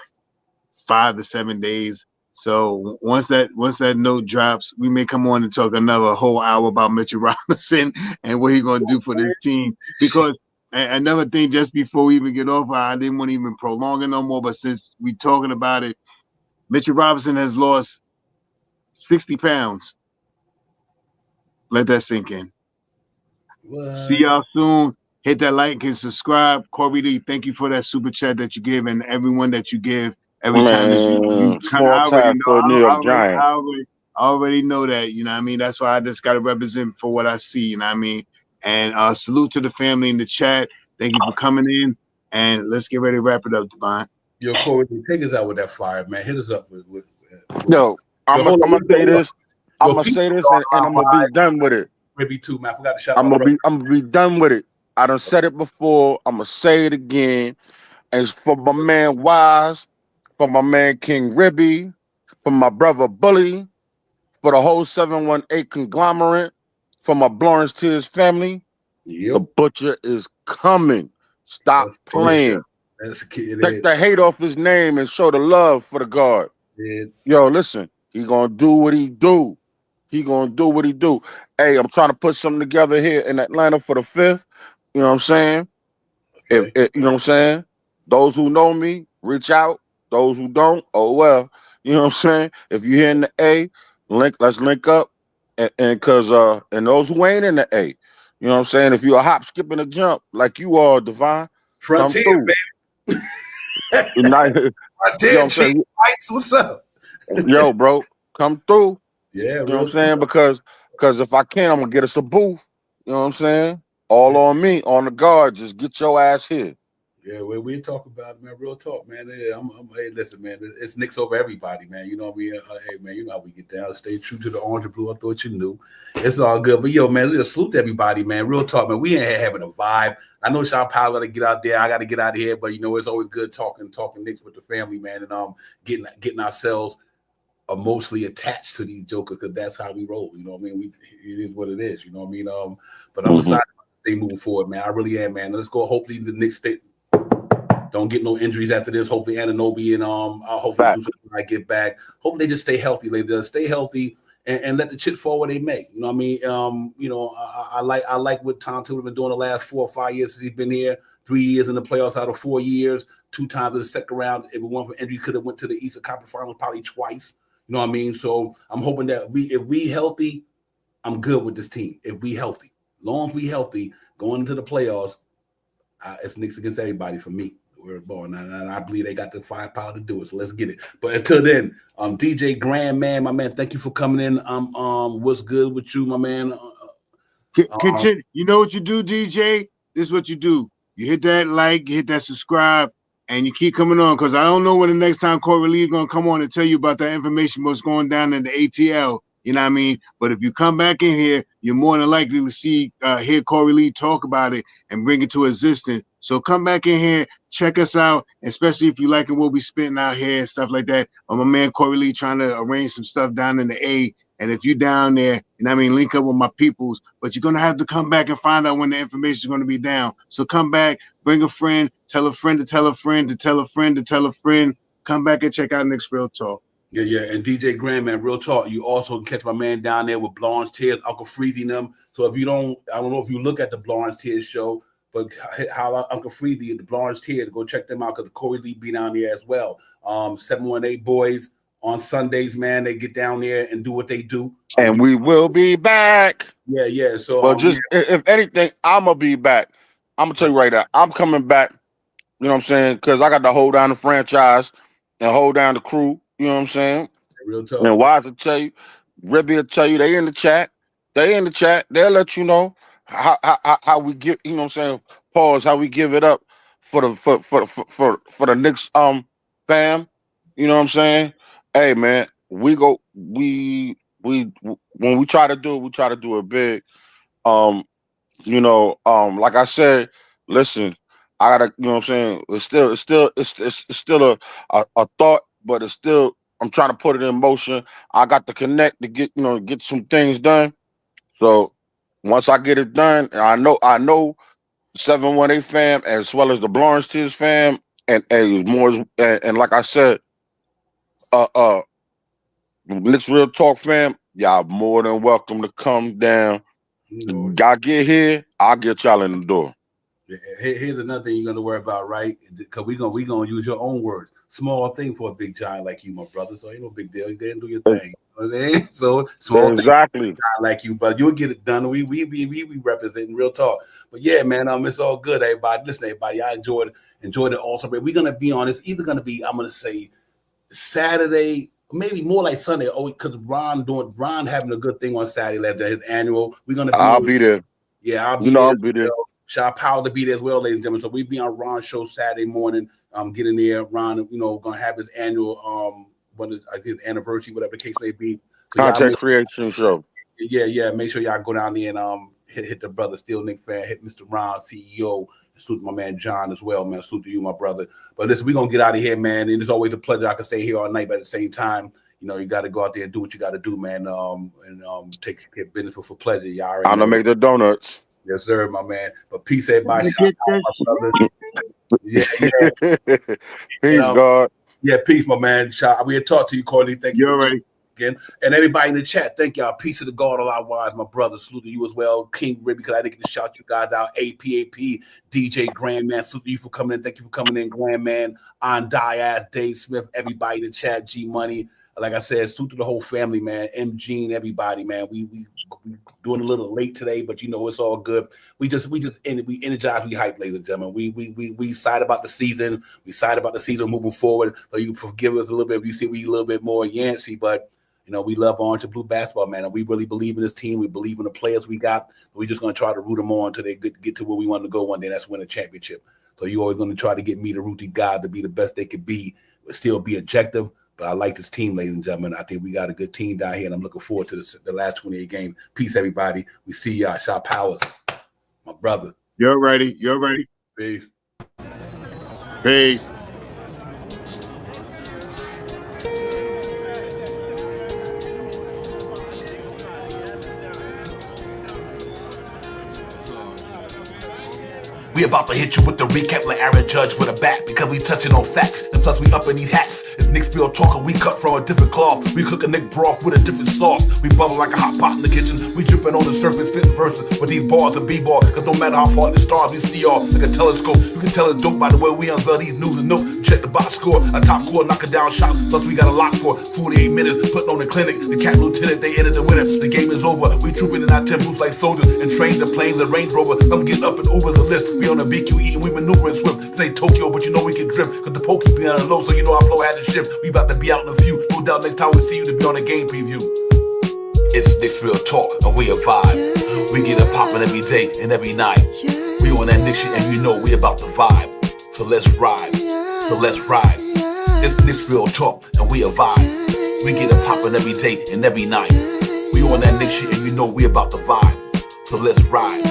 5 to 7 days. So once that note drops, we may come on and talk another whole hour about Mitchell Robinson and what he's going to do for this team. Because another thing, just before we even get off, I didn't want to even prolong it no more. But since we talking about it, Mitchell Robinson has lost 60 pounds. Let that sink in. What? See y'all soon. Hit that like and subscribe. Corey Lee, thank you for that super chat that you give and everyone that you give every time. Small task for a New York Giant. I already know that, you know what I mean? That's why I just got to represent for what I see, you know what I mean? And salute to the family in the chat. Thank you for coming in. And let's get ready to wrap it up, Devon. Yo, Corey, take us out with that fire, man. Hit us up with Yo, I'm gonna say this. I'm gonna say this, and I'm gonna be done with it. Maybe two, man. I forgot to shout I'm gonna be done with it. I done said it before. I'm gonna say it again. And it's for my man Wise, for my man King Ribby, for my brother Bully, for the whole 718 conglomerate, for my Lawrence Tears family. Yep. The butcher is coming. Stop playing. Take the hate off his name and show the love for the guard. Yo, listen, he gonna do what he do. He gonna do what he do. Hey, I'm trying to put something together here in Atlanta for the 5th. You know what I'm saying? Okay. You know what I'm saying? Those who know me, reach out. Those who don't, oh well. You know what I'm saying? If you're here in the A, let's link up. And those who ain't in the A, you know what I'm saying? If you're a hop, skip, and a jump like you are, Divine, Frontier, come through. baby. Frontier, Chief Fights, what's up? Yo, bro, come through. Yeah, you know what I'm saying? Because if I can, I'm gonna get us a booth. You know what I'm saying? All on me, on the guard. Just get your ass here. Yeah, we talk about it, man. Real talk, man. Hey, listen, man. It's Knicks over everybody, man. You know what I mean? Hey, man, you know how we get down. Stay true to the orange and blue. I thought you knew. It's all good. But, yo, man, let's salute to everybody, man. Real talk, man. We ain't having a vibe. I know Shaw Powell got to get out there. I got to get out of here. But, you know, it's always good talking Knicks with the family, man. And getting ourselves emotionally attached to these jokers, because that's how we roll. You know what I mean? It is what it is. You know what I mean? But I'm excited to stay moving forward, man. I really am, man. Let's go. Hopefully the Knicks don't get no injuries after this. Hopefully Anunoby and I'll hopefully do something when I get back. Hopefully they just stay healthy. They stay healthy and let the chip fall where they may. You know what I mean? You know, I like what Tom Thibodeau been doing the last 4 or 5 years since he's been here. 3 years in the playoffs out of 4 years, 2 times in the second round. If it weren't for injury, could have went to the Eastern Conference Finals probably twice. You know what I mean? So I'm hoping that if we healthy, I'm good with this team. If we healthy, as long as we healthy, going into the playoffs, it's Knicks against everybody for me. We're born, and I believe they got the firepower to do it. So let's get it. But until then, DJ Grand, man, my man, thank you for coming in. What's good with you, my man? Continue. You know what you do, DJ? This is what you do. You hit that like, you hit that subscribe, and you keep coming on, because I don't know when the next time Corey Lee is going to come on and tell you about that information, what's going down in the ATL. You know what I mean? But if you come back in here, you're more than likely to hear Corey Lee talk about it and bring it to existence. So come back in here, check us out, especially if you like it, what we spitting out here and stuff like that. My man Corey Lee trying to arrange some stuff down in the A. And if you're down there, and I mean, link up with my peoples, but you're going to have to come back and find out when the information is going to be down. So come back, bring a friend, tell a friend to tell a friend to tell a friend to tell a friend. Come back and check out Knicks Real Talk. Yeah, and DJ Graham, man, real talk. You also can catch my man down there with Blanche Tears, Uncle Freezy them. So if you don't, I don't know if you look at the Blanche Tears show, but how Uncle Freezy, the Blanche Tears, go check them out, because Corey Lee be down there as well. 718 Boys on Sundays, man. They get down there and do what they do. And we will be back. Yeah. So, well, just if anything, I'm gonna be back. I'm gonna tell you right now, I'm coming back. You know what I'm saying? Because I got to hold down the franchise and hold down the crew. You know what I'm saying? Real talk. And Wise will tell you, Ribby will tell you, they in the chat. They in the chat. They'll let you know how we give. You know what I'm saying? Pause. How we give it up for the Knicks fam. You know what I'm saying? Hey man, we when we try to do it big. Like I said, listen, I gotta, you know what I'm saying? It's still a thought, but it's still, I'm trying to put it in motion. I got to connect to get some things done. So once I get it done, I know 718 fam as well as the Lawrence Tears fam and more and like I said, Knicks Real Talk fam, y'all more than welcome to come down. Y'all get here, I'll get y'all in the door. Yeah, here's another thing you're gonna worry about, right? Because we gonna use your own words. Small thing for a big giant like you, my brother. So ain't no big deal. You go ahead and do your thing. You know what I mean? So small exactly thing like you, but you'll get it done. We representing Real Talk. But yeah, man, it's all good, everybody. Listen, everybody, I enjoyed it also. But we're gonna be on. It's either gonna be, I'm gonna say Saturday, maybe more like Sunday. Oh, because Ron having a good thing on Saturday, like his annual. We're gonna be. I'll be there. Yeah, I'll be there. I'll be there. Shout Powell to be there as well, ladies and gentlemen. So we be on Ron's show Saturday morning. Get in there. Ron, gonna have his annual his anniversary, whatever the case may be. So Content creation show. Yeah. Make sure y'all go down there and hit the brother Steel Nick fan, hit Mr. Ron, CEO. Salute to my man John as well, man. Salute to you, my brother. But listen, we're gonna get out of here, man. And it's always a pleasure. I can stay here all night, but at the same time, you got to go out there and do what you got to do, man. And take business for pleasure. Y'all already I'm gonna make the donuts. Yes, sir, my man. But peace, everybody. My brother. Yeah. Peace, God. Yeah, peace, my man. We'll talk to you, Cordy. Thank you. You're right. Again. And everybody in the chat, thank y'all. Peace to the God of our wives, my brother. Salute to you as well. King Ribby, because I didn't get to shout you guys out. APAP, DJ Grandman. Salute to you for coming in. Thank you for coming in, Grandman. On Diaz, Dave Smith, everybody in the chat, G Money. Like I said, salute to the whole family, man. M. Gene, everybody, man. We doing a little late today, but it's all good. We energize, we hype, ladies and gentlemen. We excited about the season. We excited about the season moving forward. So you forgive us a little bit if you see we a little bit more Yancey, but we love orange and blue basketball, man. And we really believe in this team. We believe in the players we got. We're just gonna try to root them on until they get to where we want to go one day. That's win a championship. So you always gonna try to get me, the Ruthie God, to be the best they could be, but still be objective. But I like this team, ladies and gentlemen. I think we got a good team down here, and I'm looking forward to the last 28 games. Peace, everybody. We see y'all. Shot Powers, my brother. You're ready. Peace. Peace. We about to hit you with the recap like Aaron Judge with a bat, because we touching on facts, and plus we up in these hats. It's Knicks Real Talk, we cut from a different cloth. We cook a Nick broth with a different sauce. We bubble like a hot pot in the kitchen. We dripping on the surface, spitting verses with these bars and b-ball. Cause no matter how far the stars, we see y'all like a telescope. You can tell it's dope by the way we unveil these news and notes. Check the box score, a top score, knock it down shot. Plus we got a lock for 48 minutes, putting on the clinic. The Cat Lieutenant, they entered the winner. The game is over. We trooping in our temples like soldiers and train the planes and Range Rover. I'm getting up and over the list. We on the BQE and we maneuvering swift. This ain't Tokyo, but we can drift. Cause the pokey be on the low, so our flow had to shift. We about to be out in a few. No doubt next time we see you to be on a game preview. It's Knicks Real Talk and we a vibe. We get it poppin' every day and every night. We on that Knicks shit and we about to vibe. So let's ride. It's Knicks Real Talk and we a vibe. We get it poppin' every day and every night. We on that Knicks shit and we about to vibe. So let's ride.